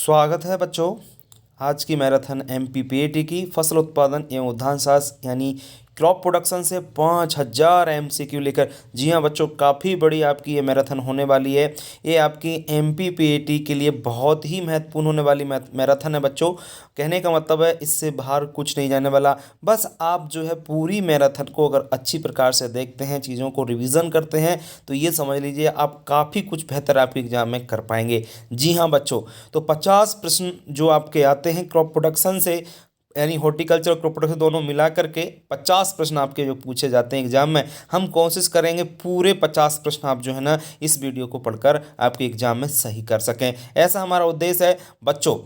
स्वागत है बच्चों। आज की मैराथन एमपीपीएटी की फसल उत्पादन एवं उद्यान शास्त्र यानी क्रॉप प्रोडक्शन से 5000 एमसीक्यू लेकर। जी हाँ बच्चों, काफ़ी बड़ी आपकी ये मैराथन होने वाली है। ये आपकी एमपीपीएटी के लिए बहुत ही महत्वपूर्ण होने वाली मैराथन है बच्चों। कहने का मतलब है इससे बाहर कुछ नहीं जाने वाला। बस आप जो है पूरी मैराथन को अगर अच्छी प्रकार से देखते हैं, चीज़ों को रिवीजन करते हैं, तो ये समझ लीजिए आप काफ़ी कुछ बेहतर आपके एग्जाम में कर पाएंगे। जी हाँ बच्चों, तो 50 प्रश्न जो आपके आते हैं क्रॉप प्रोडक्शन से, यानी हॉर्टिकल्चर और क्रॉप प्रोडक्शन दोनों मिला करके 50 प्रश्न आपके जो पूछे जाते हैं एग्जाम में। हम कोशिश करेंगे पूरे 50 प्रश्न आप जो है ना इस वीडियो को पढ़कर आपके एग्जाम में सही कर सकें, ऐसा हमारा उद्देश्य है बच्चों।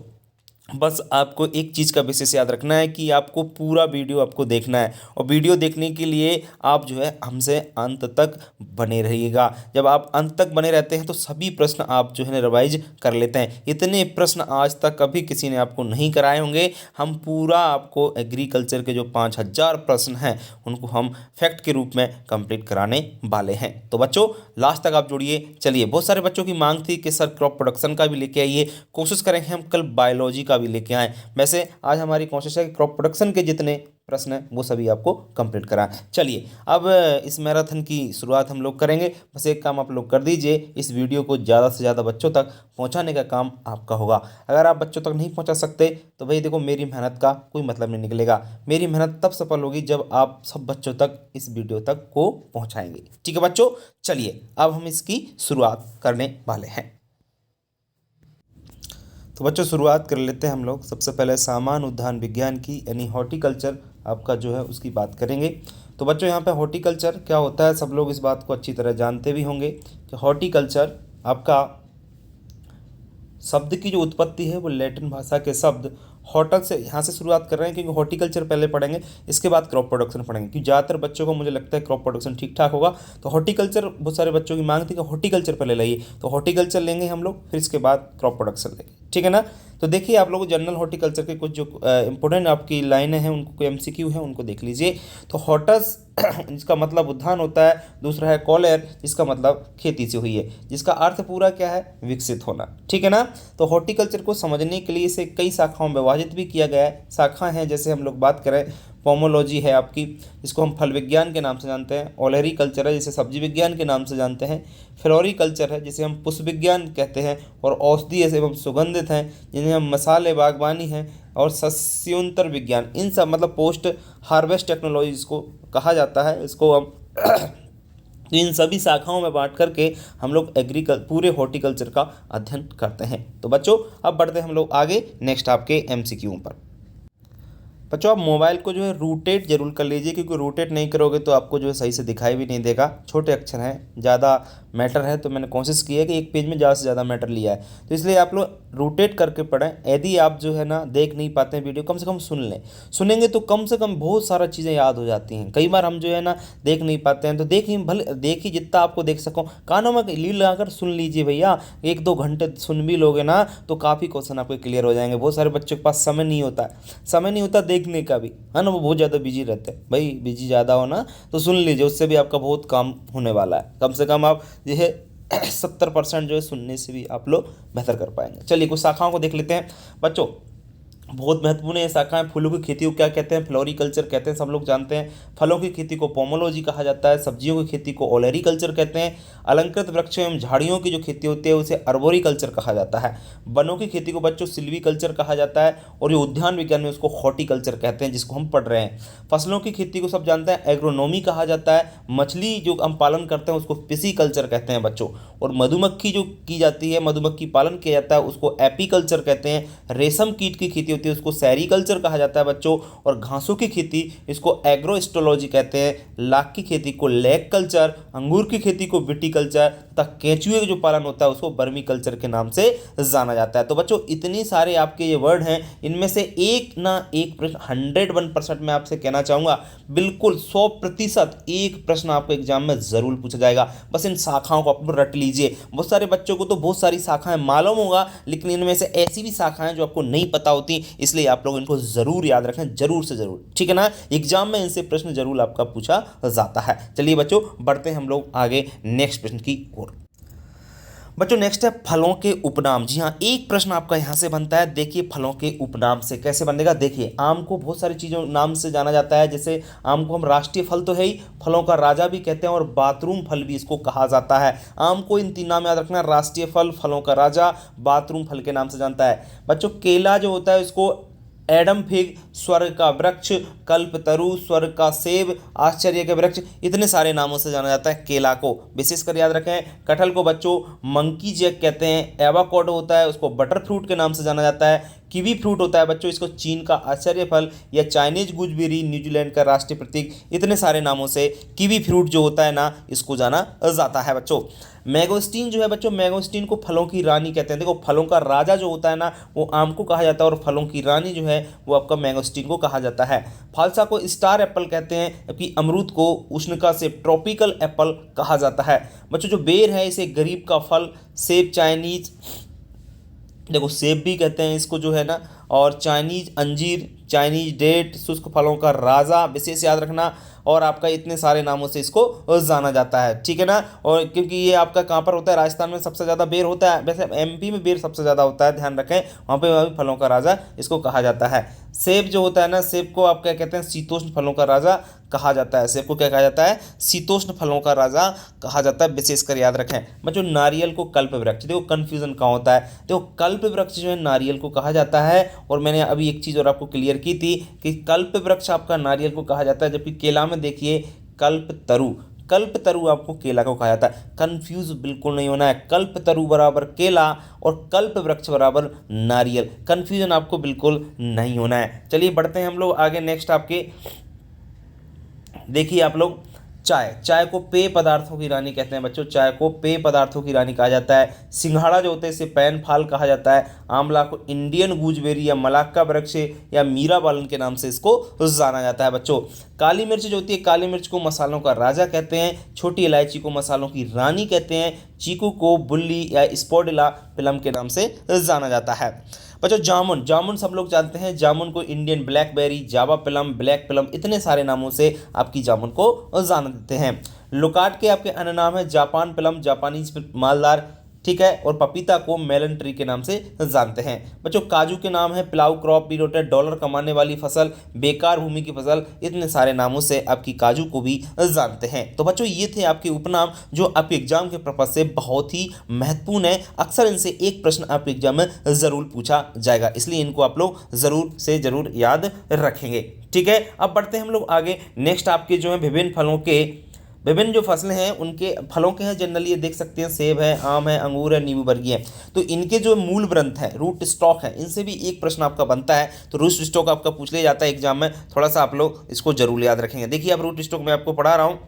बस आपको एक चीज़ का विशेष याद रखना है कि आपको पूरा वीडियो आपको देखना है, और वीडियो देखने के लिए आप जो है हमसे अंत तक बने रहिएगा। जब आप अंत तक बने रहते हैं तो सभी प्रश्न आप जो है ना रिवाइज कर लेते हैं। इतने प्रश्न आज तक कभी किसी ने आपको नहीं कराए होंगे। हम पूरा आपको एग्रीकल्चर के जो 5000 प्रश्न हैं उनको हम फैक्ट के रूप में कंप्लीट कराने वाले हैं। तो बच्चों लास्ट तक आप जुड़िए। चलिए, बहुत सारे बच्चों की मांग थी कि सर क्रॉप प्रोडक्शन का भी लेके आइए। कोशिश करेंगे हम कल बायोलॉजी का भी लेके आएँ। वैसे आज हमारी कोशिश है कि क्रॉप प्रोडक्शन के जितने प्रश्न हैं वो सभी आपको कंप्लीट कराएं। चलिए, अब इस मैराथन की शुरुआत हम लोग करेंगे। बस एक काम आप लोग कर दीजिए, इस वीडियो को ज़्यादा से ज़्यादा बच्चों तक पहुंचाने का काम आपका होगा। अगर आप बच्चों तक नहीं पहुंचा सकते तो भाई देखो, मेरी मेहनत का कोई मतलब नहीं निकलेगा। मेरी मेहनत तब सफल होगी जब आप सब बच्चों तक इस वीडियो तक को पहुँचाएंगे। ठीक है बच्चों, चलिए अब हम इसकी शुरुआत करने वाले हैं। तो बच्चों शुरुआत कर लेते हैं हम लोग। सबसे पहले सामान्य उद्यान विज्ञान की यानी हॉर्टिकल्चर आपका जो है उसकी बात करेंगे। तो बच्चों यहाँ पे हॉर्टिकल्चर क्या होता है, सब लोग इस बात को अच्छी तरह जानते भी होंगे कि हॉर्टिकल्चर आपका शब्द की जो उत्पत्ति है वो लैटिन भाषा के शब्द हॉर्टल से, यहाँ से शुरुआत कर रहे हैं क्योंकि हॉर्टिकल्चर पहले पढ़ेंगे, इसके बाद क्रॉप प्रोडक्शन पढ़ेंगे, क्योंकि ज़्यादातर बच्चों को मुझे लगता है क्रॉप प्रोडक्शन ठीक ठाक होगा। तो हॉर्टिकल्चर बहुत सारे बच्चों की मांग थी कि हॉर्टिकल्चर पहले लाइए, तो हॉर्टिकल्चर लेंगे हम लोग, फिर इसके बाद क्रॉप प्रोडक्शन लेंगे। ठीक है ना। तो देखिए आप लोग जनरल हॉर्टिकल्चर के कुछ जो इंपॉर्टेंट आपकी लाइनें हैं उनको एमसीक्यू है उनको देख लीजिए। तो हॉर्टस जिसका मतलब उद्यान होता है, दूसरा है कॉलेर जिसका मतलब खेती से हुई है, जिसका अर्थ पूरा क्या है, विकसित होना। ठीक है ना। तो हॉर्टिकल्चर को समझने के लिए इसे कई शाखाओं में विभाजित भी किया गया है। शाखा हैं जैसे हम लोग बात करें, पोमोलॉजी है आपकी, जिसको हम फल विज्ञान के नाम से जानते हैं। ओलेरी कल्चर है जिसे सब्जी विज्ञान के नाम से जानते हैं। फ्लोरिकल्चर है जिसे हम पुष्प विज्ञान कहते हैं। और औषधीय एवं सुगंधित हैं जिन्हें हम मसाले बागवानी हैं। और सस्योन्तर विज्ञान, इन सब मतलब पोस्ट हार्वेस्ट टेक्नोलॉजी जिसको कहा जाता है, इसको हम तो इन सभी शाखाओं में बांट करके हम लोग पूरे हॉर्टिकल्चर का अध्ययन करते हैं। तो बच्चों अब बढ़ते हैं हम लोग आगे नेक्स्ट आपके एमसीक्यू पर। बच्चों आप मोबाइल को जो है रोटेट जरूर कर लीजिए, क्योंकि रोटेट नहीं करोगे तो आपको जो है सही से दिखाई भी नहीं देगा। छोटे अक्षर हैं, ज़्यादा मैटर है, तो मैंने कोशिश की है कि एक पेज में ज़्यादा से ज़्यादा मैटर लिया है, तो इसलिए आप लोग रोटेट करके पढ़ें। यदि आप जो है ना देख नहीं पाते हैं वीडियो, कम से कम सुन लें। सुनेंगे तो कम से कम बहुत सारा चीज़ें याद हो जाती हैं। कई बार हम जो है ना देख नहीं पाते हैं, तो देखिए, भले देखिए जितना आपको देख सको, कानों में लीड लगाकर सुन लीजिए भैया। 1-2 घंटे सुन भी लोगे ना तो काफ़ी क्वेश्चन आपके क्लियर हो जाएंगे। बहुत सारे बच्चों के पास समय नहीं होता है, समय नहीं होता देखने का भी, है ना, वो बहुत ज़्यादा बिजी रहते हैं। भाई बिजी ज़्यादा हो ना तो सुन लीजिए, उससे भी आपका बहुत काम होने वाला है। कम से कम आप जो है 70% जो है सुनने से भी आप लोग बेहतर कर पाएंगे। चलिए कुछ शाखाओं को देख लेते हैं बच्चों। बहुत महत्वपूर्ण है शाखाएं। फूलों की खेती को क्या कहते हैं, फ्लोरिकल्चर कहते हैं, सब लोग जानते हैं। फलों की खेती को पोमोलॉजी कहा जाता है। सब्जियों की खेती को ओलेरीकल्चर कहते हैं। अलंकृत वृक्षों एवं झाड़ियों की जो खेती होती है उसे अर्बोरिकल्चर कहा जाता है। वनों की खेती को बच्चों सिल्वीकल्चर कहा जाता है। और जो उद्यान विज्ञान में उसको हॉर्टिकल्चर कहते हैं, जिसको हम पढ़ रहे हैं। फसलों की खेती को सब जानते हैं, एग्रोनॉमी कहा जाता है। मछली जो हम पालन करते हैं उसको पिसीकल्चर कहते हैं बच्चों। और मधुमक्खी जो की जाती है, मधुमक्खी पालन किया जाता है, उसको एपीकल्चर कहते हैं। रेशम कीट की खेती होती है उसको सेरीकल्चर कहा जाता है बच्चों। और घासों की खेती इसको एग्रोस्टोलॉजी कहते हैं। लाख की खेती को लैक कल्चर, अंगूर की खेती को विटीकल्चर तथा केंचुए का जो पालन होता है उसको वर्मी कल्चर के नाम से जाना जाता है। तो बच्चों इतनी सारे आपके ये वर्ड हैं, इनमें से एक ना एक प्रश्न 101% मैं आपसे कहना चाहूँगा, बिल्कुल 100% एक प्रश्न आपको एग्जाम में जरूर पूछा जाएगा। बस इन शाखाओं को आप रट लीजिए। बहुत सारे बच्चों को तो बहुत सारी शाखाएं मालूम होगा, लेकिन इनमें से ऐसी भी शाखाएं जो आपको नहीं पता होती, इसलिए आप लोग इनको जरूर याद रखें, जरूर से जरूर। ठीक है ना। एग्जाम में इनसे प्रश्न जरूर आपका पूछा जाता है। चलिए बच्चों बढ़ते हैं हम लोग आगे नेक्स्ट प्रश्न की ओर। बच्चों नेक्स्ट है फलों के उपनाम। जी हाँ, एक प्रश्न आपका यहाँ से बनता है। देखिए फलों के उपनाम से कैसे बनेगा। देखिए आम को बहुत सारी चीज़ों नाम से जाना जाता है, जैसे आम को हम राष्ट्रीय फल तो है ही, फलों का राजा भी कहते हैं और बाथरूम फल भी इसको कहा जाता है। आम को इन तीन नाम याद रखना, राष्ट्रीय फल, फलों का राजा, बाथरूम फल के नाम से जानता है। बच्चों केला जो होता है इसको एडम फिग, स्वर्ग का वृक्ष, कल्पतरु, स्वर्ग का सेब, आश्चर्य के वृक्ष, इतने सारे नामों से जाना जाता है केला को। विशेषकर याद रखें कटहल को बच्चों मंकी जैक कहते हैं। एवाकाडो होता है उसको बटर फ्रूट के नाम से जाना जाता है। कीवी फ्रूट होता है बच्चों इसको चीन का आश्चर्य फल या चाइनीज गूजबेरी न्यूजीलैंड का राष्ट्रीय प्रतीक, इतने सारे नामों से कीवी फ्रूट जो होता है ना इसको जाना जाता है बच्चों। मैंगोस्टीन जो है बच्चों, मैंगोस्टीन को फलों की रानी कहते हैं। देखो फलों का राजा जो होता है ना वो आम को कहा जाता है और फलों की रानी जो है वो आपका मैंगोस्टीन को कहा जाता है। फालसा को स्टार एप्पल कहते हैं, जबकि अमरूद को उष्णका से ट्रॉपिकल एप्पल कहा जाता है। बच्चों जो बेर है इसे गरीब का फल, सेब चाइनीज, देखो सेब भी कहते हैं इसको जो है ना, और चाइनीज अंजीर, चाइनीज डेट, शुष्क फलों का राजा, विशेष याद रखना। और आपका इतने सारे नामों से इसको जाना जाता है, ठीक है ना। और क्योंकि ये आपका कहाँ पर होता है, राजस्थान में सबसे ज़्यादा बेर होता है, वैसे एमपी में बेर सबसे ज़्यादा होता है, ध्यान रखें वहाँ पे फलों का राजा इसको कहा जाता है। सेब जो होता है ना, सेब को आप क्या कहते हैं, शीतोष्ण फलों का राजा कहा जाता है। सेब को क्या कहा जाता है, शीतोष्ण फलों का राजा कहा जाता है, विशेषकर याद रखें। बच्चों नारियल को कल्प वृक्ष, देखो कन्फ्यूजन कहाँ होता है, देखो कल्प वृक्ष जो है नारियल को कहा जाता है, और मैंने अभी एक चीज़ और आपको क्लियर की थी कि कल्प वृक्ष आपका नारियल को कहा जाता है, जबकि केला में देखिए कल्पतरु, कल्पतरु आपको केला को कहा जाता है। कंफ्यूज बिल्कुल नहीं होना है, कल्पतरु बराबर केला और कल्प वृक्ष बराबर नारियल, कंफ्यूजन आपको बिल्कुल नहीं होना है। चलिए बढ़ते हैं हम लोग आगे। नेक्स्ट आपके देखिए आप लोग चाय, चाय को पेय पदार्थों की रानी कहते हैं बच्चों, चाय को पेय पदार्थों की रानी कहा जाता है। सिंघाड़ा जो होते हैं इसे पैन फाल कहा जाता है। आंवला को इंडियन गूजबेरी या मलाक्का वृक्ष या मीरा बालन के नाम से इसको जाना जाता है बच्चों। काली मिर्च जो होती है, काली मिर्च को मसालों का राजा कहते हैं। छोटी इलायची को मसालों की रानी कहते हैं। चीकू को बुल्ली या स्पोडिला प्लम के नाम से जाना जाता है बच्चों। जामुन, जामुन सब लोग जानते हैं, जामुन को इंडियन ब्लैकबेरी, जावा प्लम, ब्लैक प्लम, इतने सारे नामों से आपकी जामुन को जान देते हैं। लोकाट के आपके अन्य नाम है जापान प्लम, जापानीज मालदार, ठीक है, और पपीता को मेलन ट्री के नाम से जानते हैं बच्चों। काजू के नाम है प्लाउ क्रॉप, बी रोटेड, डॉलर कमाने वाली फसल, बेकार भूमि की फसल, इतने सारे नामों से आपकी काजू को भी जानते हैं। तो बच्चों ये थे आपके उपनाम जो आपके एग्जाम के पर्पज से बहुत ही महत्वपूर्ण है। अक्सर इनसे एक प्रश्न आपके एग्जाम में ज़रूर पूछा जाएगा, इसलिए इनको आप लोग ज़रूर से ज़रूर याद रखेंगे, ठीक है। अब बढ़ते हैं हम लोग आगे। नेक्स्ट आपके जो है विभिन्न फलों के, विभिन्न जो फसलें हैं उनके फलों के हैं जनरली ये देख सकते हैं, सेब है, आम है, अंगूर है, नींबू वर्गीय है। तो इनके जो मूल ग्रंथ है, रूट स्टॉक है, इनसे भी एक प्रश्न आपका बनता है। तो रूट स्टॉक आपका पूछ लिया जाता है एग्जाम में, थोड़ा सा आप लोग इसको जरूर याद रखेंगे। देखिए अब रूट स्टॉक मैं आपको पढ़ा रहा हूँ,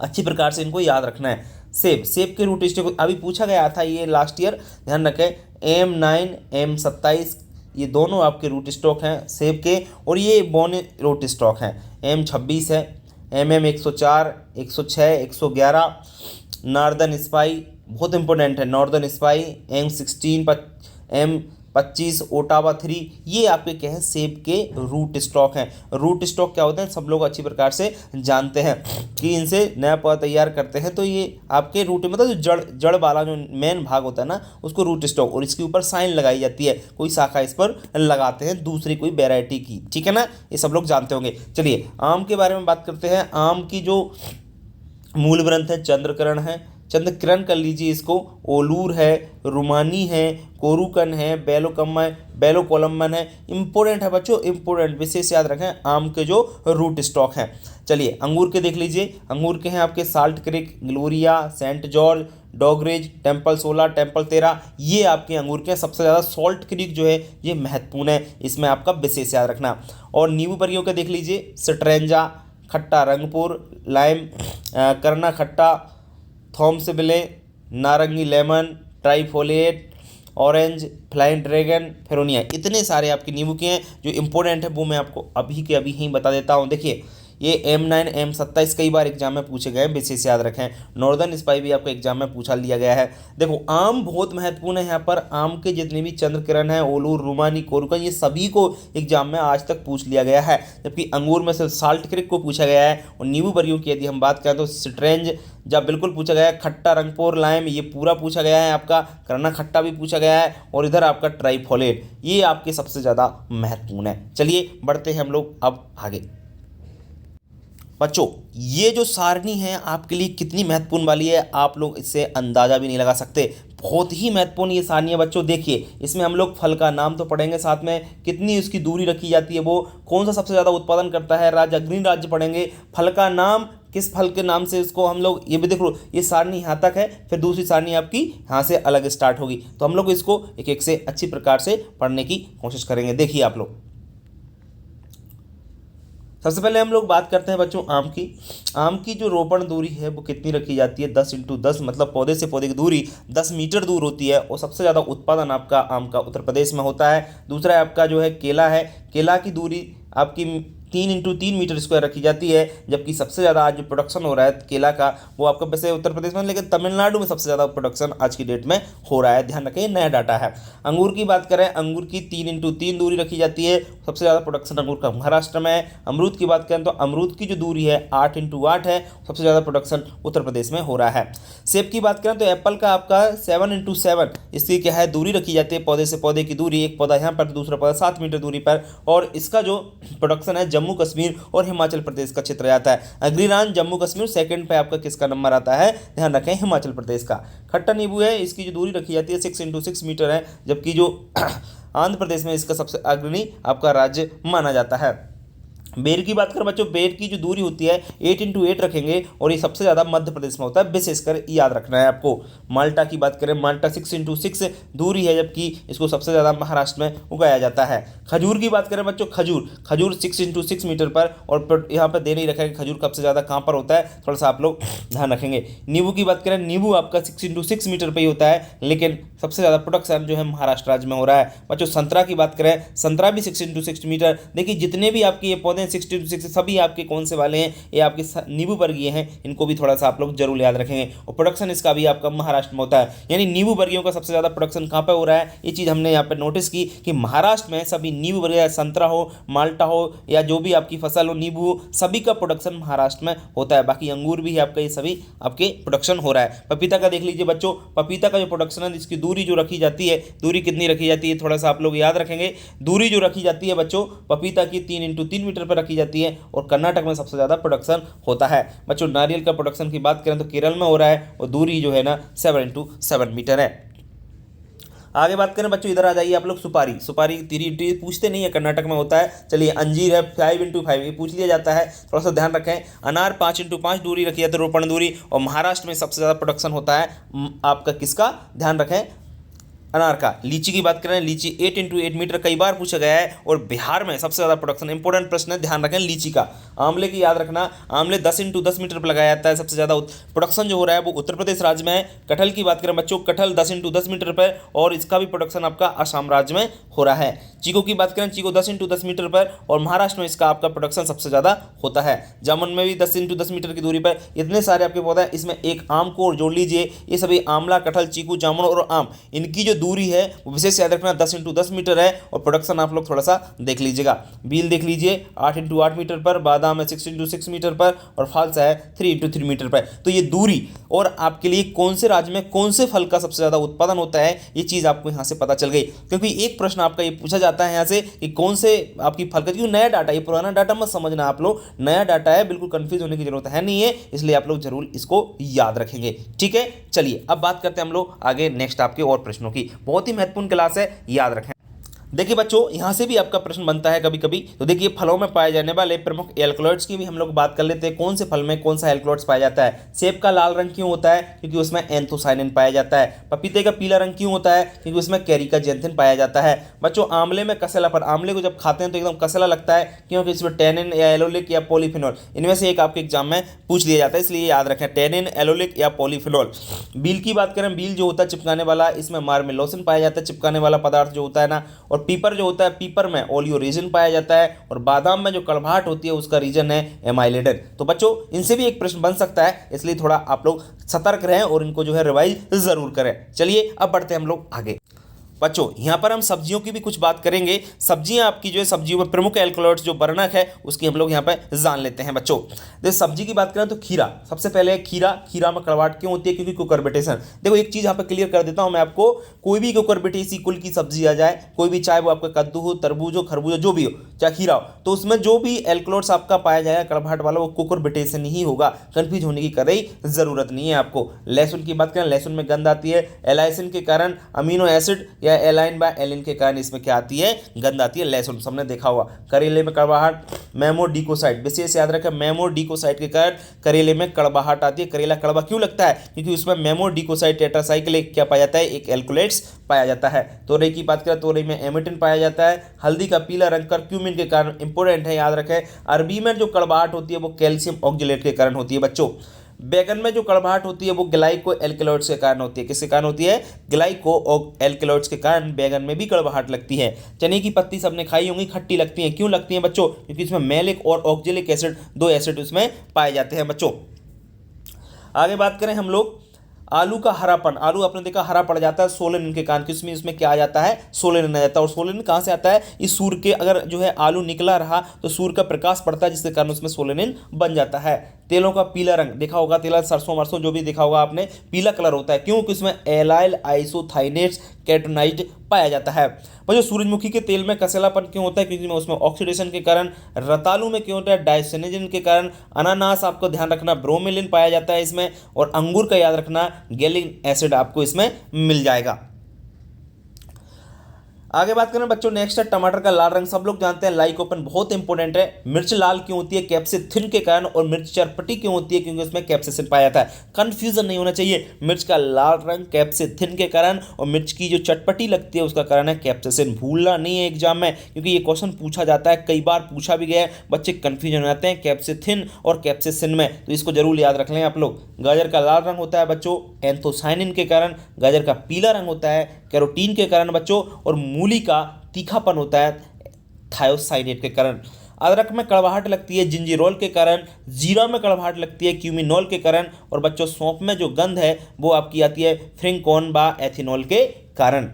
अच्छी प्रकार से इनको याद रखना है। सेब, सेब के रूट स्टॉक अभी पूछा गया था ये लास्ट ईयर, ध्यान रखें। M9 M27 ये दोनों आपके रूट स्टॉक हैं सेब के, और ये बोने रूट स्टॉक हैं। M26 है, MM 104, 106, 111, नॉर्दर्न स्पाई बहुत इंपॉर्टेंट है, northern spy, M16, M25, Ottawa 3, ये आपके क्या है सेब के रूट स्टॉक हैं। रूट स्टॉक क्या होते हैं सब लोग अच्छी प्रकार से जानते हैं कि इनसे नया पौधा तैयार करते हैं। तो ये आपके रूट मतलब जो जड़ वाला जो मेन भाग होता है ना उसको रूट स्टॉक, और इसके ऊपर साइन लगाई जाती है, कोई शाखा इस पर लगाते हैं दूसरी कोई वैरायटी की, ठीक है ना, ये सब लोग जानते होंगे। चलिए आम के बारे में बात करते हैं। आम की जो मूल ग्रंथ है चंद्रकरण है, चंद्रकिरण कर लीजिए इसको, ओलूर है, रुमानी है, कोरुकन है, बेलोकोलम्बन है। इंपॉर्टेंट है बच्चों, इंपॉर्टेंट, विशेष याद रखें आम के जो रूट स्टॉक हैं। चलिए अंगूर के देख लीजिए, अंगूर के हैं आपके Salt Creek, Gloria, Saint George, Dogridge, Temple 16, Temple 13, ये आपके अंगूर के सबसे ज़्यादा। सॉल्ट क्रिक जो है ये महत्वपूर्ण है, इसमें आपका विशेष याद रखना। और नींबू परियों के देख लीजिए, स्ट्रेंजा खट्टा, रंगपुर लाइम, करना खट्टा, थॉम्सविले, नारंगी लेमन, ट्राइफोलेट, ऑरेंज, फ्लाइंग ड्रैगन, फेरोनिया, इतने सारे आपके नींबू के हैं। जो इंपॉर्टेंट है वो मैं आपको अभी के अभी ही बता देता हूँ। देखिए ये M9 M27 कई बार एग्जाम में पूछे गए हैं, विशेष याद रखें। नॉर्दर्न स्पाई भी आपको एग्जाम में पूछा लिया गया है। देखो आम बहुत महत्वपूर्ण है यहाँ पर, आम के जितने भी चंद्रकिरण है, ओलूर, रूमानी, कोरुका, ये सभी को एग्जाम में आज तक पूछ लिया गया है। जबकि अंगूर में से साल्ट क्रिक को पूछा गया है। और नींबू बरियों की यदि हम बात करें तो स्ट्रेंज जब बिल्कुल पूछा गया है। खट्टा, रंगपोर, लाइम ये पूरा पूछा गया है आपका। करना खट्टा भी पूछा गया है। और इधर आपका ट्राइफॉलेट, ये आपके सबसे ज़्यादा महत्वपूर्ण है। चलिए बढ़ते हैं हम लोग अब आगे। बच्चों ये जो सारणी है आपके लिए कितनी महत्वपूर्ण वाली है, आप लोग इससे अंदाज़ा भी नहीं लगा सकते। बहुत ही महत्वपूर्ण ये सारणी है बच्चों। देखिए इसमें हम लोग फल का नाम तो पढ़ेंगे, साथ में कितनी उसकी दूरी रखी जाती है, वो कौन सा सबसे ज़्यादा उत्पादन करता है राज्य, अग्रणी राज्य पढ़ेंगे। फल का नाम, किस फल के नाम से इसको हम लोग, ये भी देख लो, ये सारणी यहाँ तक है, फिर दूसरी सारणी आपकी यहाँ से अलग स्टार्ट होगी। तो हम लोग इसको एक एक से अच्छी प्रकार से पढ़ने की कोशिश करेंगे। देखिए आप लोग, सबसे पहले हम लोग बात करते हैं बच्चों आम की। आम की जो रोपण दूरी है वो कितनी रखी जाती है, 10x10, मतलब पौधे से पौधे की दूरी 10 मीटर दूर होती है। और सबसे ज़्यादा उत्पादन आपका आम का उत्तर प्रदेश में होता है। दूसरा है आपका जो है केला है, केला की दूरी आपकी 3x3 मीटर स्क्वायर रखी जाती है। जबकि सबसे ज़्यादा आज जो प्रोडक्शन हो रहा है केला का वो आपका वैसे उत्तर प्रदेश में, लेकिन तमिलनाडु में सबसे ज़्यादा प्रोडक्शन आज की डेट में हो रहा है। ध्यान रखें, नया डाटा है। अंगूर की बात करें, अंगूर की 3x3 दूरी रखी जाती है। सबसे ज़्यादा प्रोडक्शन अंगूर का महाराष्ट्र में है। अमरूद की बात करें तो अमरूद की जो दूरी है 8x8 है। सबसे ज़्यादा प्रोडक्शन उत्तर प्रदेश में हो रहा है। सेब की बात करें तो एप्पल का आपका 7x7 इसकी क्या है दूरी रखी जाती है, पौधे से पौधे की दूरी। एक पौधा यहाँ पर, दूसरा पौधा 7 मीटर दूरी पर। और इसका जो प्रोडक्शन है जम्मू कश्मीर और हिमाचल प्रदेश का क्षेत्र आता है। अग्रणी जम्मू कश्मीर, सेकंड पे आपका किसका नंबर आता है, ध्यान रखें, हिमाचल प्रदेश का। खट्टा नींबू है, इसकी जो दूरी रखी जाती है 6x6 मीटर है। जबकि जो आंध्र प्रदेश में इसका सबसे अग्रणी आपका राज्य माना जाता है। बेर की बात करें बच्चों, बेर की जो दूरी होती है 8x8 रखेंगे। और ये सबसे ज़्यादा मध्य प्रदेश में होता है, विशेषकर याद रखना है आपको। माल्टा की बात करें, माल्टा 6x6 दूरी है, जबकि इसको सबसे ज़्यादा महाराष्ट्र में उगाया जाता है। खजूर की बात करें बच्चों, खजूर 6x6 मीटर पर। और यहाँ पर दे नहीं रखा है कि खजूर सबसे ज़्यादा कहाँ पर होता है, थोड़ा सा आप लोग ध्यान रखेंगे। नींबू की बात करें, नींबू आपका 6x6 मीटर पर ही होता है, लेकिन सबसे ज़्यादा प्रोडक्शन जो है महाराष्ट्र राज्य में हो रहा है। बच्चों संतरा की बात करें, संतरा भी 6x6 मीटर। देखिए जितने भी आपके ये पौधे 6x6 सभी आपके कौन से वाले हैं, ये आपके नींबू वर्गीय हैं। इनको भी थोड़ा सा आप लोग जरूर याद रखेंगे। और प्रोडक्शन इसका भी आपका महाराष्ट्र में होता है, यानी नींबू वर्गीयों का सबसे ज़्यादा प्रोडक्शन कहाँ पे हो रहा है, ये चीज़ हमने यहाँ पे नोटिस की कि महाराष्ट्र में सभी नींबू वर्गीय, संतरा हो, माल्टा हो, या जो भी आपकी फसल हो, नींबू हो, सभी का प्रोडक्शन महाराष्ट्र में होता है। बाकी अंगूर भी है आपका, ये सभी आपके प्रोडक्शन हो रहा है। पपीता का देख लीजिए बच्चों, पपीता का जो प्रोडक्शन है इसकी दूरी जो रखी जाती है, दूरी कितनी रखी जाती है, थोड़ा सा आप लोग याद रखेंगे। दूरी जो रखी जाती है बच्चों पपीता की 3x3 मीटर पर रखी जाती है। और कर्नाटक में सबसे ज़्यादा प्रोडक्शन होता है। बच्चों नारियल का प्रोडक्शन की बात करें तो केरल में हो रहा है, और दूरी जो है ना 7x7 मीटर है। आगे बात करें बच्चों, इधर आ जाइए आप लोग, सुपारी 3 पूछते नहीं है, कर्नाटक में होता है। चलिए अंजीर है 5x5, ये पूछ लिया जाता है, थोड़ा सा ध्यान रखें। अनार 5x5 दूरी रखी जाती है, रोपण दूरी। और महाराष्ट्र में सबसे ज़्यादा प्रोडक्शन होता है आपका किसका, ध्यान रखें, अनार का। लीची की बात करें, लीची 8x8 मीटर कई बार पूछा गया है। और बिहार में सबसे ज़्यादा प्रोडक्शन, इंपॉर्टेंट प्रश्न है, ध्यान रखें लीची का। आंवले की याद रखना, आंवले 10x10 मीटर पर लगाया जाता है। सबसे ज़्यादा प्रोडक्शन जो हो रहा है वो उत्तर प्रदेश राज्य में है। कटहल की बात करें बच्चों, कटहल 10x10 मीटर पर, और इसका भी प्रोडक्शन आपका असम राज्य में हो रहा है। चीकू की बात करें, चीकू 10x10 मीटर पर, और महाराष्ट्र में इसका आपका प्रोडक्शन सबसे ज़्यादा होता है। जामुन में भी 10x10 मीटर की दूरी पर। इतने सारे आपके पौधे हैं, इसमें एक आम को और जोड़ लीजिए। ये सभी आंवला, कटहल, चीकू, जामुन और आम, इनकी जो दूरी है वो विशेष याद रखना 10x10 मीटर है। और प्रोडक्शन आप लोग थोड़ा सा देख लीजिएगा। बील देख लीजिए 8x8 मीटर पर, बादाम है 6x6 मीटर पर, और फालसा है 3x3 मीटर पर। तो ये दूरी और आपके लिए कौन से राज्य में कौन से फल का सबसे ज़्यादा उत्पादन होता है, ये चीज़ आपको यहाँ से पता चल गई। क्योंकि एक प्रश्न आपका ये पूछा जाता है यहाँ से कि कौन से आपकी फल का, क्योंकि नया डाटा, ये पुराना डाटा मत समझना आप लोग, नया डाटा है, बिल्कुल कंफ्यूज होने की जरूरत है नहीं है, इसलिए आप लोग जरूर इसको याद रखेंगे। ठीक है, चलिए अब बात करते हैं हम लोग आगे नेक्स्ट आपके और प्रश्नों की। बहुत ही महत्वपूर्ण क्लास है, याद रखें। देखिए बच्चों यहाँ से भी आपका प्रश्न बनता है कभी कभी। तो देखिए फलों में पाए जाने वाले प्रमुख एल्कलॉइड्स की भी हम लोग बात कर लेते हैं। कौन से फल में कौन सा एल्कलॉइड्स पाया जाता है। सेब का लाल रंग क्यों होता है, क्योंकि उसमें एंथोसायनिन पाया जाता है। पपीते का पीला रंग क्यों होता है, क्योंकि उसमें कैरिका जेंथिन पाया जाता है। बच्चों आंवले में कसलापन, आंवले को जब खाते हैं तो एकदम कसला लगता है, क्योंकि इसमें टेनिन या एलोलिक या पॉलीफिनॉल, इनमें से एक आपके एग्जाम में पूछ लिया जाता है, इसलिए याद रखें टेनिन, एलोलिक या पॉलीफिनॉल। बील की बात करें, बील जो होता है चिपकाने वाला, इसमें मार्मेलोसिन पाया जाता है, चिपकाने वाला पदार्थ जो होता है ना। और पीपर जो होता है, पीपर में ओलियोरेजिन पाया जाता है, और बादाम में जो कड़वाहट होती है उसका रीजन है एमाइलेडन। तो बच्चों इनसे भी एक प्रश्न बन सकता है, इसलिए थोड़ा आप लोग सतर्क रहें और इनको जो है रिवाइज जरूर करें। चलिए अब बढ़ते हैं हम लोग आगे। बच्चों यहाँ पर हम सब्जियों की भी कुछ बात करेंगे। सब्जियाँ आपकी जो है, सब्जियों में प्रमुख एल्कलॉइड्स जो वर्णक है उसकी हम लोग यहाँ पे जान लेते हैं। बच्चों देखो सब्जी की बात करें तो खीरा सबसे पहले है। खीरा में कड़वाहट क्यों होती है? क्योंकि कुकुरबिटेशन। देखो एक चीज़ यहाँ पे क्लियर कर देता हूँ मैं आपको, कोई भी कुकुरबिटेसी कुल की सब्जी आ जाए, कोई भी, चाहे वो आपका कद्दू हो, तरबूज हो, खरबूज हो, जो भी हो, चाहे खीरा हो, तो उसमें जो भी एल्कलॉइड्स आपका पाया जाएगा कड़वाहट वाला, वो कुकुरबिटेशन ही होगा। कंफ्यूज होने की कतई जरूरत नहीं है आपको। लहसुन की बात करें, लहसुन में गंध आती है एलाइसिन के कारण, अमीनो एसिड या एलाइन बाय एलिन के कारण इसमें क्या आती है? गंध आती है। लहसुन सबने देखा होगा। करेले में कड़वाहट, मेमोडिकोसाइड, विशेष याद रखें, मेमोडिकोसाइड के कारण करेले में कड़वाहट आती है। करेला कड़वा क्यों लगता है? क्योंकि उसमें मेमोडिकोसाइड टेट्रासाइक्लिक क्या पाया जाता है? एक एल्कोलेट्स पाया जाता है। तोरई की बात करें, तोरई में एमिटिन पाया जाता है। हल्दी का पीला रंग करक्यूमिन के कारण इंपॉर्टेंट है, याद रखें। अरबी में जो कड़वाहट होती है वो कैल्शियम ऑक्जेलेट के कारण होती है। बच्चों बैगन में जो कड़वाहट होती है वो ग्लाइको एल्कलॉइड्स के कारण होती है। किसके कारण होती है? ग्लाइको एल्कलॉइड्स के कारण बैगन में भी कड़वाहट लगती है। चने की पत्ती सबने खाई होंगी, खट्टी लगती है। क्यों लगती है बच्चों? क्योंकि इसमें मैलिक और ऑक्जेलिक एसिड, दो एसिड उसमें पाए जाते हैं। बच्चों आगे बात करें हम लोग, आलू का हरापन। आलू आपने देखा हरा पड़ जाता है सोलेनिन के कारण। किसमें? इसमें क्या आ जाता है? सोलेनिन आ जाता है। और सोलेनिन कहाँ से आता है? इस सूर्य के, अगर जो है आलू निकला रहा तो सूर्य का प्रकाश पड़ता है, जिसके कारण उसमें सोलेनिन बन जाता है। तेलों का पीला रंग देखा होगा, तेल, सरसों मरसों जो भी देखा होगा आपने, पीला कलर होता है। क्यों? कि उसमें एलाइल आइसोथाइनेट्स कैटोनाइड पाया जाता है। पर जो सूरजमुखी के तेल में कसेलापन क्यों होता है? क्योंकि उसमें ऑक्सीडेशन के कारण। रतालू में क्यों होता है? डायसेनेजिन के कारण। अनानास आपको ध्यान रखना ब्रोमेलिन पाया जाता है इसमें। और अंगूर का याद रखना गैलिक एसिड आपको इसमें मिल जाएगा। आगे बात करें बच्चों, नेक्स्ट है टमाटर का लाल रंग। सब लोग जानते हैं लाइकोपेन बहुत इंपॉर्टेंट है। मिर्च लाल क्यों होती है? कैप्सिथिन के कारण। और मिर्च चरपटी क्यों होती है? क्योंकि उसमें कैप्सिसिन पाया जाता है। कंफ्यूजन नहीं होना चाहिए, मिर्च का लाल रंग कैप्सिथिन के कारण, और मिर्च की जो चटपटी लगती है उसका कारण है कैप्सिसिन। भूलना नहीं है एग्जाम में, क्योंकि ये क्वेश्चन पूछा जाता है, कई बार पूछा भी गया है। बच्चे कंफ्यूजन हो जाते हैं कैप्सिथिन और कैप्सिसिन में, तो इसको जरूर याद रख लें आप लोग। गाजर का लाल रंग होता है बच्चों एंथोसाइनिन के कारण। गाजर का पीला रंग होता है कैरोटीन के कारण बच्चों। और मूली का तीखापन होता है थायोसाइनेट के कारण। अदरक में कड़वाहट लगती है जिंजीरोल के कारण। जीरा में कड़वाहट लगती है क्यूमिनोल के कारण। और बच्चों सौंफ में जो गंध है वो आपकी आती है फ्रिंकोन बा एथिनॉल के कारण।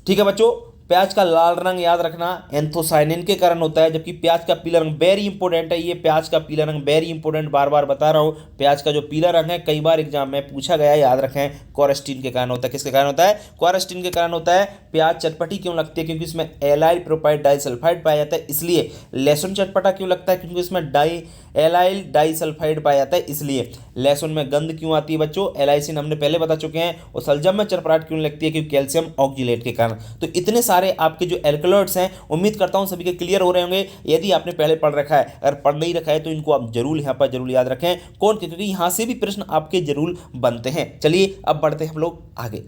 ठीक है बच्चों, प्याज का लाल रंग याद रखना एंथोसाइनिन के कारण होता है। जबकि प्याज का पीला रंग वेरी इंपॉर्टेंट है, ये प्याज का पीला रंग वेरी इंपॉर्टेंट, बार बार बता रहा हूँ। प्याज का जो पीला रंग है कई बार एग्जाम में पूछा गया है, याद रखें, क्वारस्टीन के कारण होता है। किसके कारण होता है? क्वारस्टीन के कारण होता है। प्याज चटपटी क्यों लगती है? क्योंकि इसमें एलाइल प्रोपाइड डाइसल्फाइड पाया जाता है, इसलिए। लहसुन चटपटा क्यों लगता है? क्योंकि इसमें एलाइल डाइसल्फाइड पाया जाता है, इसलिए। लहसुन में गंध क्यों आती है बच्चों? एलाइसिन हमने पहले बता चुके हैं। और सलजम में चरपराहट क्यों लगती है? क्योंकि कैल्शियम ऑक्जिलेट के कारण। तो इतने सारे आपके जो एल्कलॉइड्स हैं, उम्मीद करता हूं सभी के क्लियर हो रहे होंगे। यदि आपने पहले पढ़ रखा है, अगर पढ़ नहीं रखा है तो इनको आप जरूर यहाँ पर जरूर याद रखें। कौन? क्योंकि यहाँ से भी प्रश्न आपके जरूर बनते हैं। चलिए अब बढ़ते हैं हम लोग आगे।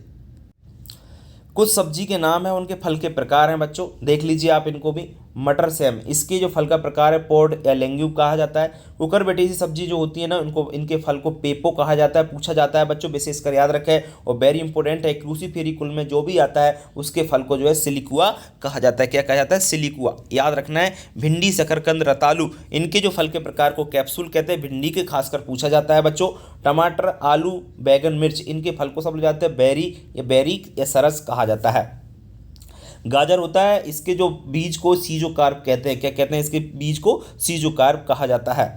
कुछ सब्जी के नाम है, उनके फल के प्रकार हैं बच्चों, देख लीजिए आप इनको भी। मटर सेम, इसके जो फल का प्रकार है पोड या लेंग्यूब कहा जाता है। कुकुरबिटेसी सब्जी जो होती है ना, उनको, इनके फल को पेपो कहा जाता है, पूछा जाता है बच्चों, विशेषकर याद रखें। और वेरी इंपॉर्टेंट है, क्रूसीफेरी कुल में जो भी आता है उसके फल को जो है सिलिकुआ कहा जाता है। क्या कहा जाता है? सिलिकुआ, याद रखना है। भिंडी, शकरकंद, रतालू, इनके जो फल के प्रकार को कैप्सूल कहते हैं। भिंडी के खासकर पूछा जाता है बच्चों। टमाटर, आलू, बैगन, मिर्च, इनके फल को सब लोग जानते हैं बेरी या सरस कहा जाता है। गाजर होता है, इसके जो बीज को सीजोकार्प कहते हैं। क्या कहते हैं? इसके बीज को सीजोकार्प कहा जाता है।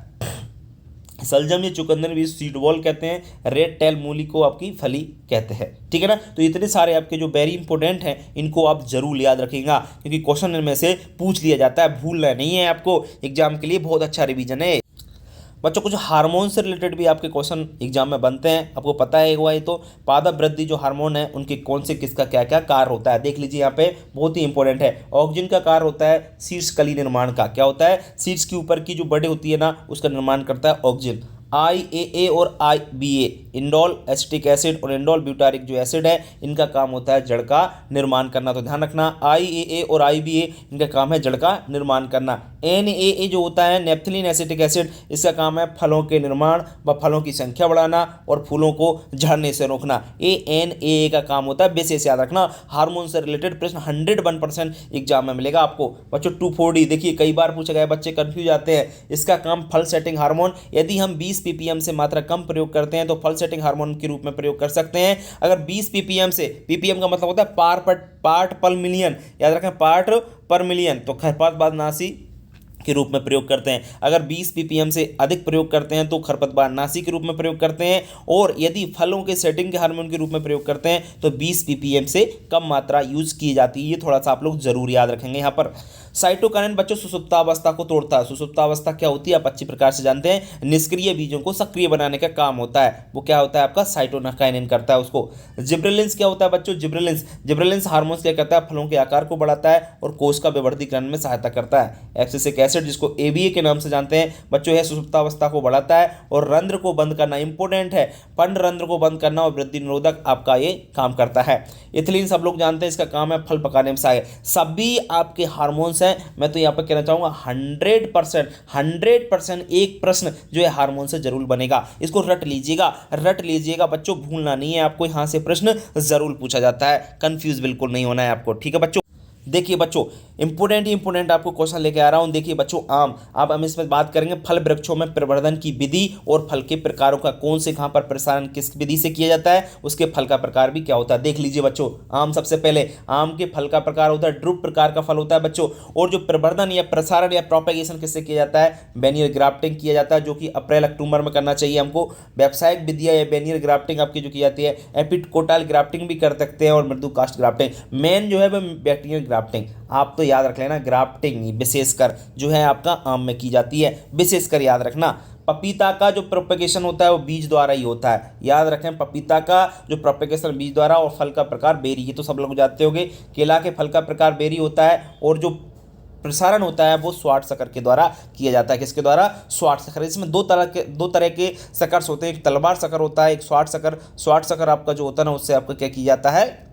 सलजम या चुकंदर भी सीड बॉल कहते हैं। रेड टेल मूली को आपकी फली कहते हैं। ठीक है ना? तो इतने सारे आपके जो वेरी इंपॉर्टेंट हैं, इनको आप जरूर याद रखिएगा, क्योंकि क्वेश्चन इनमें से पूछ लिया जाता है, भूलना नहीं है आपको। एग्जाम के लिए बहुत अच्छा रिवीजन है बच्चों। कुछ हार्मोन से रिलेटेड भी आपके क्वेश्चन एग्जाम में बनते हैं, आपको पता है हुआ। ये तो पादप वृद्धि जो हार्मोन है, उनके कौन से, किसका क्या क्या कार्य होता है, देख लीजिए यहाँ पे, बहुत ही इंपॉर्टेंट है। ऑक्सिन का कार्य होता है सीड्स कली निर्माण का। क्या होता है? सीड्स के ऊपर की जो बड़े होती है ना, उसका निर्माण करता है ऑक्सिन। IAA और IBA इंडोल एसिटिक एसिड और इंडोल ब्यूटारिक जो एसिड है इनका काम होता है जड़ का निर्माण करना। तो ध्यान रखना IAA और IBA इनका काम है जड़ का निर्माण करना। NAA जो होता है नेप्थलीन एसिटिक एसिड, इसका काम है फलों के निर्माण व फलों की संख्या बढ़ाना और फूलों को झड़ने से रोकना। ANAA का काम होता है, विशेष याद रखना, हार्मोन से रिलेटेड प्रश्न 101% एग्जाम में मिलेगा आपको। बच्चों 2,4-D देखिए कई बार पूछा गया, बच्चे कंफ्यूज आते हैं। इसका काम फल सेटिंग हार्मोन, यदि हम 20 ppm से मात्रा कम प्रयोग करते हैं तो फल सेटिंग हार्मोन के रूप में प्रयोग कर सकते हैं। अगर 20 ppm से, ppm का मतलब होता है पार्ट पर मिलियन, याद रखें पार्ट पर मिलियन, तो खरपतवारनाशी के रूप में प्रयोग करते हैं। अगर 20 ppm से अधिक प्रयोग करते हैं तो खरपतवारनाशी के रूप में प्रयोग करते हैं। और यदि फलों के सेटिंग के हार्मोन के रूप में प्रयोग करते हैं तो 20 ppm से कम मात्रा यूज की जाती है। ये थोड़ा सा आप लोग जरूर याद रखेंगे। यहाँ पर साइटोकाइनेन बच्चों सुसुप्तावस्था को तोड़ता है। सुसुप्तावस्था क्या होती है आप अच्छी प्रकार से जानते हैं, निष्क्रिय बीजों को सक्रिय बनाने का काम होता है। वो क्या होता है आपका साइटोकाइनेन करता है उसको। जिब्रेलिन्स क्या होता है बच्चों, जिब्रेलिन्स हार्मोन्स क्या करता है, फलों के आकार को बढ़ाता है और कोष का विवर्धीकरण में सहायता करता है। एब्सिसिक एसिड जिसको ABA के नाम से जानते हैं बच्चों, यह सुसुप्तावस्था को बढ़ाता है और रंध्र को बंद करना इंपॉर्टेंट है, पंड रंध्र को बंद करना और वृद्धि निरोधक आपका ये काम करता है। इथिलीन सब लोग जानते हैं, इसका काम है फल पकाने में सहायक। सभी आपके हार्मोन्स हैं, मैं तो यहाँ पर कहना चाहूँगा 100% एक प्रश्न जो है हार्मोन से जरूर बनेगा। इसको रट लीजिएगा बच्चों, भूलना नहीं है आपको, यहाँ से प्रश्न जरूर पूछा जाता है, कंफ्यूज बिल्कुल नहीं होना है आपको, ठीक है बच्चों। देखिए बच्चों इंपोर्टेंट आपको क्वेश्चन लेके आ रहा हूं। देखिए बच्चों आम, अब हम इसमें बात करेंगे फल वृक्षों में प्रवर्धन की विधि और फल के प्रकारों का कौन से कहां पर प्रसारण किस विधि से किया जाता है, उसके फल का प्रकार भी क्या होता है। देख लीजिए बच्चों, आम सबसे पहले आम के फल का प्रकार होता है ड्रुप प्रकार का फल होता है बच्चों। और जो प्रवर्धन या प्रसारण या प्रोपेगेशन किससे किया जाता है, बेनियर ग्राफ्टिंग किया जाता है, जो कि अप्रैल अक्टूबर में करना चाहिए हमको। व्यावसायिक विधियां या बेनियर ग्राफ्टिंग आपकी जो की जाती है, एपिकोटाइल ग्राफ्टिंग भी कर सकते हैं और मृदु कास्ट ग्राफ्टिंग। मेन जो है वह बैक्टीरियल ग्राफ्टिंग, आप तो याद रख लेना, ग्राफ्टिंग विशेषकर जो है आपका आम में की जाती है, विशेषकर याद रखना। पपीता का जो प्रोपेगेशन होता है वो बीज द्वारा ही होता है, याद रखें, पपीता का जो प्रोपेगेशन बीज द्वारा, और फल का प्रकार बेरी, ये तो सब लोग जानते होंगे। केला के फल का प्रकार बेरी होता है और जो प्रसारण होता है वो स्वाट शकर के द्वारा किया जाता है। किसके द्वारा, स्वाट शकर। इसमें दो तरह के शकर्स होते हैं, एक तलवार शकर होता है, एक स्वाट शकर। स्वाट शकर आपका जो होता है ना, उससे आपका क्या किया जाता है,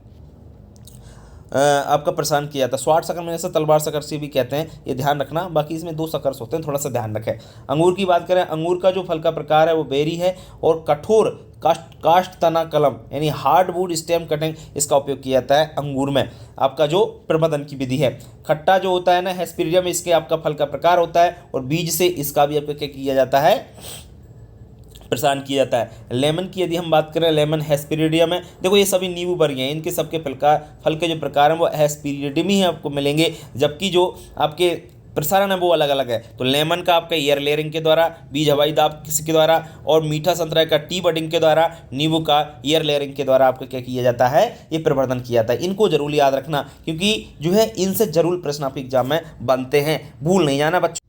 आपका प्रसारण किया जाता है। स्वाट शकर में जैसे तलवार शकर से भी कहते हैं, ये ध्यान रखना। बाकी इसमें 2 शकर्स होते हैं, थोड़ा सा ध्यान रखें। अंगूर की बात करें, अंगूर का जो फल का प्रकार है वो बेरी है और कठोर काष्ठ तना कलम यानी हार्डवुड स्टेम कटिंग इसका उपयोग किया जाता है अंगूर में, आपका जो प्रबंधन की विधि है। खट्टा जो होता है ना, हेस्पेरिडियम, इसके आपका फल का प्रकार होता है और बीज से इसका भी आपका क्या किया जाता है, प्रसारण किया जाता है। लेमन की यदि हम बात करें, लेमन हेस्पेरिडियम है। देखो ये सभी नींबू वर्गीय हैं, इनके सबके फल के जो प्रकार हैं वो हेस्पेरिडियम ही आपको मिलेंगे, जबकि जो आपके प्रसारण है वो अलग अलग है। तो लेमन का आपका ईयर लेयरिंग के द्वारा, बीज हवाई दाब किसके द्वारा, और मीठा संतरा का टी बडिंग के द्वारा, नींबू का ईयर लेयरिंग के द्वारा आपका क्या किया जाता है, ये प्रवर्धन किया जाता है। इनको जरूर याद रखना क्योंकि जो है इनसे जरूर प्रश्न आपके एग्जाम में बनते हैं, भूल नहीं जाना बच्चों।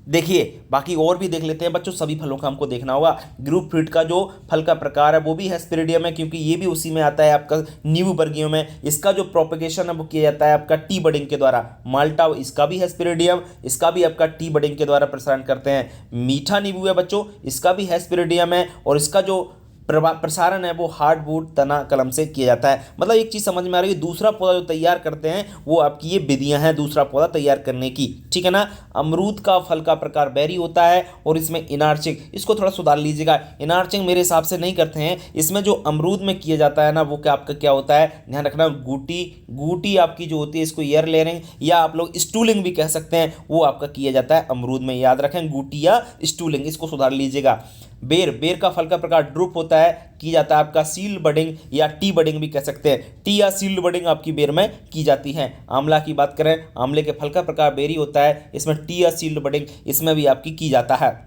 देखिए बाकी और भी देख लेते हैं बच्चों, सभी फलों का हमको देखना होगा। ग्रुप फ्रूट का जो फल का प्रकार है वो भी हेस्पेरिडियम है, क्योंकि ये भी उसी में आता है आपका नींबू वर्गीयों में। इसका जो प्रोपेगेशन है वो किया जाता है आपका टी बडिंग के द्वारा। माल्टा इसका भी हेस्पेरिडियम, इसका भी आपका टी बडिंग के द्वारा प्रसारण करते हैं। मीठा नींबू है बच्चों, इसका भी हेस्पेरिडियम है और इसका जो प्रसारण है वो हार्डवुड तना कलम से किया जाता है। मतलब एक चीज़ समझ में आ रही है, दूसरा पौधा जो तैयार करते हैं वो आपकी ये विधियां हैं दूसरा पौधा तैयार करने की, ठीक है ना। अमरूद का फल का प्रकार बेरी होता है और इसमें इनार्चिंग, इसको थोड़ा सुधार लीजिएगा, इनार्चिंग मेरे हिसाब से नहीं करते हैं। इसमें जो अमरूद में किया जाता है ना वो क्या आपका क्या होता है, ध्यान रखना, गूटी आपकी जो होती है, इसको ईयर लेयरिंग या आप लोग स्टूलिंग भी कह सकते हैं, वो आपका किया जाता है अमरूद में, याद रखें, गूटी या स्टूलिंग, इसको सुधार लीजिएगा। बेर का फल का प्रकार ड्रुप होता है, की जाता है आपका सील बडिंग या टी बडिंग भी कह सकते हैं, टी या सील्ड बडिंग आपकी बेर में की जाती है। आंवला की बात करें, आंवले के फल का प्रकार बेरी होता है, इसमें टी या सील्ड बडिंग इसमें भी आपकी की जाता है।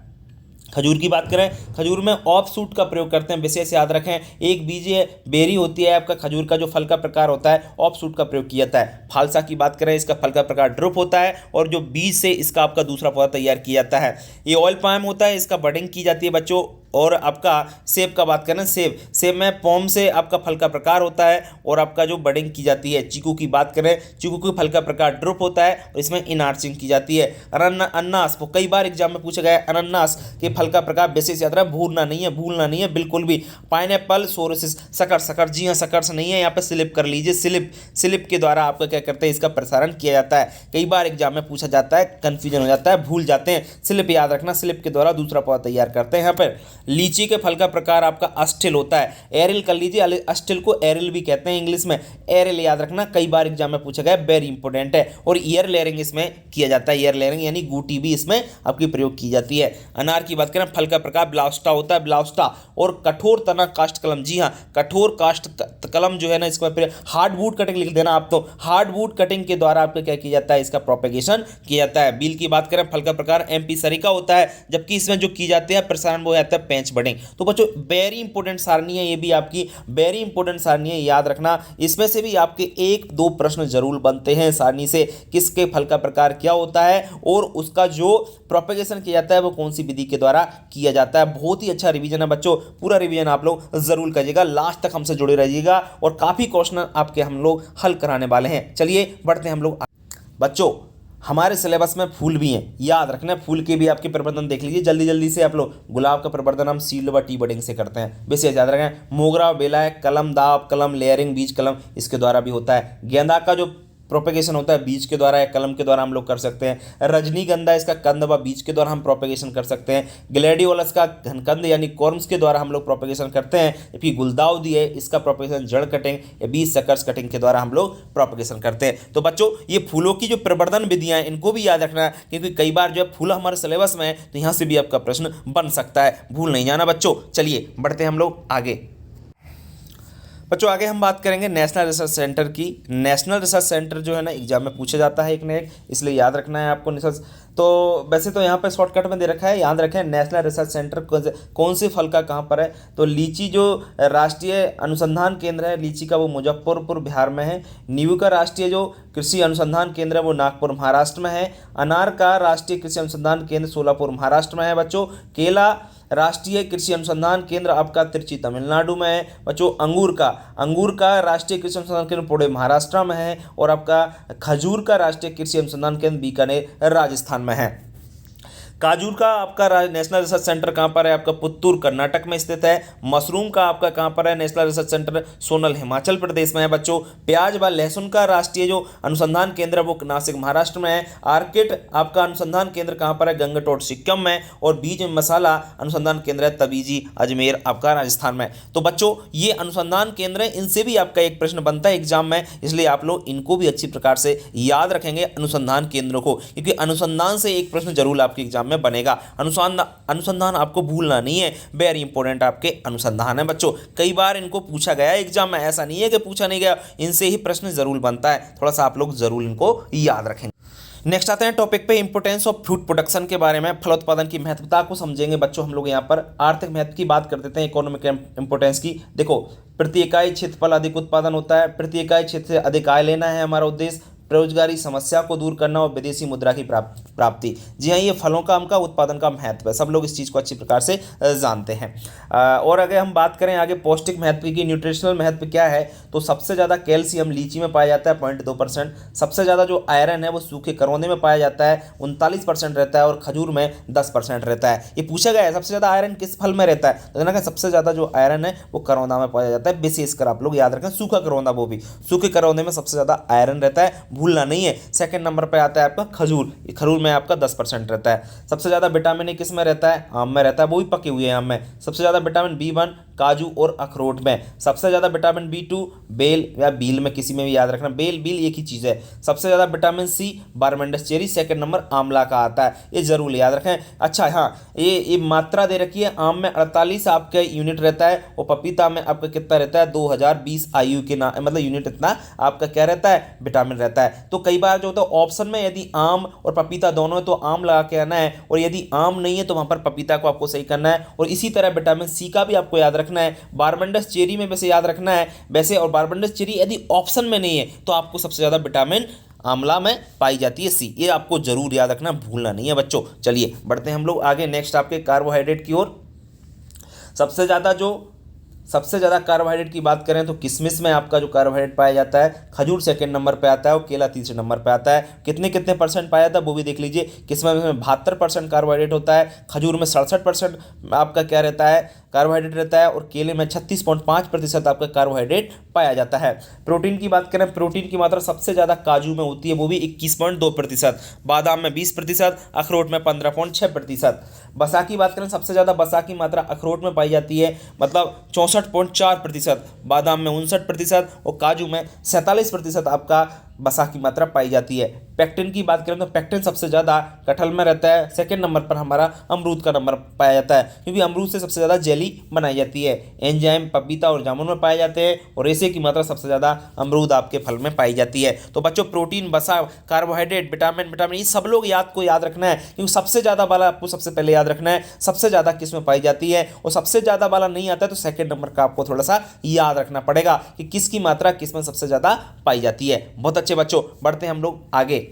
खजूर की बात करें, खजूर में ऑफ सूट का प्रयोग करते हैं, विशेष याद रखें, एक बीजीय बेरी होती है आपका खजूर का जो फल का प्रकार होता है, ऑफ सूट का प्रयोग किया जाता है। फालसा की बात करें, इसका फल का प्रकार ड्रुप होता है और जो बीज से इसका आपका दूसरा पौधा तैयार किया जाता है। ये ऑयल पाम होता है, इसका बडिंग की जाती है बच्चों और आपका सेब का बात करें, सेब में पोम से आपका फल का प्रकार होता है और आपका जो बडिंग की जाती है। चीकू की बात करें, चीकू के फल का प्रकार ड्रुप होता है और इसमें इनार्चिंग की जाती है। अनानास, वो कई बार एग्जाम में पूछा गया है, अनानास के फल का प्रकार विशेष याद रहा, भूलना नहीं है बिल्कुल भी। पाइनएप्पल, सोरेसिस, सकर, जी हाँ सकर से नहीं है, यहाँ पे स्लिप कर लीजिए, स्लिप के द्वारा आपका क्या करते हैं, इसका प्रसारण किया जाता है। कई बार एग्जाम में पूछा जाता है, कंफ्यूजन हो जाता है, भूल जाते हैं। स्लिप याद रखना, स्लिप के द्वारा दूसरा पौधा तैयार करते हैं। यहाँ पर लीची के फल का प्रकार आपका अस्टिल होता है, एरिल कर लीजिए, अस्टिल को एरिल भी कहते हैं इंग्लिश में, एरिल याद रखना, कई बार एग्जाम में पूछा गया, वेरी इंपॉर्टेंट है। और ईयर लेयरिंग इसमें किया जाता है, ईयर लेयरिंग यानी गूटी भी इसमें आपकी प्रयोग की जाती है। अनार की बात करें, फल का प्रकार ब्लास्टा होता है, ब्लास्टा। और कठोर तना काष्ठ कलम, जी हाँ कठोर काष्ठ कलम जो है ना, इसका हार्डवुड कटिंग लिख देना आप, तो हार्डवुड कटिंग के द्वारा आपका क्या किया जाता है, इसका प्रोपेगेशन किया जाता है। बील की बात करें, फल का प्रकार एमपी सरिका होता है, जबकि इसमें जो की जाती है प्रसारण वो जाता है पेंच बडिंग। तो बच्चों वेरी इंपॉर्टेंट सारणी है, ये भी आपकी वेरी इंपॉर्टेंट सारणी है, याद रखना। इसमें से भी आपके 1-2 प्रश्न जरूर बनते हैं सारणी से, किसके फल का प्रकार क्या होता है और उसका जो प्रोपेगेशन किया जाता है वो कौन सी विधि के द्वारा किया जाता है। बहुत ही अच्छा रिवीजन है बच्चों, पूरा रिवीजन आप लोग जरूर करिएगा, लास्ट तक हमसे जुड़े रहिएगा और काफी क्वेश्चन आपके हम लोग हल कराने वाले हैं। चलिए बढ़ते हैं हम लोग। बच्चों हमारे सिलेबस में फूल भी हैं, याद रखना, फूल के भी आपके प्रवर्धन देख लीजिए जल्दी से आप लोग। गुलाब का प्रवर्धन हम सील्ड व टी बडिंग से करते हैं, विशेष याद रखें। मोगरा बेला है, कलम, दाब कलम, लेयरिंग, बीज कलम, इसके द्वारा भी होता है। गेंदा का जो प्रोपेगेशन होता है बीज के द्वारा या कलम के द्वारा हम लोग कर सकते हैं। रजनीगंधा, इसका कंद व बीज के द्वारा हम प्रोपेगेशन कर सकते हैं। ग्लैडियोलस का घनकंद यानी कॉर्म्स के द्वारा हम लोग प्रोपेगेशन करते हैं। जबकि गुलदाउदी है, इसका प्रोपेगेशन जड़ कटिंग या बीज सकर्स कटिंग के द्वारा हम लोग प्रोपेगेशन करते हैं। तो बच्चों ये फूलों की जो प्रवर्धन विधियां हैं इनको भी याद रखना, क्योंकि कई बार जो है फूल हमारे सिलेबस में है तो यहाँ से भी आपका प्रश्न बन सकता है, भूल नहीं जाना बच्चों। चलिए बढ़ते हैं हम लोग आगे। बच्चों आगे हम बात करेंगे नेशनल रिसर्च सेंटर की। नेशनल रिसर्च सेंटर जो है ना एग्जाम में पूछा जाता है एक न एक, इसलिए याद रखना है आपको रिसर्च। तो वैसे तो यहाँ पे शॉर्टकट में दे रखा है, याद रखें नेशनल रिसर्च सेंटर कौन से फल का कहाँ पर है। तो लीची जो राष्ट्रीय अनुसंधान केंद्र है लीची का वो मुजफ्फरपुर बिहार में है। नींबू का राष्ट्रीय जो कृषि अनुसंधान केंद्र है वो नागपुर महाराष्ट्र में है। अनार का राष्ट्रीय कृषि अनुसंधान केंद्र सोलापुर महाराष्ट्र में है बच्चों। केला राष्ट्रीय कृषि अनुसंधान केंद्र आपका तिरुचि तमिलनाडु में है बच्चों। अंगूर का राष्ट्रीय कृषि अनुसंधान केंद्र पुणे महाराष्ट्र में है। और आपका खजूर का राष्ट्रीय कृषि अनुसंधान केंद्र बीकानेर राजस्थान में है। काजू का आपका नेशनल रिसर्च सेंटर कहाँ पर है, आपका पुत्तूर कर्नाटक में स्थित है। मशरूम का आपका कहाँ पर है नेशनल रिसर्च सेंटर, सोनल हिमाचल प्रदेश में है बच्चों। प्याज व लहसुन का राष्ट्रीय जो अनुसंधान केंद्र है वो नासिक महाराष्ट्र में है। आर्किड आपका अनुसंधान केंद्र कहाँ पर है, गंगटोट सिक्किम में। और बीज मसाला अनुसंधान केंद्र है तबीजी अजमेर आपका राजस्थान में। तो बच्चों ये अनुसंधान केंद्र है, इनसे भी आपका एक प्रश्न बनता है एग्जाम में, इसलिए आप लोग इनको भी अच्छी प्रकार से याद रखेंगे अनुसंधान केंद्रों को, क्योंकि अनुसंधान से एक प्रश्न जरूर आपके एग्जाम में बनेगा। अनुसंधान आपको भूलना नहीं है, वेरी इंपॉर्टेंट आपके अनुसंधान है बच्चों। कई बार इनको पूछा गया है एग्जाम में, ऐसा नहीं है कि पूछा नहीं गया, इनसे ही प्रश्न जरूर बनता है, थोड़ा सा आप लोग जरूर इनको याद रखेंगे। नेक्स्ट आते हैं टॉपिक पे, इंपोर्टेंस ऑफ फ्रूट प्रोडक्शन के बारे में। फल उत्पादन की महत्वता को समझेंगे बच्चों हम लोग। यहाँ पर आर्थिक महत्व की बात कर देते हैं, इकोनॉमिक इंपोर्टेंस की। देखो प्रति इकाई क्षेत्रफल अधिक उत्पादन होता है, प्रति इकाई क्षेत्र से अधिक आय लेना है हमारा उद्देश्य, बेरोजगारी समस्या को दूर करना और विदेशी मुद्रा की प्राप्ति। जी हाँ, ये फलों का हमका उत्पादन का महत्व है, सब लोग इस चीज़ को अच्छी प्रकार से जानते हैं। और अगर हम बात करें आगे पौष्टिक महत्व की, न्यूट्रिशनल महत्व क्या है, तो सबसे ज़्यादा कैल्शियम लीची में पाया जाता है 0.2%। सबसे ज़्यादा जो आयरन है वो सूखे करौंदे में पाया जाता है 39% रहता है, और खजूर में 10% रहता है। ये पूछा गया है सबसे ज़्यादा आयरन किस फल में रहता है, तो कहना सबसे ज़्यादा जो आयरन है वो करौंदा में पाया जाता है, विशेषकर आप लोग याद रखें सूखा करौंदा, वो भी सूखे करौंदे में सबसे ज़्यादा आयरन रहता है, भूलना नहीं है। सेकंड नंबर पे आता है आपका खजूर, खजूर में आपका 10% रहता है। सबसे ज़्यादा विटामिन ए किस में रहता है, आम में रहता है, वो भी पके हुए आम में। सबसे ज़्यादा विटामिन B1 काजू और अखरोट में। सबसे ज़्यादा विटामिन B2 बेल या बील में, किसी में भी याद रखना, बेल बील एक ही चीज़ है। सबसे ज़्यादा vitamin C Barbados cherry, second number आंवला का आता है, ये जरूर याद रखें। अच्छा हाँ, ये मात्रा दे रखी है, आम में 48 आपके यूनिट रहता है, और पपीता में आपका कितना रहता है 2020 IU के मतलब यूनिट इतना आपका क्या रहता है, विटामिन रहता है। तो कई बार जो होता है ऑप्शन में यदि आम और पपीता दोनों है तो आम लगा के आना है, और यदि आम नहीं है तो वहाँ पर पपीता को आपको सही करना है। और इसी तरह विटामिन C का भी आपको याद रखना है, बारबंडस चेरी में वैसे याद रखना है वैसे, और बारबंडस चेरी यदि ऑप्शन में नहीं है तो आपको सबसे ज़्यादा विटामिन आंवला में पाई जाती है C, ये आपको जरूर याद रखना, भूलना नहीं है बच्चों। चलिए बढ़ते हैं हम लोग आगे नेक्स्ट आपके कार्बोहाइड्रेट की ओर। सबसे ज़्यादा कार्बोहाइड्रेट की बात करें तो किशमिश में आपका जो कार्बोहाइड्रेट पाया जाता है, खजूर सेकंड नंबर पे आता है और केला तीसरे नंबर पे आता है। कितने कितने परसेंट पाया जाता है वो भी देख लीजिए। किशमिश में 72% कार्बोहाइड्रेट होता है, खजूर में 67% आपका क्या रहता है, कार्बोहाइड्रेट रहता है, और केले में 36.5% आपका कार्बोहाइड्रेट पाया जाता है। प्रोटीन की बात करें, प्रोटीन की मात्रा सबसे ज़्यादा काजू में होती है, वो भी 21.2%, बादाम में 20%, अखरोट में 15.6%। बसा की बात करें, सबसे ज़्यादा बसा की मात्रा अखरोट में पाई जाती है, मतलब 64.4%, बादाम में 59% और काजू में 47% आपका बसा की मात्रा पाई जाती है। पेक्टिन की बात करें तो पेक्टिन सबसे ज़्यादा कटहल में रहता है, सेकंड नंबर पर हमारा अमरूद का नंबर पाया जाता है, क्योंकि अमरूद से सबसे ज़्यादा जेली बनाई जाती है। एंजाइम पपीता और जामुन में पाए जाते हैं, और रेशे की मात्रा सबसे ज़्यादा अमरूद आपके फल में पाई जाती है। तो बच्चों, प्रोटीन, वसा, कार्बोहाइड्रेट, विटामिन ये सब लोग याद रखना है, क्योंकि सबसे ज़्यादा वाला आपको सबसे पहले याद रखना है, सबसे ज़्यादा किस में पाई जाती है, और सबसे ज़्यादा वाला नहीं आता है तो सेकंड नंबर का आपको थोड़ा सा याद रखना पड़ेगा कि किसकी मात्रा किस में सबसे ज़्यादा पाई जाती है। बहुत अच्छे बच्चों, बढ़ते हैं हम लोग आगे।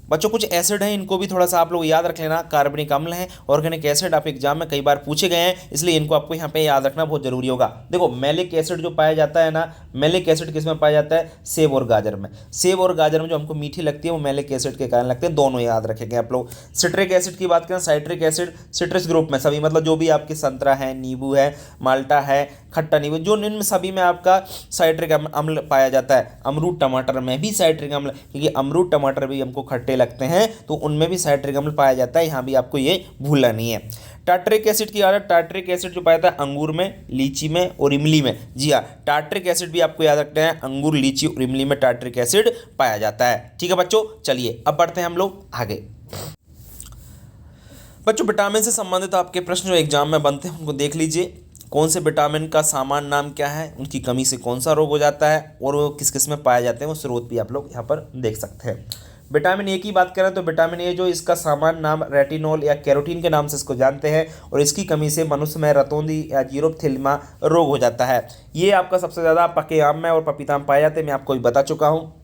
बच्चों, कुछ एसिड हैं, इनको भी थोड़ा सा आप लोग याद रख लेना। कार्बनिक अम्ल है, ऑर्गेनिक एसिड आप एग्जाम में कई बार पूछे गए हैं, इसलिए इनको आपको यहाँ पे याद रखना बहुत जरूरी होगा। देखो, मैलिक एसिड जो पाया जाता है ना, मैलिक एसिड किस में पाया जाता है, सेब और गाजर में। सेब और गाजर में जो हमको मीठी लगती है वो मैलिक एसिड के कारण लगते हैं, दोनों याद रखेंगे आप लोग। सिट्रिक एसिड की बात करें, साइट्रिक एसिड सिट्रस ग्रुप में सभी, मतलब जो भी आपके संतरा है, नींबू है, माल्टा है, खट्टा नींबू, जो इनमें सभी में आपका साइट्रिक अम्ल पाया जाता है। अमरूद टमाटर में भी साइट्रिक अम्ल, क्योंकि अमरूद टमाटर भी हमको खट्टे लगते हैं तो उनमें भी साइट्रिक अम्ल पाया जाता है, यहाँ भी आपको ये भूलना नहीं है। टार्ट्रिक एसिड की आदत, टार्ट्रिक एसिड जो पाया जाता है अंगूर में, लीची में और इमली में। जी हाँ, टार्ट्रिक एसिड भी आपको याद रखना है, अंगूर, लीची और इमली में टार्ट्रिक एसिड पाया जाता है। ठीक है बच्चों, चलिए अब बढ़ते हैं हम लोग आगे। बच्चों, विटामिन से संबंधित आपके प्रश्न जो एग्जाम में बनते हैं उनको देख लीजिए। कौन से विटामिन का सामान्य नाम क्या है, उनकी कमी से कौन सा रोग हो जाता है, और वो किस किस में पाए जाते हैं, वो स्रोत भी आप लोग यहाँ पर देख सकते हैं। विटामिन ए की बात करें तो विटामिन ए जो इसका सामान्य नाम रेटिनॉल या कैरोटीन के नाम से इसको जानते हैं, और इसकी कमी से मनुष्य में रतौंधी या जीरोप्थिल्मा रोग हो जाता है। ये आपका सबसे ज़्यादा पके आम में और पपीता में पाया जाते हैं, मैं आपको भी बता चुका हूँ।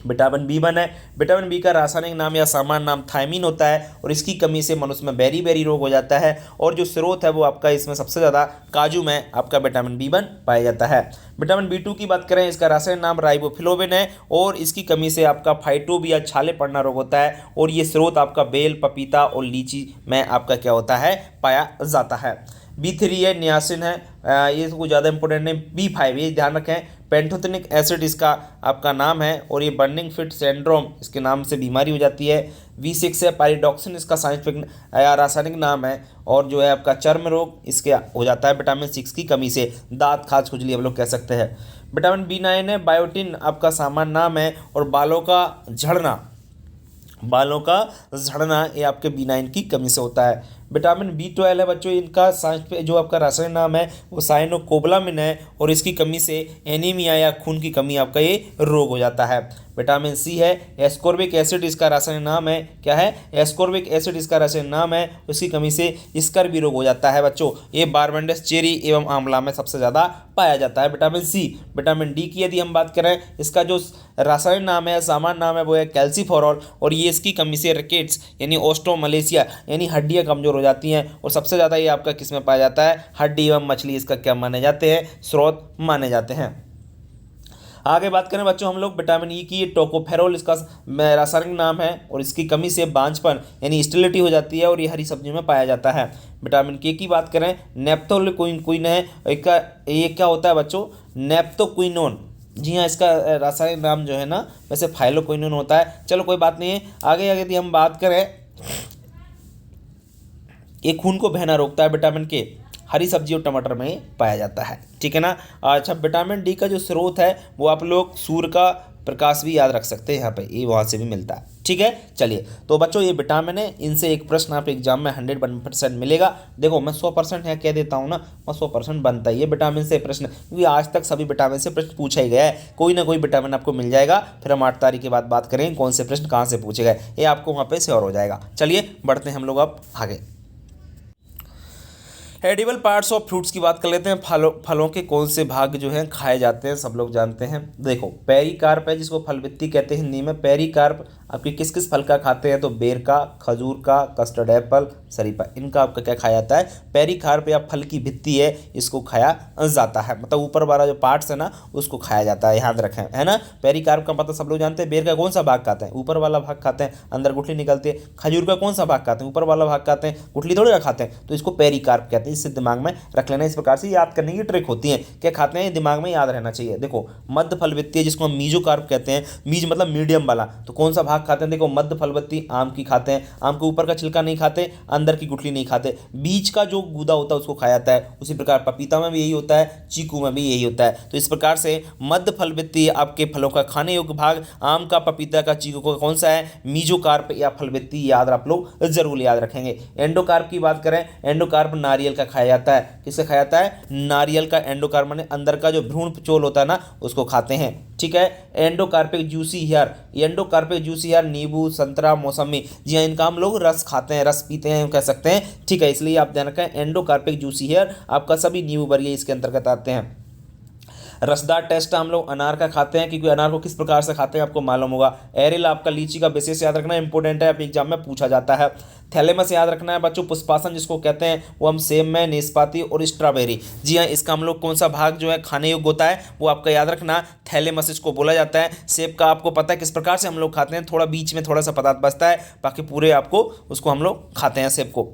विटामिन बी1 है, विटामिन बी का रासायनिक नाम या सामान्य नाम थायमीन होता है, और इसकी कमी से मनुष्य में बेरी रोग हो जाता है, और जो स्रोत है वो आपका इसमें सबसे ज़्यादा काजू में आपका विटामिन बी1 पाया जाता है। विटामिन बी2 की बात करें, इसका रासायनिक नाम राइबोफ्लोविन है, और इसकी कमी से आपका फाइटोब या छाले पड़ना रोग होता है, और ये स्रोत आपका बेल, पपीता और लीची में आपका क्या होता है, पाया जाता है। बी3 है, नियासिन है, ये कुछ ज़्यादा इंपॉर्टेंट नहीं। बी5 ये ध्यान रखें, पेंटोथेनिक एसिड इसका आपका नाम है, और ये बर्निंग फिट सिंड्रोम इसके नाम से बीमारी हो जाती है। बी6 है, पायरिडॉक्सिन इसका साइंटिफिक रासायनिक नाम है, और जो है आपका चर्म रोग इसके हो जाता है विटामिन 6 की कमी से, दांत, खाज, खुजली हम लोग कह सकते हैं। विटामिन बी9 है, बायोटिन आपका सामान्य नाम है, और बालों का झड़ना ये आपके बी9 की कमी से होता है। विटामिन बी12 है बच्चों, इनका जो आपका रासायनिक नाम है वो साइनोकोबालामिन है, और इसकी कमी से एनीमिया या खून की कमी आपका ये रोग हो जाता है। विटामिन सी है, एस्कॉर्बिक एसिड इसका रासायनिक नाम है, क्या है, एस्कॉर्बिक एसिड इसका रासायनिक नाम है, उसकी कमी से स्कर्वी रोग हो जाता है बच्चों। ये बारबेंडस चेरी एवं आंवला में सबसे ज़्यादा पाया जाता है विटामिन सी। विटामिन डी की यदि हम बात करें, इसका जो रासायनिक नाम है, सामान्य नाम है, वो है कैल्सीफेरॉल, और ये इसकी कमी से रिकेट्स यानी ऑस्टोमलेशिया यानी हड्डियाँ कमजोर हो जाती हैं, और सबसे ज़्यादा ये आपका किस में पाया जाता है, हड्डी एवं मछली इसका क्या माने जाते हैं, स्रोत माने जाते हैं। आगे बात करें बच्चों हम लोग विटामिन ई की, टोकोफेरोल इसका रासायनिक नाम है, और इसकी कमी से बांझपन यानी स्टेरिलिटी हो जाती है, और ये हरी सब्जियों में पाया जाता है। विटामिन के की बात करें, नेप्थोक्विनोन है, ये क्या होता है बच्चों, नेप्थोक्विनोन। जी हाँ, इसका रासायनिक नाम जो है ना वैसे फाइलोक्विनोन होता है। चलो कोई बात नहीं है। आगे यदि हम बात करें, ये खून को बहना रोकता है, विटामिन के हरी सब्जी और टमाटर में पाया जाता है। ठीक है ना। अच्छा, विटामिन डी का जो स्रोत है वो आप लोग सूर्य का प्रकाश भी याद रख सकते हैं, यहाँ पे ये वहाँ से भी मिलता है। ठीक है, चलिए तो बच्चों ये विटामिन है, इनसे एक प्रश्न आप एग्जाम में 100% मिलेगा। देखो मैं 100% है कह देता हूँ ना, मैं 100% बनता ही है विटामिन से प्रश्न, क्योंकि आज तक सभी विटामिन से प्रश्न पूछा ही गया है। कोई ना कोई विटामिन आपको मिल जाएगा, फिर हम 8 तारीख के बाद बात करेंगे कौन से प्रश्न कहाँ से पूछे गए, ये आपको वहाँ पर श्योर हो जाएगा। चलिए बढ़ते हैं हम लोग अब आगे। एडिबल पार्ट्स ऑफ फ्रूट्स की बात कर लेते हैं। फलों के कौन से भाग जो हैं खाए जाते हैं, सब लोग जानते हैं। देखो पेरिकार्प है जिसको फलवित्ती कहते हैं हिंदी में। पेरिकार्प आपके किस किस फल का खाते हैं, तो बेर का, खजूर का, कस्टर्ड एप्पल, शरीफा, इनका आपका क्या खाया जाता है, पेरिकार्प या फल की भित्ती है, इसको खाया जाता है। मतलब ऊपर वाला जो पार्ट्स है ना उसको खाया जाता है, याद रखें, है ना। पेरिकार्प का मतलब सब लोग जानते हैं। बेर का कौन सा भाग खाते हैं, ऊपर वाला भाग खाते हैं, अंदर गुठली निकलती है। खजूर का कौन सा भाग खाते हैं, ऊपर वाला भाग खाते हैं, गुठली थोड़ी ना खाते हैं, तो इसको पेरिकार्प कहते हैं। इससे दिमाग में रख लेना, इस प्रकार से याद करने की ट्रिक होती है। क्या खाते हैं, दिमाग में याद रहना चाहिए। देखो मध्य फलवत्ती है जिसको हम मीजोकार्प कहते हैं, मीज मतलब मीडियम वाला, तो कौन सा भाग खाते हैं, देखो मध्य फलवत्ती आम की खाते हैं, आम के ऊपर का छिलका नहीं खाते, अंदर की गुठली नहीं खाते, बीच का जो गूदा होता है उसको खाया जाता है। उसी प्रकार पपीता में भी यही होता है, चीकू में भी यही होता है। तो इस प्रकार से मध्य फलवत्ती आपके फलों का खाने योग्य भाग आम का, पपीता का, चीकू का कौन सा है, मीजोकार्प या फलवत्ती, याद आप लोग जरूर याद रखेंगे। एंडोकार्प की बात करें, एंडोकार्प नारियल का खाया जाता है। किससे खाया जाता है, नारियल का। एंडोकार्प माने अंदर का जो भ्रूण चोल होता है ना उसको खाते हैं, ठीक है। एंडोकार्पिक जूसी हेयर, एंडोकार्पिक जूसी हेयर नींबू, संतरा, मौसमी, जी हाँ इनका हम लोग रस खाते हैं, रस पीते हैं कह सकते हैं, ठीक है। इसलिए आप ध्यान रखें एंडोकार्पिक जूसी हेयर आपका सभी नींबू वर्गीय इसके अंतर्गत आते हैं। रसदार टेस्ट हम लोग अनार का खाते हैं, क्योंकि अनार को किस प्रकार से खाते हैं आपको मालूम होगा। एरिल आपका लीची का विशेष याद रखना इंपॉर्टेंट है, आप एग्जाम में पूछा जाता है। थैलेमस याद रखना है बच्चों। पुष्पासन जिसको कहते हैं वो हम सेब में, नाशपाती और स्ट्रॉबेरी, जी हाँ इसका हम लोग कौन सा भाग जो है खाने योग्य होता है वो आपका याद रखना, थैलेमस इसको बोला जाता है। सेब का आपको पता है किस प्रकार से हम लोग खाते हैं, थोड़ा बीच में थोड़ा सा पदार्थ बचता है, बाकी पूरे आपको उसको हम लोग खाते हैं सेब को।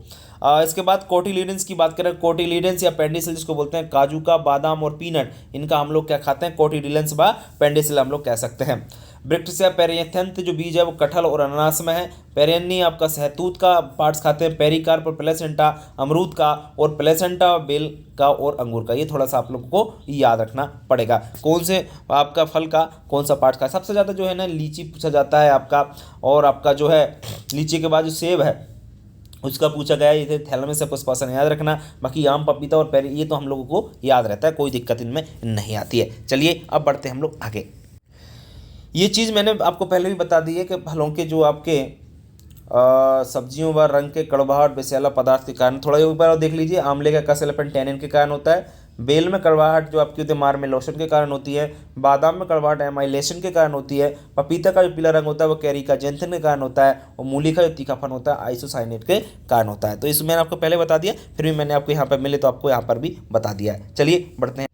इसके बाद कोटिलीडेंस की बात करें, कोटिलीडेंस या पेंडिसिल जिसको बोलते हैं, काजू का, बादाम और पीनट, इनका हम लोग क्या खाते हैं, कोटिलीडेंस व पेंडिसिल हम लोग कह सकते हैं। ब्रिक्ट्स या पेरियंथ जो बीज है वो कटहल और अनानास में है। पेरेन्नी आपका सहतूत का पार्ट्स खाते हैं, पेरिकार्प और प्लेसेंटा अमरूद का, और प्लेसेंटा बेल का और अंगूर का। ये थोड़ा सा आप लोगों को याद रखना पड़ेगा, कौन से आपका फल का कौन सा पार्ट का। सबसे ज़्यादा जो है ना लीची पूछा जाता है आपका, और आपका जो है लीची के बाद जो सेब है उसका पूछा गया है। इसे थैलेमस से पुष्पासन याद रखना, बाकी आम, पपीता और पेरी ये तो हम लोगों को याद रहता है, कोई दिक्कत इनमें नहीं आती है। चलिए अब बढ़ते हैं हम लोग आगे। ये चीज़ मैंने आपको पहले भी बता दी है कि फलों के जो आपके सब्जियों व रंग के कड़वाहट विषैला पदार्थ के कारण, थोड़ा एक बार देख लीजिए, आंवले का कसैलापन टैनिन के कारण होता है, बेल में कड़वाहट जो आपकी होती है मार्मेलोशन के कारण होती है, बादाम में कड़वाहट एमाइलेशन के कारण होती है, पपीता का जो पीला रंग होता है वो कैरिका जेंथिन के कारण होता है, और मूली का जो तीखापन होता है आइसोसाइनेट के कारण होता है। तो इसमें मैंने आपको पहले बता दिया, फिर भी मैंने आपको यहाँ पर मिले तो आपको यहाँ पर भी बता दिया है। चलिए बढ़ते हैं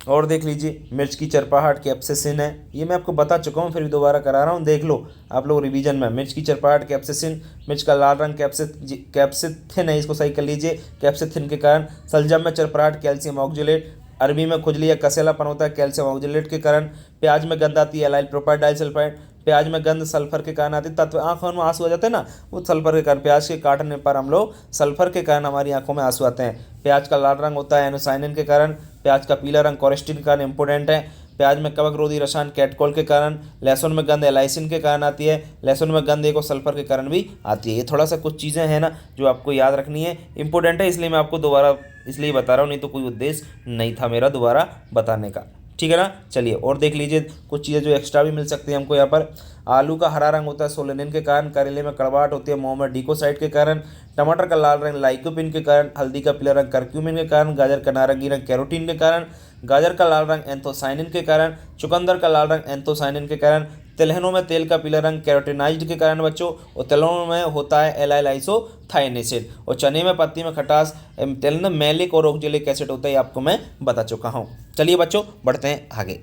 और देख लीजिए, मिर्च की चरपाहट कैप्सिसिन है, ये मैं आपको बता चुका हूँ, फिर दोबारा करा रहा हूँ, देख लो आप लोग रिवीजन में। मिर्च की चरपाहट कैप्सिसिन, मिर्च का लाल रंग कैप्सिथिन है, इसको सही कर लीजिए, कैप्सिथिन के कारण। सलजम में चरपाहट कैल्शियम ऑक्जेलेट, अरबी में खुजली या कसेलापन होता है कैल्शियम ऑक्जेलेट के कारण। प्याज में गंध आती है एलाइल प्रोपाइड डाइसल्फाइड, प्याज में गंध सल्फर के कारण आती है, तत्व आंखों में आंसू आ जाते हैं ना वो सल्फर के कारण, प्याज के काटने पर हम लोग सल्फर के कारण हमारी आंखों में आंसू आते हैं। प्याज का लाल रंग होता है एनोसाइनिन के कारण, प्याज का पीला रंग कोरेस्टिन के कारण इंपॉर्टेंट है। प्याज में कवक रोधी रसायन कैटकोल के कारण, लहसुन में गंध एलाइसिन के कारण आती है, लहसुन में गंध एक सल्फर के कारण भी आती है। ये थोड़ा सा कुछ चीज़ें हैं ना जो आपको याद रखनी है, इंपॉर्टेंट है, इसलिए मैं आपको दोबारा इसलिए बता रहा हूँ, नहीं तो कोई उद्देश्य नहीं था मेरा दोबारा बताने का, ठीक है ना। चलिए और देख लीजिए कुछ चीज़ें जो एक्स्ट्रा भी मिल सकती हैं हमको यहाँ पर। आलू का हरा रंग होता है सोलेनिन के कारण, करेले में कड़वाहट होती है मोमोर डिकोसाइड के कारण, टमाटर का लाल रंग लाइकोपिन के कारण, हल्दी का पीला रंग करक्यूमिन के कारण, गाजर का नारंगी रंग कैरोटीन के कारण, गाजर का लाल रंग एंथोसाइनिन के कारण, चुकंदर का लाल रंग एंथोसाइनिन के कारण, तिलहनों में तेल का पीला रंग कैरोटिनाइज्ड के कारण बच्चों, और तिलहनों में होता है एलाइल आइसोथाइन एसिड, और चने में पत्ती में खटास तिलहन में मैलिक और ऑक्जेलिक एसिड होता है, आपको मैं बता चुका हूँ। चलिए बच्चों बढ़ते हैं आगे।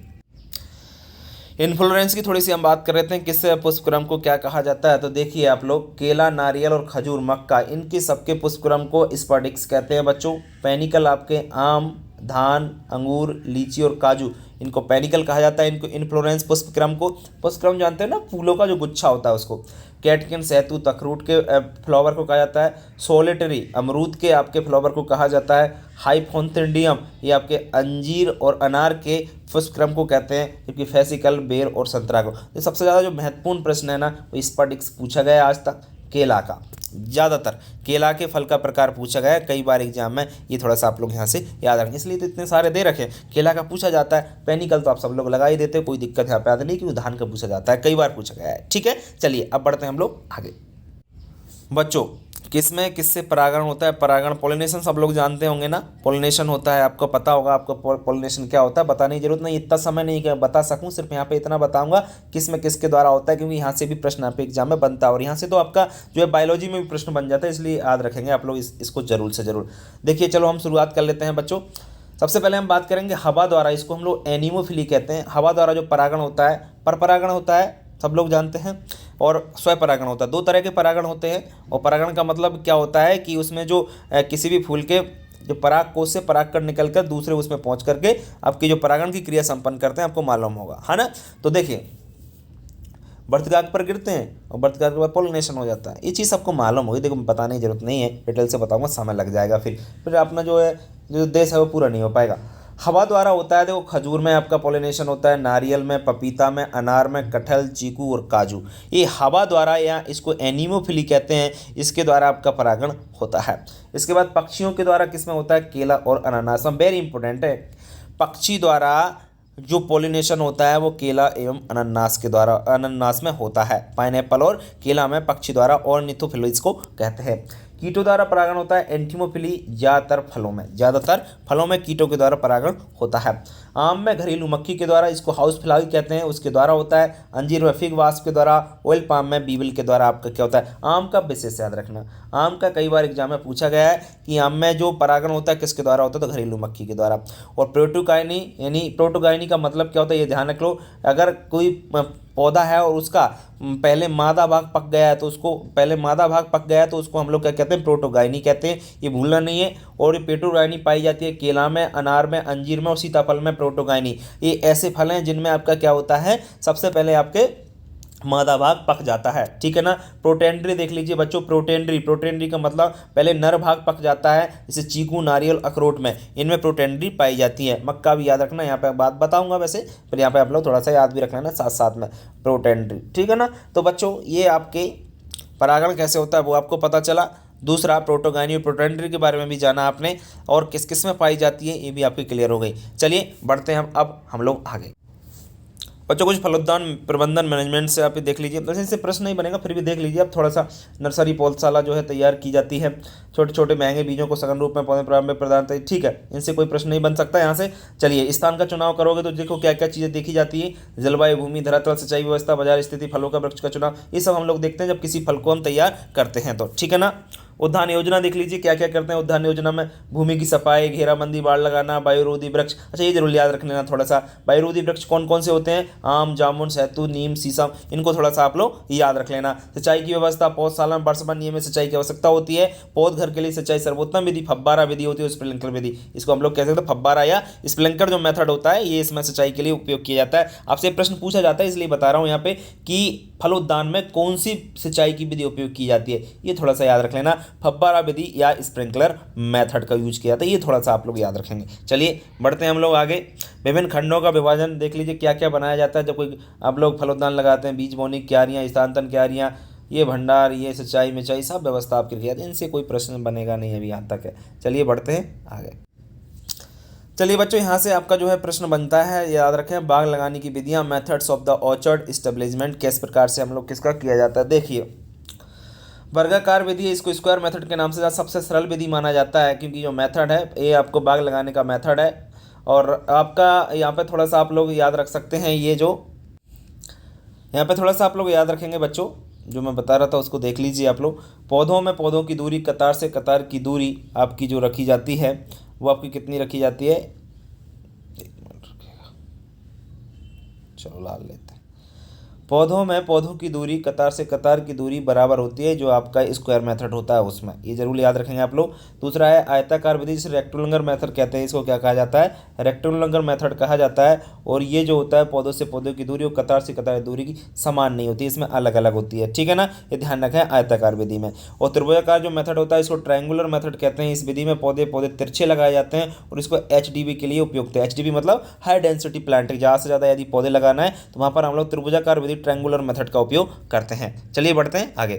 इन्फ्लोरेंस की थोड़ी सी हम बात कर रहे थे, किस पुष्पक्रम को क्या कहा जाता है। तो देखिए आप लोग, केला, नारियल और खजूर, मक्का, इनके सबके पुष्पक्रम को स्पाडिक्स कहते हैं बच्चों। पैनिकल आपके आम, धान, अंगूर, लीची और काजू, इनको पैनिकल कहा जाता है। इनको इन्फ्लोरेंस पुष्पक्रम को, पुष्पक्रम जानते हैं ना, फूलों का जो गुच्छा होता है उसको। कैटकिन सहतूत अखरूट के फ्लावर को कहा जाता है। सोलिटरी अमरूद के आपके फ्लावर को कहा जाता है। हाइपोन्थिडियम ये आपके अंजीर और अनार के पुष्पक्रम को कहते हैं, जबकि फेसिकल बेर और संतरा को। तो सबसे ज़्यादा जो महत्वपूर्ण प्रश्न है ना वो स्पाडिक्स पूछा गया आज तक, केला का, ज़्यादातर केला के फल का प्रकार पूछा गया है कई बार एग्जाम में, ये थोड़ा सा आप लोग यहाँ से याद रखें, इसलिए तो इतने सारे दे रखे। केला का पूछा जाता है, पैनिकल तो आप सब लोग लगा ही देते हो, कोई दिक्कत यहाँ पे आती नहीं, क्योंकि धान का पूछा जाता है, कई बार पूछा गया है। ठीक है, चलिए अब बढ़ते हैं हम लोग आगे। बच्चों किसमें किससे परागण होता है? परागण पॉलिनेशन सब लोग जानते होंगे ना, पॉलिनेशन होता है, आपको पता होगा, आपको पॉलिनेशन क्या होता है बताने की जरूरत नहीं, इतना समय नहीं कि बता सकूं, सिर्फ यहाँ पे इतना बताऊंगा किसमें किसके द्वारा होता है, क्योंकि यहाँ से भी प्रश्न आपके एग्जाम में बनता है और यहाँ से तो आपका जो है बायोलॉजी में भी प्रश्न बन जाता है, इसलिए याद रखेंगे आप लोग इसको जरूर से जरूर। देखिए चलो हम शुरुआत कर लेते हैं बच्चों। सबसे पहले हम बात करेंगे हवा द्वारा, इसको हम लोग एनिमोफिली कहते हैं। हवा द्वारा जो परागण होता है, पर परागण होता है सब लोग जानते हैं, और स्वपरागण होता है। दो तरह के परागण होते हैं, और परागण का मतलब क्या होता है कि उसमें जो किसी भी फूल के जो पराग कोश से पराग कण निकलकर दूसरे उसमें पहुंच करके आपकी जो परागण की क्रिया संपन्न करते हैं, आपको मालूम होगा, है ना। तो देखिए बर्तगाग पर गिरते हैं और बर्तगाग के बाद पॉलिनेशन हो जाता है, ये चीज़ सबको मालूम होगी। देखो बताने की जरूरत नहीं है, डिटेल से बताऊंगा, समय लग जाएगा, फिर अपना जो है जो देश है वो पूरा नहीं हो पाएगा। हवा द्वारा होता है, देखो खजूर में आपका पॉलिनेशन होता है, नारियल में, पपीता में, अनार में, कटहल, चीकू और काजू, ये हवा द्वारा या इसको एनिमोफिली कहते हैं, इसके द्वारा आपका परागण होता है। इसके बाद पक्षियों के द्वारा किसमें होता है? केला और अनानास में। वेरी इंपॉर्टेंट है, पक्षी द्वारा जो पॉलिनेशन होता है वो केला एवं अनानास के द्वारा, अनानास में होता है। पाइनएप्पल और केला में पक्षी द्वारा, ऑर्निथोफिली इसको कहते हैं। कीटों द्वारा परागण होता है एंटीमोफिली, ज़्यादातर फलों में कीटों के द्वारा परागण होता है। आम में घरेलू मक्खी के द्वारा, इसको हाउस फ्लाई कहते हैं, उसके द्वारा होता है। अंजीर में फिग वास्प के द्वारा, ऑयल पाम में बीबल के द्वारा आपका क्या होता है? आम का विशेष याद रखना, आम का कई बार एग्जाम में पूछा गया है कि आम में जो परागण होता है किसके द्वारा होता है? तो घरेलू मक्खी के द्वारा। और प्रोटोगायनी, यानी प्रोटोगायनी का मतलब क्या होता है ये ध्यान रख लो, अगर कोई पौधा है और उसका पहले मादा भाग पक गया है तो उसको हम लोग क्या कहते हैं? प्रोटोगायनी कहते हैं, ये भूलना नहीं है। और ये प्रोटोगायनी पाई जाती है केला में, अनार में, अंजीर में और सीताफल में प्रोटोगायनी। ये ऐसे फल हैं जिनमें आपका क्या होता है? सबसे पहले आपके मादा भाग पक जाता है, ठीक है ना। प्रोटेंड्री देख लीजिए बच्चों, प्रोटेंड्री का मतलब पहले नर भाग पक जाता है, जैसे चीकू, नारियल, अखरोट में, इनमें प्रोटेंड्री पाई जाती है। मक्का भी याद रखना, यहाँ पे बात बताऊंगा वैसे, पर यहाँ पे आप लोग थोड़ा सा याद भी रख लेना साथ साथ में, प्रोटेंड्री, ठीक है ना। तो बच्चों ये आपके परागण कैसे होता है वो आपको पता चला। दूसरा प्रोटोगायनी और प्रोटेंड्री के बारे में भी जाना आपने, और किस किस में पाई जाती है ये भी आपकी क्लियर हो गई। चलिए बढ़ते हैं अब हम लोग आगे। बच्चों कुछ फलोद्यान प्रबंधन मैनेजमेंट से आप देख लीजिए, वैसे इससे प्रश्न नहीं बनेगा, फिर भी देख लीजिए आप थोड़ा सा। नर्सरी पौधशाला जो है तैयार की जाती है, छोटे छोटे महंगे बीजों को सघन रूप में पौधे प्रारंभ में प्रदान, ठीक है, इनसे कोई प्रश्न नहीं बन सकता यहाँ से। चलिए स्थान का चुनाव करोगे तो देखो क्या क्या चीज़ें देखी जाती है, जलवायु, भूमि, धरातल, सिंचाई व्यवस्था, बाजार स्थिति, फलों का वृक्ष का चुनाव, ये सब हम लोग देखते हैं जब किसी फल को हम तैयार करते हैं तो, ठीक है ना। उद्यान योजना देख लीजिए क्या क्या करते हैं उद्यान योजना में, भूमि की सफाई, घेराबंदी, बाड़ लगाना, वायुरोधी वृक्ष, अच्छा ये जरूर याद रख लेना थोड़ा सा, वायुरोधी वृक्ष कौन कौन से होते हैं? आम, जामुन, सहतू, नीम, शीशम, इनको थोड़ा सा आप लोग याद रख लेना। सिंचाई की व्यवस्था, पौधशाला में वर्षभर नियमित सिंचाई की आवश्यकता होती है। पौध घर के लिए सिंचाई सर्वोत्तम विधि फव्वारा विधि होती है, स्प्रिंकलर विधि, इसको हम लोग कह सकते हैं फव्वारा या स्प्रिंकलर जो मेथड होता है, ये इसमें सिंचाई के लिए उपयोग किया जाता है। आपसे प्रश्न पूछा जाता है इसलिए बता रहा हूँ यहाँ पे कि फलोद्यान में कौन सी सिंचाई की विधि उपयोग की जाती है, ये थोड़ा सा याद रख लेना, फव्वारा विधि या स्प्रिंकलर मेथड का यूज किया जाता है, ये थोड़ा सा आप लोग याद रखेंगे। चलिए बढ़ते हैं हम लोग आगे। विभिन्न खंडों का विभाजन देख लीजिए क्या क्या बनाया जाता है जब कोई आप लोग फलोद्यान लगाते हैं, बीज बोनी, क्यारियाँ, स्थानांतरण क्यारियाँ, ये भंडार, ये सिंचाई मिंचाई, सब व्यवस्था आपकी रखी जाती है, इनसे कोई प्रश्न बनेगा नहीं अभी यहाँ तक है। चलिए बढ़ते हैं आगे। चलिए बच्चों यहाँ से आपका जो है प्रश्न बनता है, याद रखें, बाग लगाने की विधियाँ, methods of the orchard establishment, किस प्रकार से हम लोग किसका किया जाता है। देखिए वर्गाकार विधि, इसको स्क्वायर मेथड के नाम से सबसे सरल विधि माना जाता है, क्योंकि जो मेथड है ये आपको बाग लगाने का मेथड है। और आपका यहाँ पे थोड़ा सा आप लोग याद रख सकते हैं, ये जो यहाँ पे थोड़ा सा आप लोग याद रखेंगे बच्चों, जो मैं बता रहा था उसको देख लीजिए आप लोग। पौधों में पौधों की दूरी, कतार से कतार की दूरी आपकी जो रखी जाती है वो आपकी कितनी रखी जाती है? 1 मिनट रखिएगा, चलो ला लेते हैं। पौधों में पौधों की दूरी, कतार से कतार की दूरी बराबर होती है, जो आपका स्क्वायर मेथड होता है उसमें, ये जरूर याद रखेंगे आप लोग। दूसरा है आयताकार विधि, जिसे रेक्टेंगुलर मेथड कहते हैं, इसको क्या कहा जाता है? रेक्टेंगुलर मेथड कहा जाता है। और ये जो होता है पौधों से पौधों की दूरी और कतार से कतार दूरी की समान नहीं होती, इसमें अलग अलग होती है, ठीक है ना, ये ध्यान रखें आयताकार विधि में। और त्रिभुजाकार जो मेथड होता है इसको ट्रायंगुलर मेथड कहते हैं। इस विधि में पौधे तिरछे लगाए जाते हैं और इसको HDB के लिए उपयुक्त है। HDB मतलब हाई डेंसिटी प्लांटिंग, ज़्यादा से ज़्यादा यदि पौधे लगाना है तो वहाँ पर हम लोग त्रिभुजाकार विधि, ट्रायंगुलर मेथड का उपयोग करते हैं। चलिए बढ़ते हैं आगे।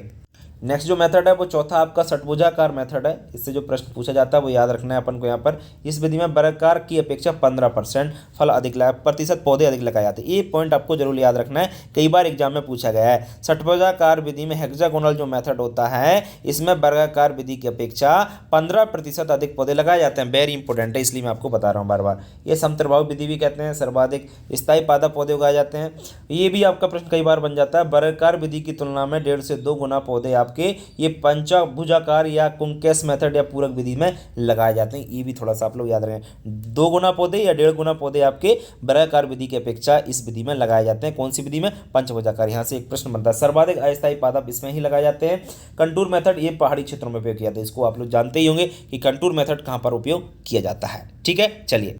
नेक्स्ट जो मेथड है वो चौथा आपका षटभुजाकार मेथड है। इससे जो प्रश्न पूछा जाता है वो याद रखना है अपन को यहाँ पर। इस विधि में वर्गाकार की अपेक्षा 15% फल अधिक प्रतिशत पौधे अधिक लगाए जाते हैं। ये पॉइंट आपको जरूर याद रखना है, कई बार एग्जाम में पूछा गया है। षटभुजाकार विधि में हेक्सागोनल जो मेथड होता है इसमें वर्गाकार विधि की अपेक्षा 15% अधिक पौधे लगाए जाते हैं। वेरी इंपॉर्टेंट है, इसलिए मैं आपको बता रहा हूँ बार बार। ये समप्रभावी विधि भी कहते हैं। सर्वाधिक स्थायी पादप पौधे उगाए जाते हैं। ये भी आपका प्रश्न कई बार बन जाता है। वर्गाकार विधि की तुलना में 1.5 से 2 गुना पौधे आपके ये पंचभुजाकार या कुंकेस मेथड या पूरक विधि में लगाए जाते हैं। ये भी थोड़ा सा आप लोग याद रखें। 2 गुना पौधे या 1.5 गुना पौधे आपके वर्गाकार विधि की अपेक्षा इस विधि में लगाए जाते हैं। कौन सी विधि में? पंचभुजाकार। यहाँ से एक प्रश्न बनता है। सर्वाधिक अस्थायी पादप इसमें ही लगाए जाते हैं। कंटूर मेथड ये पहाड़ी क्षेत्रों में उपयोग किया जाता है। इसको आप लोग जानते ही होंगे कि कंटूर मेथड कहाँ पर उपयोग किया जाता है। ठीक है, चलिए।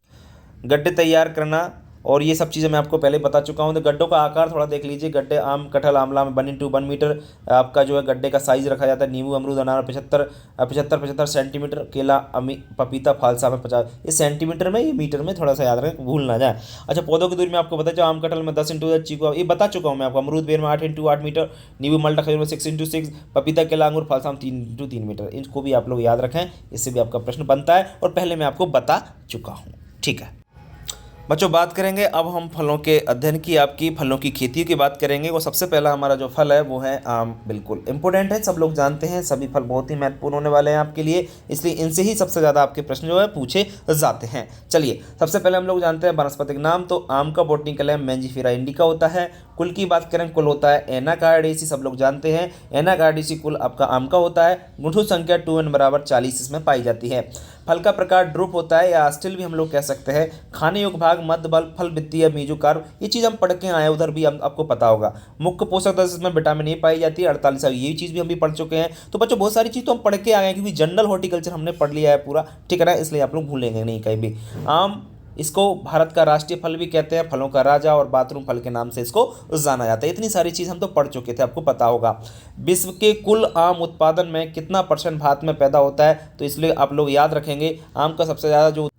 गड्ढे तैयार करना और ये सब चीज़ें मैं आपको पहले बता चुका हूँ। तो गड्ढों का आकार थोड़ा देख लीजिए। गड्ढे आम, कटहल, आमला में 1 मीटर आपका जो है गड्ढे का साइज रखा जाता है। नींबू, अमरूद, अनार 75 सेंटीमीटर। केला, पपीता, फालसा में 50। ये सेंटीमीटर में, ये मीटर में थोड़ा सा याद रखें, भूल ना जाए। अच्छा, पौधों की दूरी में आपको बता चाहो, आम कटहल में 10 इंटू, चीकू ये बता चुका हूँ मैं आपको। अमरूद बेर में 8 इंटू 8 मीटर। नींबू मल्टा खजूर में 6 इंटू 6। पपीता, केला, अंगूर, फालसा में 3 इंटू 3 मीटर। इनको भी आप लोग याद रखें, इससे भी आपका प्रश्न बनता है और पहले मैं आपको बता चुका हूँ। ठीक है बच्चों, बात करेंगे अब हम फलों के अध्ययन की, आपकी फलों की खेती की बात करेंगे। वो सबसे पहला हमारा जो फल है वो है आम। बिल्कुल इंपॉर्टेंट है, सब लोग जानते हैं। सभी फल बहुत ही महत्वपूर्ण होने वाले हैं आपके लिए, इसलिए इनसे ही सबसे ज़्यादा आपके प्रश्न जो है पूछे जाते हैं। चलिए, सबसे पहले हम लोग जानते हैं वानस्पतिक नाम। तो आम का बॉटनिकल नेम मैंजीफेरा इंडिका होता है। कुल की बात करें, कुल होता है एनाकार्डेसी, सब लोग जानते हैं। एनाकार्डेसी कुल आपका आम का होता है। गुठु संख्या 2n बराबर 40 इसमें पाई जाती है। फल का प्रकार ड्रुप होता है या स्टिल भी हम लोग कह सकते हैं। खाने योग्य भाग मध्य बल, फल वित्तीय मीजोकार्प, ये चीज़ हम पढ़ के आए, उधर भी हम आपको पता होगा। मुख्य पोषक तत्व इसमें विटामिन ए पाई जाती है 48, ये चीज़ भी हम भी पढ़ चुके हैं। तो बच्चों बहुत सारी चीज़ तो हम पढ़ के आए हैं, क्योंकि जनरल हॉर्टिकल्चर हमने पढ़ लिया है पूरा। ठीक है ना, इसलिए आप लोग भूलेंगे नहीं कहीं भी। आम, इसको भारत का राष्ट्रीय फल भी कहते हैं, फलों का राजा, और बाथरूम फल के नाम से इसको जाना जाता है। इतनी सारी चीज़ हम तो पढ़ चुके थे, आपको पता होगा। विश्व के कुल आम उत्पादन में कितना % भारत में पैदा होता है? तो इसलिए आप लोग याद रखेंगे, आम का सबसे ज़्यादा जो,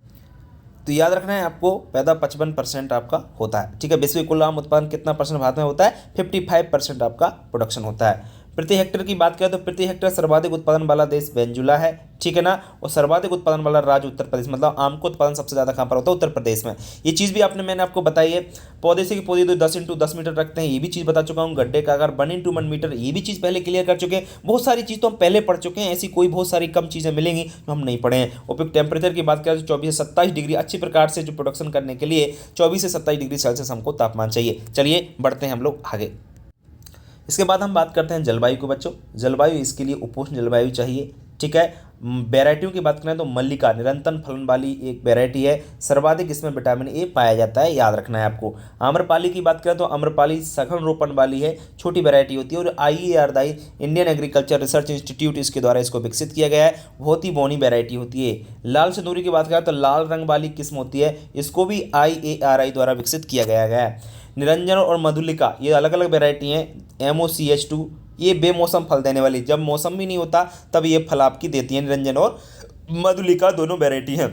तो याद रखना है आपको, पैदा 55% आपका होता है। ठीक है, विश्व के कुल आम उत्पादन कितना % भारत में होता है? 55% आपका प्रोडक्शन होता है। प्रति हेक्टेयर की बात करें तो प्रति हेक्टेयर सर्वाधिक उत्पादन वाला देश वेनेजुला है। ठीक है ना, और सर्वाधिक उत्पादन वाला राज्य उत्तर प्रदेश, मतलब आम का उत्पादन सबसे ज़्यादा कहाँ पर होता है? उत्तर प्रदेश में। ये चीज़ भी मैंने आपको बताई है। पौधे से की पौधे तो 10 इंटू 10 मीटर रखते हैं, ये भी चीज़ बता चुका हूँ। गड्ढे का आकार 1 इंटू 1 मीटर, ये भी चीज़ पहले क्लियर कर चुके हैं। बहुत सारी चीज़ तो हम पहले पढ़ चुके हैं, ऐसी कोई बहुत सारी कम चीज़ें मिलेंगी जो हम नहीं पढ़े हैं। उपयुक्त टेम्परेचर की बात करें तो 24 से 27 डिग्री, अच्छी प्रकार से जो प्रोडक्शन करने के लिए 24 से 27 डिग्री सेल्सियस हमको तापमान चाहिए। चलिए बढ़ते हैं हम लोग आगे। इसके बाद हम बात करते हैं जलवायु को। बच्चों, जलवायु, इसके लिए उपोष्ण जलवायु चाहिए। ठीक है, वैरायटियों की बात करें तो मल्लिका निरंतर फलन वाली एक वैरायटी है। सर्वाधिक इसमें विटामिन ए पाया जाता है, याद रखना है आपको। आम्रपाली की बात करें तो आम्रपाली सघन रोपण वाली है, छोटी वैरायटी होती है, और IERDAI Indian agriculture research institute इसके द्वारा इसको विकसित किया गया है। बहुत ही बौनी वैरायटी होती है। लाल सिंदूरी की बात करें तो लाल रंग वाली किस्म होती है, इसको भी IARI द्वारा विकसित किया गया है। निरंजन और मधुलिका ये अलग अलग वैरायटी हैं। MOCH2 ये बेमौसम फल देने वाली, जब मौसम भी नहीं होता तब ये फल आपकी देती है। निरंजन और मधुलिका दोनों वैरायटी हैं।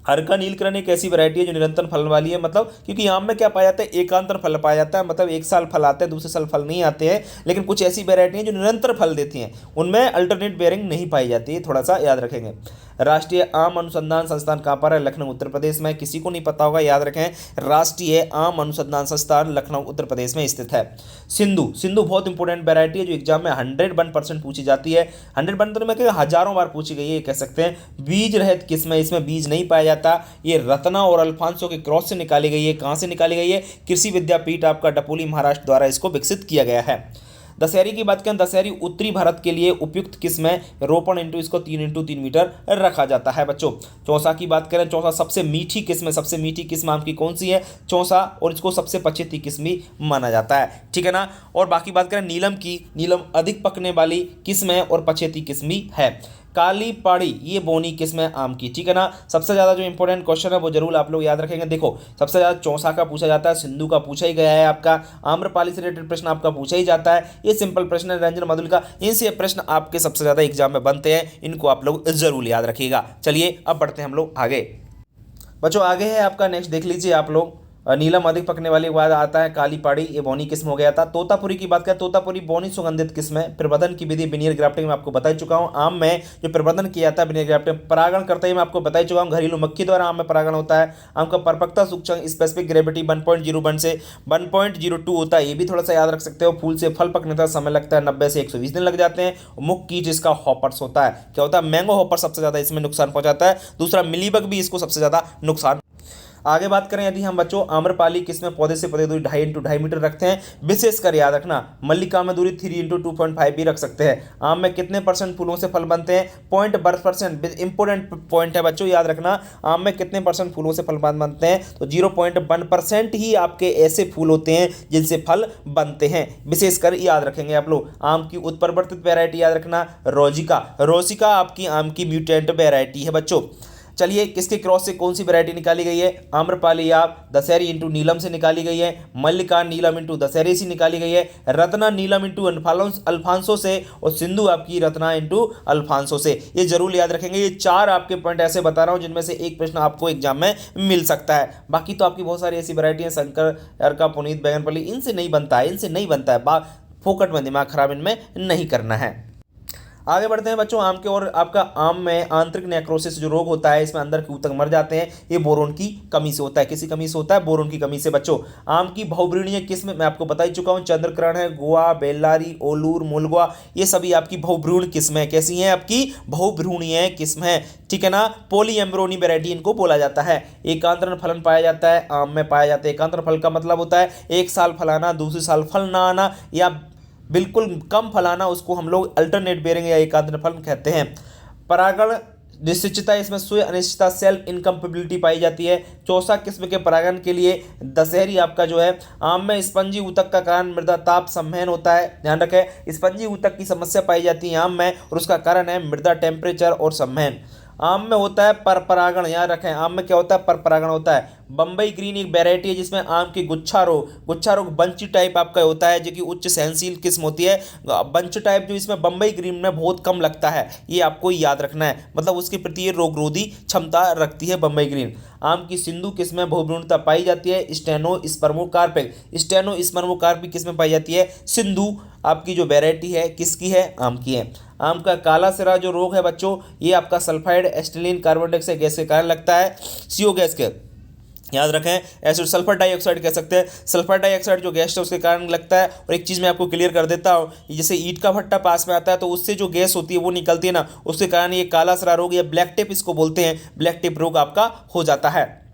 हरका नीलकरण एक ऐसी वैरायटी है जो निरंतर फल वाली है, मतलब क्योंकि आम में क्या पाया जाता है? एकांतर फल पाया जाता है, मतलब एक साल फल आते हैं, दूसरे साल फल नहीं आते हैं। लेकिन कुछ ऐसी वैरायटी हैं जो निरंतर फल देती हैं, उनमें अल्टरनेट बेयरिंग नहीं पाई जाती है, थोड़ा सा याद रखेंगे। राष्ट्रीय आम अनुसंधान संस्थान कहाँ पर है? लखनऊ उत्तर प्रदेश में। किसी को नहीं पता होगा, याद रखें, राष्ट्रीय आम अनुसंधान संस्थान लखनऊ उत्तर प्रदेश में स्थित है। सिंधु, सिंधु बहुत इंपॉर्टेंट वैरायटी है जो एग्जाम में 101% पूछी जाती है। 101 में हजारों बार पूछी गई है, कह सकते हैं। बीज रहित किस्म है, इसमें बीज नहीं पाया जाता। ये रत्ना और अल्फांसो के क्रॉस से निकाली गई है। कहाँ से निकाली गई है? कृषि विद्यापीठ आपका डपोली महाराष्ट्र द्वारा इसको विकसित किया गया है। दशहरी की बात करें, दशहरी उत्तरी भारत के लिए उपयुक्त किस्म है। रोपण इंटू इसको 3 इंटू 3 मीटर रखा जाता है। बच्चों, चौसा की बात करें, चौसा सबसे मीठी किस्म है। सबसे मीठी किस्म आम की कौन सी है? चौसा, और इसको सबसे पछेती किस्म भी माना जाता है। ठीक है ना, और बाकी बात करें नीलम की, नीलम अधिक पकने वाली किस्म है और पछेती किस्म भी है। काली पाड़ी ये बोनी किस्म है आम की। ठीक है ना, सबसे ज़्यादा जो इंपॉर्टेंट क्वेश्चन है वो जरूर आप लोग याद रखेंगे। देखो, सबसे ज़्यादा चौसा का पूछा जाता है, सिंधु का पूछा ही गया है आपका, आम्रपाली से रिलेटेड प्रश्न आपका पूछा ही जाता है। ये सिंपल प्रश्न है। रंजन मधुल का, इनसे प्रश्न आपके सबसे ज़्यादा एग्जाम में बनते हैं, इनको आप लोग जरूर याद रखिएगा। चलिए अब बढ़ते हैं हम लोग आगे। बच्चों, आगे है आपका नेक्स्ट, देख लीजिए आप लोग, नीलम अधिक पकने वाली के बाद आता है काली पाड़ी, ये बौनी किस्म हो गया था। तोतापुरी की बात करें, तोतापुरी बौनी सुगंधित किस्म है। प्रवर्धन की विधि विनियर ग्राफ्टिंग में आपको बता चुका हूँ। आम में जो प्रवर्धन किया जाता है विनियर ग्राफ्टिंग, परागण करते ही मैं आपको बता चुका हूँ, घरेलू मक्खी द्वारा आम में परागण होता है। आम का परिपक्वता सूचकांक स्पेसिफिक ग्रेविटी 1.01 से 1.02 होता है, ये भी थोड़ा सा याद रख सकते हो। फूल से फल पकने तक समय लगता है 90 से 120 दिन लग जाते हैं। मुख्य कीट इसका हॉपर्स होता है। क्या होता है? मैंगो हॉपर सबसे ज्यादा इसमें नुकसान पहुंचाता है। दूसरा मिलीबग भी इसको सबसे ज्यादा नुकसान। आगे बात करें यदि हम बच्चों, आम्रपाली किस्में पौधे से पौधे दूरी 2.5 × 2.5 मीटर रखते हैं। विशेषकर याद रखना, मल्लिका में दूरी 3 × 2.5 भी रख सकते हैं। आम में कितने % फूलों से फल बनते हैं? 0.1%। इंपोर्टेंट पॉइंट है बच्चों, याद रखना, आम में कितने % फूलों से फल बनते हैं? तो 0.1% ही आपके ऐसे फूल होते हैं जिनसे फल बनते हैं। विशेषकर याद रखेंगे आप लोग। आम की उत्परिवर्तित वैरायटी याद रखना, रोजिका। रोजिका आपकी आम की म्यूटेंट वैरायटी है बच्चों। चलिए, किसके क्रॉस से कौन सी वैरायटी निकाली गई है? आम्रपाली आप दशहरी इंटू नीलम से निकाली गई है। मल्लिका नीलम इंटू दशहरी से निकाली गई है। रत्ना नीलम इंटू अल्फांसो से, और सिंधु आपकी रत्ना इंटू अल्फांसो से। ये जरूर याद रखेंगे। ये 4 आपके पॉइंट ऐसे बता रहा हूँ जिनमें से एक प्रश्न आपको एग्जाम में मिल सकता है। बाकी तो आपकी बहुत सारी ऐसी वैरायटी है, शंकर, अर्का, पुनीत, बैगनपल्ली, इनसे नहीं बनता है, इनसे नहीं बनता है। फोकट में दिमाग खराब इनमें नहीं करना है। आगे बढ़ते हैं बच्चों आम के। और आपका आम में आंतरिक नेक्रोसिस जो रोग होता है, इसमें अंदर के ऊतक मर जाते हैं, ये बोरोन की कमी से होता है। किसी कमी से होता है? बोरोन की कमी से बच्चों। आम की बहुव्रीणीय किस्म मैं आपको बता ही चुका हूँ, चंद्रकरण है, गोवा, बेल्लारी, ओलूर, मुलगुआ, ये सभी आपकी बहुभ्रूण किस्म है। कैसी हैं? आपकी बहुभ्रूणीय किस्म है, ठीक है ना। पॉलीएम्ब्रोनी वैरायटी इनको बोला जाता है। एकांतरण फलन पाया जाता है, आम में पाया जाता है। एकांतरण फल का मतलब होता है एक साल फलाना, दूसरे साल फल ना आना, या बिल्कुल कम फलाना, उसको हम लोग अल्टरनेट बेयरिंग या एकांतर फल कहते हैं। परागण निश्चितता, इसमें स्वयं अनिश्चितता, सेल्फ इनकम्पेबिलिटी पाई जाती है। चौसा किस्म के परागण के लिए दशहरी आपका जो है, आम में स्पंजी ऊतक का कारण मृदा ताप संवहन होता है। ध्यान रखें, स्पंजी ऊतक की समस्या पाई जाती है आम में, और उसका कारण है मृदा टेम्परेचर और संवहन। आम में होता है पर परागण, याद रखें, आम में क्या होता है? पर परागण होता है। बम्बई ग्रीन एक वैरायटी है जिसमें आम की गुच्छा रोग बंच टाइप आपका होता है, जो कि उच्च सहनशील किस्म होती है। बंच टाइप जो इसमें बम्बई ग्रीन में बहुत कम लगता है, ये आपको याद रखना है, मतलब उसके प्रति ये रोगरोधी क्षमता रखती है बम्बई ग्रीन। आम की सिंधु किस्म में बहुभ्रूणता पाई जाती है। स्टेनोस्पर्मोकार्पिक किस्म पाई जाती है। सिंधु आपकी जो वैरायटी है किसकी है? आम की है। आम का काला सिरा जो रोग है बच्चों, ये आपका सल्फाइड एस्टिलीन कार्बन डाइऑक्साइड गैस के कारण लगता है, CO गैस के, याद रखें, एसिड सल्फर डाइऑक्साइड कह सकते हैं। सल्फर डाइऑक्साइड जो गैस है उसके कारण लगता है। और एक चीज़ मैं आपको क्लियर कर देता हूँ, जैसे ईंट का भट्टा पास में आता है तो उससे जो गैस होती है वो निकलती है ना, उसके कारण ये काला सिरा रोग या ब्लैक टिप इसको बोलते हैं, ब्लैक टिप रोग आपका हो जाता है।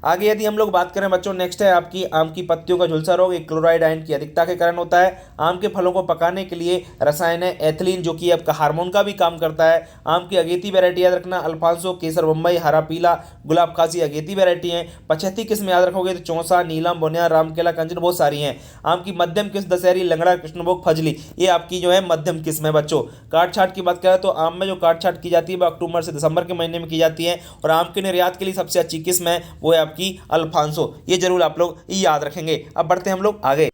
आगे यदि हम लोग बात करें बच्चों, नेक्स्ट है आपकी आम की पत्तियों का झुलसा रोग। एक क्लोराइड आयन की अधिकता के कारण होता है। आम के फलों को पकाने के लिए रसायन है एथिलीन, जो कि आपका हार्मोन का भी काम करता है। आम की अगेती वैरायटी याद रखना, अल्फांसो, केसर बम्बई, हरा पीला, गुलाब खासी अगेती वैरायटी है। 85 किस्म याद रखोगे तो चौसा, नीलम, बोनिया, रामकेला, कंचन, बहुत सारी हैं। आम की मध्यम किस्म दशहरी, लंगड़ा, कृष्णभोग, फजली, ये आपकी जो है मध्यम किस्म है बच्चों। काट छाट की बात करें तो आम में जो काट छाट की जाती है वो अक्टूबर से दिसंबर के महीने में की जाती है। और आम के निर्यात के लिए सबसे अच्छी किस्म है वो है आपकी अल्फांसो, ये जरूर आप लोग याद रखेंगे। अब बढ़ते हैं हम लोग आगे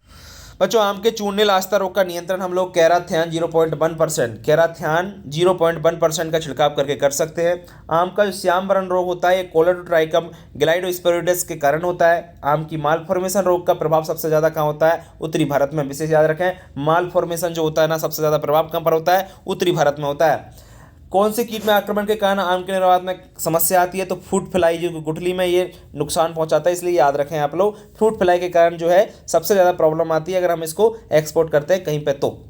बच्चों। आम के चूर्णिल आस्था रोग का नियंत्रण हम लोग कैराथियान 0.1% का छिड़काव करके कर सकते हैं। आम का जो श्याम वर्ण रोग होता है, ये कोलेडोट्राइकम ग्लाइडोस्पोरिडस के कारण होता है। आम की माल फॉर्मेशन रोग का प्रभाव सबसे ज्यादा कहाँ होता है? उत्तरी भारत में। विशेष याद रखें, माल फॉर्मेशन जो होता है ना, सबसे ज्यादा प्रभाव कहाँ पर होता है? उत्तरी भारत में होता है। कौन से कीट में आक्रमण के कारण आम के निर्यात में समस्या आती है? तो फ्रूट फ्लाई जो गुठली में ये नुकसान पहुंचाता है, इसलिए याद रखें आप लोग, फ्रूट फ्लाई के कारण जो है सबसे ज़्यादा प्रॉब्लम आती है अगर हम इसको एक्सपोर्ट करते हैं कहीं पे तो।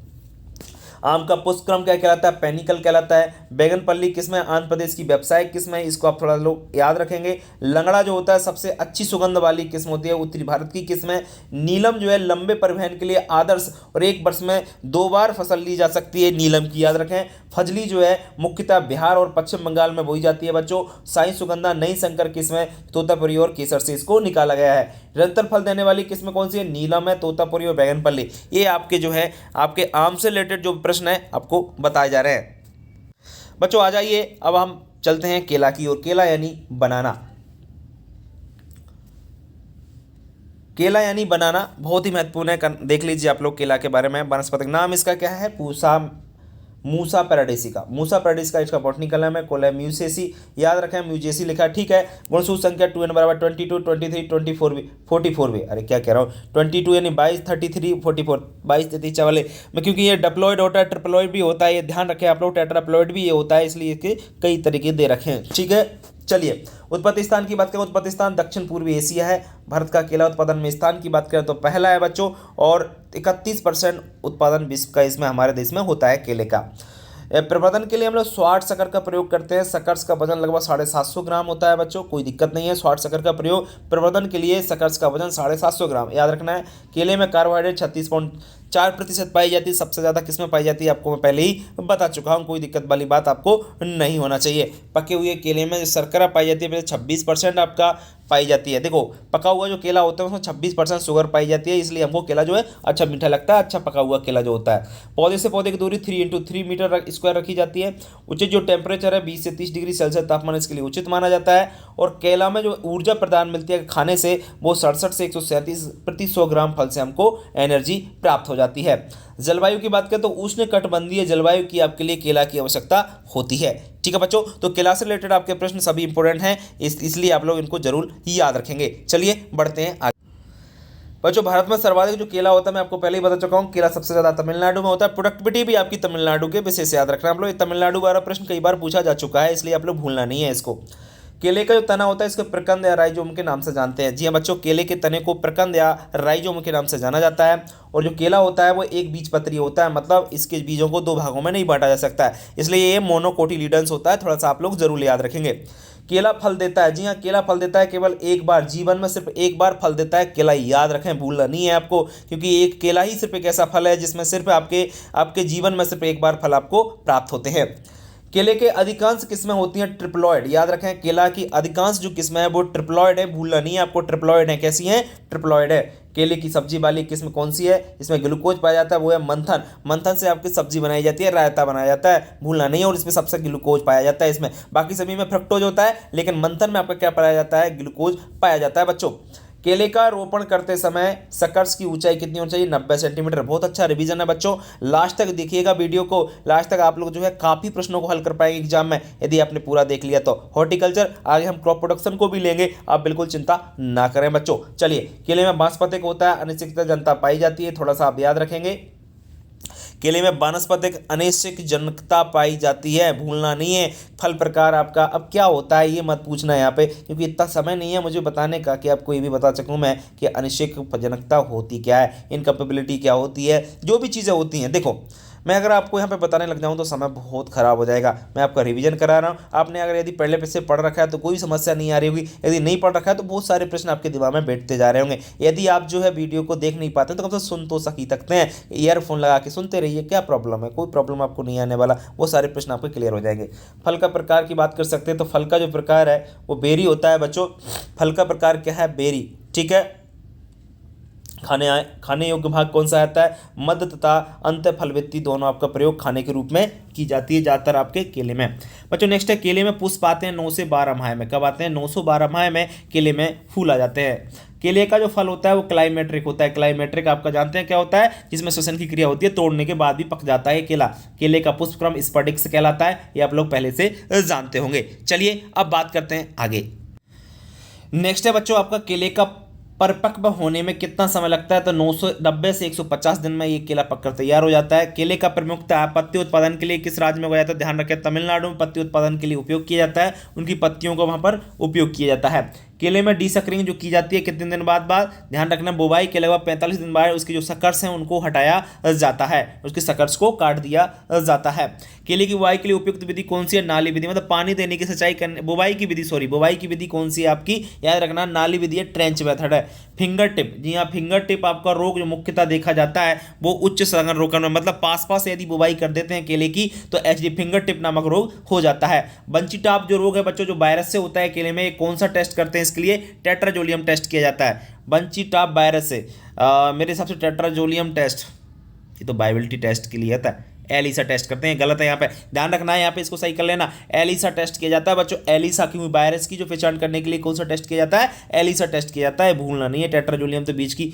आम का पुष्पक्रम क्या कहलाता है? पेनिकल कहलाता है। बैगनपल्ली किस्म है आंध्र प्रदेश की व्यावसायिक किस्म है, इसको आप थोड़ा लोग याद रखेंगे। लंगड़ा जो होता है सबसे अच्छी सुगंध वाली किस्म होती है, उत्तरी भारत की किस्म है। नीलम जो है लंबे परिवहन के लिए आदर्श और एक वर्ष में 2 बार फसल ली जा सकती है, नीलम की याद रखें। फजली जो है मुख्यतः बिहार और पश्चिम बंगाल में बोई जाती है बच्चों। साई सुगंधा नई संकर किस्म है, तोतापुरी और केसर से इसको निकाला गया है। निरंतर फल देने वाली किस्म कौन सी है? नीलम है, तोतापुरी और बैगनपल्ली। ये आपके जो है आपके आम से रिलेटेड जो प्रश्न है आपको बताए जा रहे हैं बच्चों। आ जाइए अब हम चलते हैं केला की ओर। केला यानी बनाना। केला यानी बनाना बहुत ही महत्वपूर्ण है, देख लीजिए आप लोग केला के बारे में। वनस्पतिक नाम इसका क्या है? पूसा मूसा पैराडिसिका। मूसा पैराडिसिका इसका बॉटनिकल नेम है, कोलेम्यूसेसी, याद रखें म्यूजेसी लिखा है, ठीक है। गुणसूत्र संख्या 2n बराबर 22, 23, 24 44 भी, अरे क्या कह रहा हूँ, 22 यानी 22, 33, 44, 22 33 वाले में, क्योंकि ये डिप्लॉयड होता है, ट्रिप्लॉयड भी होता है, ये ध्यान रखें आप लोग, टेट्राप्लॉयड भी ये होता है, इसलिए इसके कई तरीके दे रखे हैं, ठीक है। चलिए उत्पत्ति स्थान की बात करें, उत्पत्ति स्थान दक्षिण पूर्वी एशिया है। भारत का केला उत्पादन में स्थान की बात करें तो पहला है बच्चों, और 31% उत्पादन विश्व का इसमें हमारे देश में होता है केले का। प्रवर्धन के लिए हम लोग स्वाट शक्कर का प्रयोग करते हैं। शक्कर का वजन लगभग 750 ग्राम होता है बच्चों, कोई दिक्कत नहीं है। स्वाट शक्कर का प्रयोग प्रवर्धन के लिए शक्कर का वजन 750 ग्राम, याद रखना है। केले में कार्बोहाइड्रेट 36.4% पाई जाती है, सबसे ज़्यादा किसमें पाई जाती है आपको मैं पहले ही बता चुका हूँ, कोई दिक्कत वाली बात आपको नहीं होना चाहिए। पके हुए केले में शर्करा पाई जाती है 26% आपका पाई जाती है। देखो पका हुआ जो केला होता है उसमें 26% शुगर पाई जाती है, इसलिए हमको केला जो है अच्छा मीठा लगता है, अच्छा पका हुआ केला जो होता है। पौधे से पौधे की दूरी 3 × 3 मीटर स्क्वायर रखी जाती है। उचित जो टेम्परेचर है 20 से 30 डिग्री सेल्सियस तापमान इसके लिए उचित माना जाता है। और केला में जो ऊर्जा प्रदान मिलती है खाने से वो 67 से 137 प्रति 100 ग्राम फल से हमको एनर्जी प्राप्त हो जाती है। जलवायु की बात करें तो उष्ण कटिबंधीय जलवायु की आपके लिए केला की आवश्यकता होती है, ठीक है बच्चों। तो केला से रिलेटेड आपके प्रश्न सभी इंपॉर्टेंट हैं, इसलिए आप लोग इनको जरूर याद रखेंगे। चलिए बढ़ते हैं आगे। बच्चों भारत में सर्वाधिक जो केला होता है मैं आपको पहले ही बता चुका हूँ, केला सबसे ज्यादा तमिलनाडु में होता है। प्रोडक्टिविटी भी आपकी तमिलनाडु के विशेष याद रखना आप लोग, तमिलनाडु वाला प्रश्न कई बार पूछा जा चुका है, इसलिए आप लोग भूलना नहीं है इसको। केले का जो तना होता है इसको प्रकंद या राइजोम के नाम से जानते हैं। जी हाँ बच्चों, केले के तने को प्रकंद या राइजोम के नाम से जाना जाता है। और जो केला होता है वो एक बीजपत्री होता है, मतलब इसके बीजों को दो भागों में नहीं बांटा जा सकता है, इसलिए ये मोनोकोटिलीडन्स होता है, थोड़ा सा आप लोग जरूर याद रखेंगे। केला फल देता है, जी हाँ केला फल देता है केवल एक बार, जीवन में सिर्फ एक बार फल देता है केला, याद रखें, भूलना नहीं है आपको, क्योंकि एक केला ही सिर्फ एक ऐसा फल है जिसमें सिर्फ आपके जीवन में सिर्फ एक बार फल आपको प्राप्त होते हैं। केले के अधिकांश किस्में होती हैं ट्रिप्लॉइड, याद रखें केला की अधिकांश जो किस्में हैं वो ट्रिप्लॉइड है, भूलना नहीं है आपको, ट्रिप्लॉइड है। कैसी हैं? ट्रिप्लॉइड है। केले की सब्जी वाली किस्म कौन सी है? इसमें ग्लूकोज पाया जाता है, वो है मंथन। मंथन से आपकी सब्जी बनाई जाती है, रायता बनाया जाता है, भूलना नहीं है। और इसमें सबसे ग्लूकोज पाया जाता है इसमें, बाकी सभी में फ्रक्टोज होता है, लेकिन मंथन में आपका क्या पाया जाता है? ग्लूकोज पाया जाता है बच्चों। केले का रोपण करते समय सकर्स की ऊंचाई कितनी होनी चाहिए? 90 सेंटीमीटर। बहुत अच्छा रिवीजन है बच्चों, लास्ट तक देखिएगा वीडियो को, लास्ट तक आप लोग जो है काफ़ी प्रश्नों को हल कर पाएंगे एग्जाम में यदि आपने पूरा देख लिया तो। हॉर्टिकल्चर आगे हम क्रॉप प्रोडक्शन को भी लेंगे, आप बिल्कुल चिंता ना करें बच्चों। चलिए, केले में वानस्पतिक होता है, अनिश्चित जनता पाई जाती है, थोड़ा सा आप याद रखेंगे। केले में वानस्पतिक अनिश्चित जनकता पाई जाती है, भूलना नहीं है। फल प्रकार आपका अब क्या होता है ये मत पूछना यहाँ पे, क्योंकि इतना समय नहीं है मुझे बताने का कि आपको ये भी बता सकूँ मैं कि अनिश्चित जनकता होती क्या है, इनकैपेबिलिटी क्या होती है, जो भी चीज़ें होती हैं। देखो मैं अगर आपको यहाँ पे बताने लग जाऊँ तो समय बहुत ख़राब हो जाएगा। मैं आपका रिवीजन करा रहा हूँ, आपने अगर यदि पहले से पढ़ रखा है तो कोई समस्या नहीं आ रही होगी, यदि नहीं पढ़ रखा है तो बहुत सारे प्रश्न आपके दिमाग में बैठते जा रहे होंगे। यदि आप जो है वीडियो को देख नहीं पाते तो कम से सुन तो सकते हैं, ईयरफोन लगा के सुनते रहिए, क्या प्रॉब्लम है? कोई प्रॉब्लम आपको नहीं आने वाला, वो सारे प्रश्न आपके क्लियर हो जाएंगे। फल का प्रकार की बात कर सकते हैं तो फल का जो प्रकार है वो बेरी होता है बच्चों। फल का प्रकार क्या है? बेरी, ठीक है। खाने योग्य भाग कौन सा आता है? मध्य तथा अंत फलवृत्ति दोनों आपका प्रयोग खाने के रूप में की जाती है ज़्यादातर आपके केले में। बच्चों नेक्स्ट है, केले में पुष्प आते हैं 9 से 12 माह में। कब आते हैं? 9 से 12 माह में केले में फूल आ जाते हैं। केले का जो फल होता है वो क्लाइमेट्रिक होता है। क्लाइमेट्रिक आपका जानते हैं क्या होता है? जिसमें श्वसन की क्रिया होती है, तोड़ने के बाद भी पक जाता है केला। केले का पुष्पक्रम स्फटिक कहलाता है, ये आप लोग पहले से जानते होंगे। चलिए अब बात करते हैं आगे। नेक्स्ट है बच्चों आपका केले का परिपक्व होने में कितना समय लगता है? तो 990 से 150 दिन में ये केला पककर तैयार हो जाता है। केले का प्रमुखतः पत्ती उत्पादन के लिए किस राज्य में उगाया जाता है? ध्यान रखें, तमिलनाडु में पत्ती उत्पादन के लिए उपयोग किया जाता है, उनकी पत्तियों को वहां पर उपयोग किया जाता है। केले में डीसकरिंग जो की जाती है कितने दिन बाद ध्यान रखना, बुवाई के लगभग 45 दिन बाद उसके जो सकर्स हैं उनको हटाया जाता है, उसके सकर्स को काट दिया जाता है। केले की बुवाई के लिए उपयुक्त विधि कौन सी है? नाली विधि, मतलब पानी देने की सिंचाई करने, बुवाई की विधि कौन सी है आपकी? याद रखना, नाली विधि है, ट्रेंच मेथड है। फिंगर टिप, जी हाँ फिंगर टिप आपका रोग जो मुख्यतः देखा जाता है वो उच्च सघन रोकन में, मतलब पास यदि बुवाई कर देते हैं केले की तो एचडी फिंगर टिप नामक रोग हो जाता है। बंची टॉप जो रोग है बच्चों जो वायरस से होता है केले में, कौन सा टेस्ट करते हैं इसके लिए? टेट्राजोलियम टेस्ट किया जाता है बंची टॉप वायरस से। मेरे हिसाब से टेट्राजोलियम टेस्ट, ये तो बायोबिलिटी टेस्ट के लिए आता है, एलिसा टेस्ट करते हैं, गलत है यहाँ पे, ध्यान रखना है यहाँ पे, इसको सही कर लेना। एलिसा टेस्ट किया जाता है बच्चों, एलिसा की वायरस की जो पहचान करने के लिए कौन सा टेस्ट किया जाता है? एलिसा टेस्ट किया जाता है, भूलना नहीं है। टेट्राजोलियम तो बीच की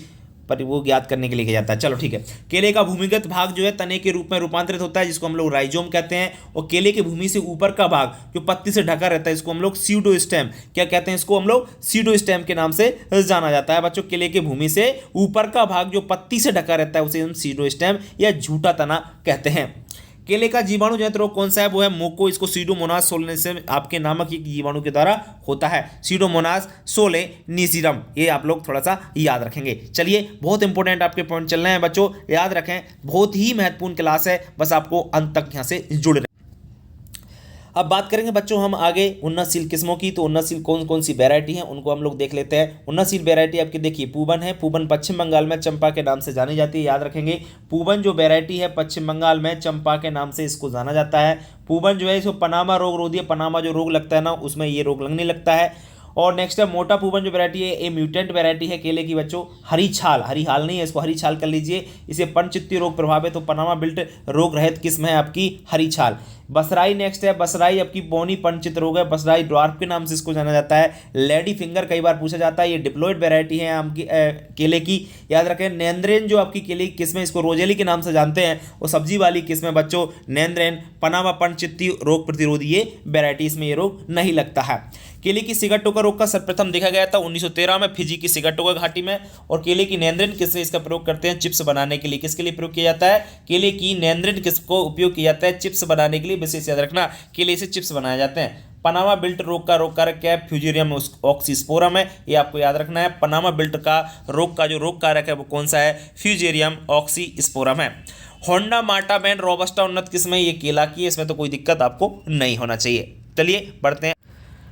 पर वो ज्ञात करने के लिए किया जाता है। चलो ठीक है। केले का भूमिगत भाग जो है तने के रूप में रूपांतरित होता है, जिसको हम लोग राइजोम कहते हैं। और केले की भूमि से ऊपर का भाग जो पत्ती से ढका रहता है, इसको हम लोग सीडोस्टेम, क्या कहते हैं, इसको हम लोग सीडोस्टेम के नाम से जाना जाता है बच्चों। केले की भूमि से ऊपर का भाग जो पत्ती से ढका रहता है उसे हम सीडोस्टेम या झूठा तना कहते हैं। केले का जीवाणु जनित रोग कौन सा है, वो है मोको। इसको सीडोमोनास सोलेनेसियम आपके नामक एक जीवाणु के द्वारा होता है, सीडोमोनास सोलेनिसियम। ये आप लोग थोड़ा सा याद रखेंगे। चलिए, बहुत इंपॉर्टेंट आपके पॉइंट चल रहे हैं बच्चों, याद रखें, बहुत ही महत्वपूर्ण क्लास है, बस आपको अंत तक यहाँ से जुड़े। अब बात करेंगे बच्चों हम आगे उन्नतशील किस्मों की। तो उन्नतशील कौन कौन सी वैरायटी है उनको हम लोग देख लेते हैं। उन्नतशील वैरायटी आपकी देखिए पूबन है। पूबन पश्चिम बंगाल में चंपा के नाम से जानी जाती है, याद रखेंगे। पूबन जो वैरायटी है पश्चिम बंगाल में चंपा के नाम से इसको जाना जाता है। पूबन जो है इसको पनामा रोग रोधी है, पनामा जो रोग लगता है ना उसमें ये रोग लगने लगता है। और नेक्स्ट है मोटा पूबन जो वैरायटी है, ये म्यूटेंट वैरायटी है केले की बच्चों। हरी छाल, हरी हाल नहीं है, इसको हरी छाल कर लीजिए। इसे पंचचित्ती रोग प्रभावित, तो पनामा बिल्ट रोग रहित किस्म है आपकी हरी छाल। बसराई नेक्स्ट है, बसराई आपकी पौनी पंचित रोग है, बसराई ड्वार्फ के नाम से इसको जाना जाता है। लेडी फिंगर कई बार पूछा जाता है, ये डिप्लॉइड वैरायटी है आपकी केले की, याद रखें। नेंद्रेन जो आपकी केले की किस्म है, इसको रोजेली के नाम से जानते हैं, और सब्जी वाली किस्म है बच्चों नेंद्रेन। पनामा पंचचित्ती रोग प्रतिरोधी ये वैरायटी, इसमें ये रोग नहीं लगता है। केले की सिगटोका रोग का सर्वप्रथम देखा गया था 1913 में फिजी की सिगटोका घाटी में। और केले की नेंद्रेन किस्म इसका प्रयोग करते हैं चिप्स बनाने के लिए। किसके लिए प्रयोग किया जाता है, केले की नेंद्रेन किस्म को उपयोग किया जाता है चिप्स बनाने के लिए। विशेष याद रखना, केले से चिप्स बनाए जाते हैं। पनामा बिल्ट रोग का रोग कारक क्या है, फ्यूजेरियम ऑक्सीस्पोरम है, ये आपको याद रखना है। पनामा बिल्ट का जो रोग कारक है वो कौन सा है, फ्यूजेरियम ऑक्सीस्पोरम है। होंडा मार्टा बैन रोबस्टा उन्नत किस्म है, ये केला की है, इसमें तो कोई दिक्कत आपको नहीं होना चाहिए। चलिए बढ़ते हैं।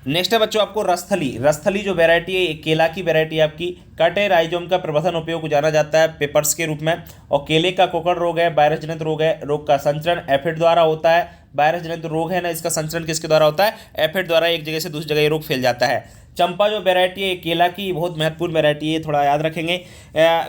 नेक्स्ट है बच्चों आपको रसथली। रसथली जो वैरायटी है, एक केला की वैरायटी है आपकी। कटे राइजोम का प्रवर्धन उपयोग जाना जाता है पेपर्स के रूप में। और केले का कोकड़ रोग है, वायरस जनित रोग है। रोग का संचरण एफिड द्वारा होता है। वायरस जनित रोग है ना, इसका संचरण किसके द्वारा होता है, एफिड द्वारा। एक जगह से दूसरी जगह ये रोग फैल जाता है। चंपा जो वैरायटी है केला की, बहुत महत्वपूर्ण वैरायटी है, थोड़ा याद रखेंगे।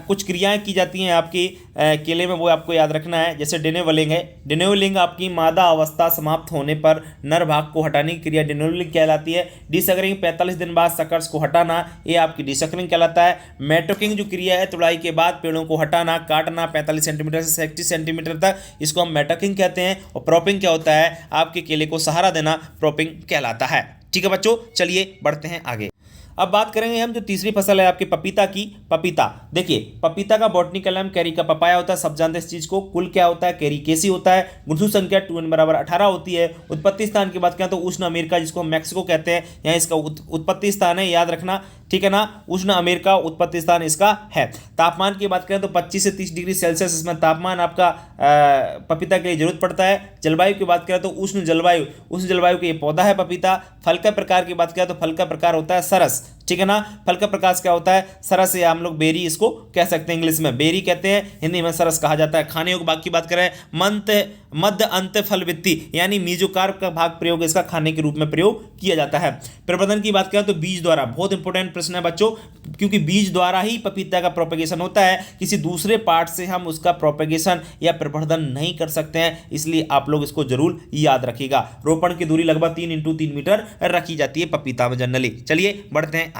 कुछ क्रियाएं की जाती हैं आपकी केले में, वो आपको याद रखना है। जैसे डिनेवलिंग है, डिनेवलिंग आपकी मादा अवस्था समाप्त होने पर नर भाग को हटाने की क्रिया डिनेवलिंग कहलाती है। डिसकरिंग 45 दिन बाद सकर्स को हटाना, ये आपकी डिसकरिंग कहलाता है। मेटोकिंग जो क्रिया है तुड़ाई के बाद पेड़ों को हटाना काटना 45 सेंटीमीटर से 60 सेंटीमीटर तक, इसको हम मेटोकिंग कहते हैं। और प्रॉपिंग क्या होता है, आपके केले को सहारा देना, प्रॉपिंग कहलाता है। ठीक है बच्चों, चलिए बढ़ते हैं आगे। अब बात करेंगे हम जो तीसरी फसल है आपकी पपीता की। पपीता देखिए, पपीता का बॉटनिकल नेम कैरिका पपाया होता है, सब जानते हैं इस चीज को। कुल क्या होता है, कैरिकेसी होता है। गुणसूत्र संख्या 2n = 18 होती है। उत्पत्ति स्थान की बात करें तो उष्ण अमेरिका, जिसको हम मैक्सिको कहते हैं, यहाँ इसका उत्पत्ति स्थान है, याद रखना, ठीक है ना। उष्ण अमेरिका उत्पत्ति स्थान इसका है। तापमान की बात करें तो 25 से 30 डिग्री सेल्सियस इसमें तापमान आपका पपीता के लिए जरूरत पड़ता है। जलवायु की बात करें तो उष्ण जलवायु का ये पौधा है पपीता। फल का प्रकार की बात करें तो फल का प्रकार होता है सरस, ठीक है ना। फल का प्रकाश क्या होता है, सरस, या हम लोग बेरी इसको कह सकते हैं, इंग्लिश में बेरी कहते हैं, हिंदी में सरस कहा जाता है। खाने योग्य भाग की बात करें, मध्य अंत फल वित्ती, यानी मीजोकार्प का भाग प्रयोग इसका खाने के रूप में प्रयोग किया जाता है। प्रवर्धन की बात करें तो बीज द्वारा, बहुत इंपॉर्टेंट प्रश्न है बच्चों, क्योंकि बीज द्वारा ही पपीता का प्रोपेगेशन होता है। किसी दूसरे पार्ट से हम उसका प्रोपेगेशन या प्रवर्धन नहीं कर सकते हैं, इसलिए आप लोग इसको जरूर याद रखिएगा। रोपण की दूरी लगभग 3 × 3 मीटर रखी जाती है पपीता में जनरली। चलिए बढ़ते हैं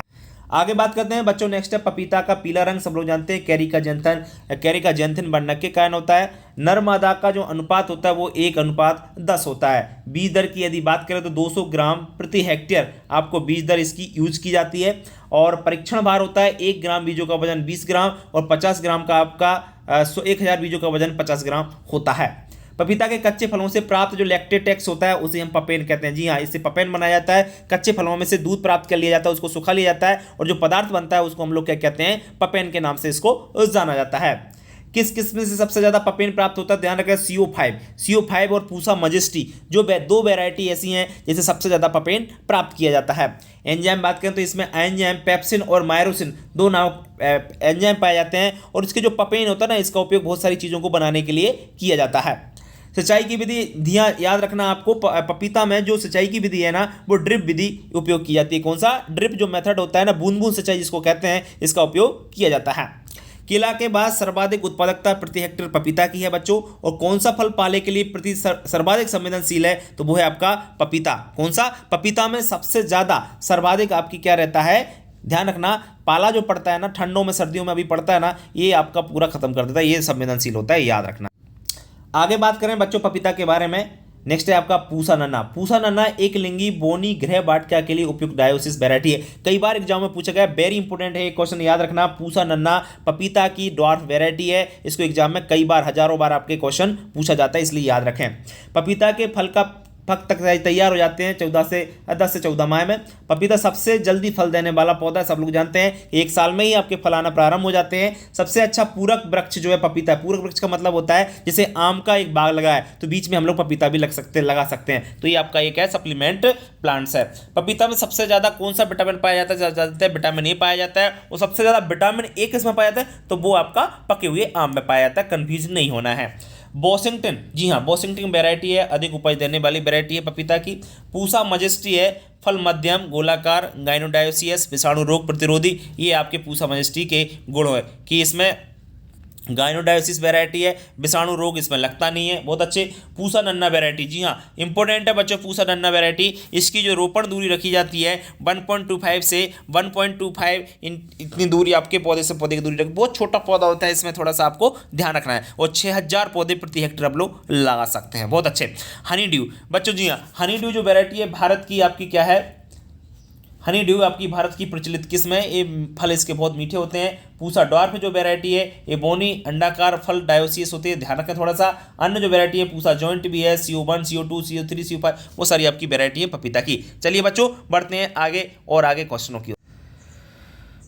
आगे, बात करते हैं बच्चों। नेक्स्ट है पपीता का पीला रंग, सब लोग जानते हैं कैरिका जैंथन वर्णक के कारण होता है। नर मादा का जो अनुपात होता है वो 1:10 होता है। बीज दर की यदि बात करें तो 200 ग्राम प्रति हेक्टेयर आपको बीज दर इसकी यूज की जाती है। और परीक्षण भार होता है 1 ग्राम बीजों का वजन 20 ग्राम, और 50 ग्राम का आपका 1000 बीजों का वजन 50 ग्राम होता है। पपीता के कच्चे फलों से प्राप्त जो लैक्टेटेक्स होता है उसे हम पपेन कहते हैं। जी हाँ, इससे पपेन बनाया जाता है। कच्चे फलों में से दूध प्राप्त कर लिया जाता है, उसको सुखा लिया जाता है, और जो पदार्थ बनता है उसको हम लोग क्या कहते हैं, पपेन के नाम से इसको जाना जाता है। किस किस्म से सबसे ज्यादा पपेन प्राप्त होता है, ध्यान रखें, CO5 और पूसा मजेस्टी, जो दो वैरायटी ऐसी हैं जिसे सबसे ज्यादा पपेन प्राप्त किया जाता है। एंजाइम बात करें तो इसमें एंजाइम पेप्सिन और मायरोसिन दो नाम एंजाइम पाए जाते हैं, और इसके जो पपेन होता है ना, इसका उपयोग बहुत सारी चीजों को बनाने के लिए किया जाता है। सिंचाई की विधि याद रखना आपको, पपीता में जो सिंचाई की विधि है ना, वो ड्रिप विधि उपयोग की जाती है। कौन सा, ड्रिप जो मेथड होता है ना, बूंद बूंद सिंचाई जिसको कहते हैं, इसका उपयोग किया जाता है। केला के बाद सर्वाधिक उत्पादकता प्रति हेक्टेयर पपीता की है बच्चों। और कौन सा फल पाले के लिए प्रति सर्वाधिक संवेदनशील है, तो वो है आपका पपीता। कौन सा, पपीता में सबसे ज्यादा सर्वाधिक आपकी क्या रहता है, ध्यान रखना, पाला जो पड़ता है ना ठंडों में सर्दियों में अभी पड़ता है ना, ये आपका पूरा खत्म कर देता है, ये संवेदनशील होता है, याद रखना। आगे बात करें बच्चों पपीता के बारे में, नेक्स्ट है आपका पूसा नन्ना। पूसा नन्ना एक लिंगी बोनी गृह वाटिका के लिए उपयुक्त डायोसिस वैरायटी है। कई बार एग्जाम में पूछा गया, वेरी इंपॉर्टेंट है, एक क्वेश्चन याद रखना। पूसा नन्ना पपीता की ड्वार्फ वैरायटी है, इसको एग्जाम में कई बार हजारों बार आपके क्वेश्चन पूछा जाता है, इसलिए याद रखें। पपीता के फल का पक तक तैयार हो जाते हैं 10 से 14 माह में। पपीता सबसे जल्दी फल देने वाला पौधा है, सब लोग जानते हैं, एक साल में ही आपके फल आना प्रारंभ हो जाते हैं। सबसे अच्छा पूरक वृक्ष जो है पपीता है। पूरक वृक्ष का मतलब होता है जैसे आम का एक बाग लगा है तो बीच में हम लोग पपीता भी लगा सकते हैं, तो ये आपका एक है सप्लीमेंट प्लांट्स है। पपीता में सबसे ज्यादा कौन सा विटामिन पाया जाता है? ज्यादातर विटामिन ए पाया जाता है, और सबसे ज्यादा विटामिन ए किसमें पाया जाता है? तो वो आपका पके हुए आम में पाया जाता है, कंफ्यूज नहीं होना है। बॉसिंगटन, जी हाँ, बॉसिंगटन वैरायटी है, अधिक उपज देने वाली वैरायटी है पपीता की। पूसा मजेस्टी है, फल मध्यम गोलाकार, गाइनोडायोसियस, विषाणु रोग प्रतिरोधी, ये आपके पूसा मजेस्टी के गुण है कि इसमें गाइनोडायोसिस वैरायटी है, विषाणु रोग इसमें लगता नहीं है, बहुत अच्छे। पूसा नन्ना वैरायटी, जी हाँ इंपॉर्टेंट है बच्चों, पूसा नन्ना वैरायटी, इसकी जो रोपण दूरी रखी जाती है 1.25 से 1.25 इतनी दूरी आपके पौधे से पौधे की दूरी रख, बहुत छोटा पौधा होता है, इसमें थोड़ा सा आपको ध्यान रखना है, और 6000 पौधे प्रति हेक्टेयर आप लोग लगा सकते हैं, बहुत अच्छे। हनी ड्यू बच्चों, जी हाँ, हनी ड्यू जो वैरायटी है भारत की आपकी क्या है? हनी ड्यू आपकी भारत की प्रचलित किस्म है, ये फल इसके बहुत मीठे होते हैं। पूसा डॉर्फ जो वैरायटी है ये बोनी अंडाकार फल डायोसियस होते हैं, ध्यान रखें थोड़ा सा। अन्य जो वैरायटी है पूसा जॉइंट भी है, CO1 CO2 CO3 CO5 वो सारी आपकी वैरायटी है पपीता की। चलिए बच्चों बढ़ते हैं आगे और आगे क्वेश्चनों की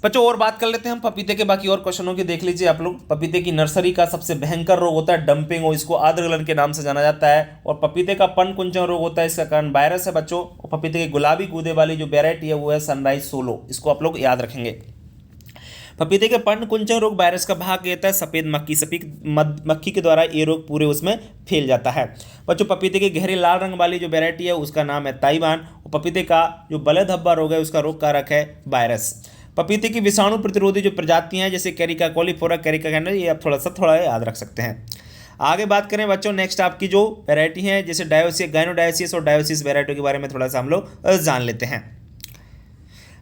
बच्चों, और बात कर लेते हैं हम पपीते के बाकी और क्वेश्चनों की। देख लीजिए आप लोग, पपीते की नर्सरी का सबसे भयंकर रोग होता है डंपिंग, और इसको आद्रगलन के नाम से जाना जाता है। और पपीते का पन कुंचन रोग होता है, इसका कारण वायरस है बच्चों। और पपीते की गुलाबी गूदे वाली जो वैरायटी है वो है सनराइज सोलो, इसको आप लोग याद रखेंगे। पपीते के पर्ण कुंचन रोग वायरस का भाग रहता है सफेद मक्खी, सफेद मक्खी के द्वारा ये रोग पूरे उसमें फैल जाता है बच्चों। पपीते के गहरे लाल रंग वाली जो वैरायटी है उसका नाम है ताइवान। और पपीते का जो बले धब्बा रोग है उसका रोग कारक है वायरस। पपीते की विषाणु प्रतिरोधी जो प्रजातियां हैं जैसे कैरिका कॉलीफोरा, कैरिका कैंडल, ये आप थोड़ा याद रख सकते हैं। आगे बात करें बच्चों, नेक्स्ट आपकी जो वैरायटी है जैसे डायोसिस, गाइनोडायोसिस और डायोसिस वैरायटी के बारे में थोड़ा सा हम लोग जान लेते हैं।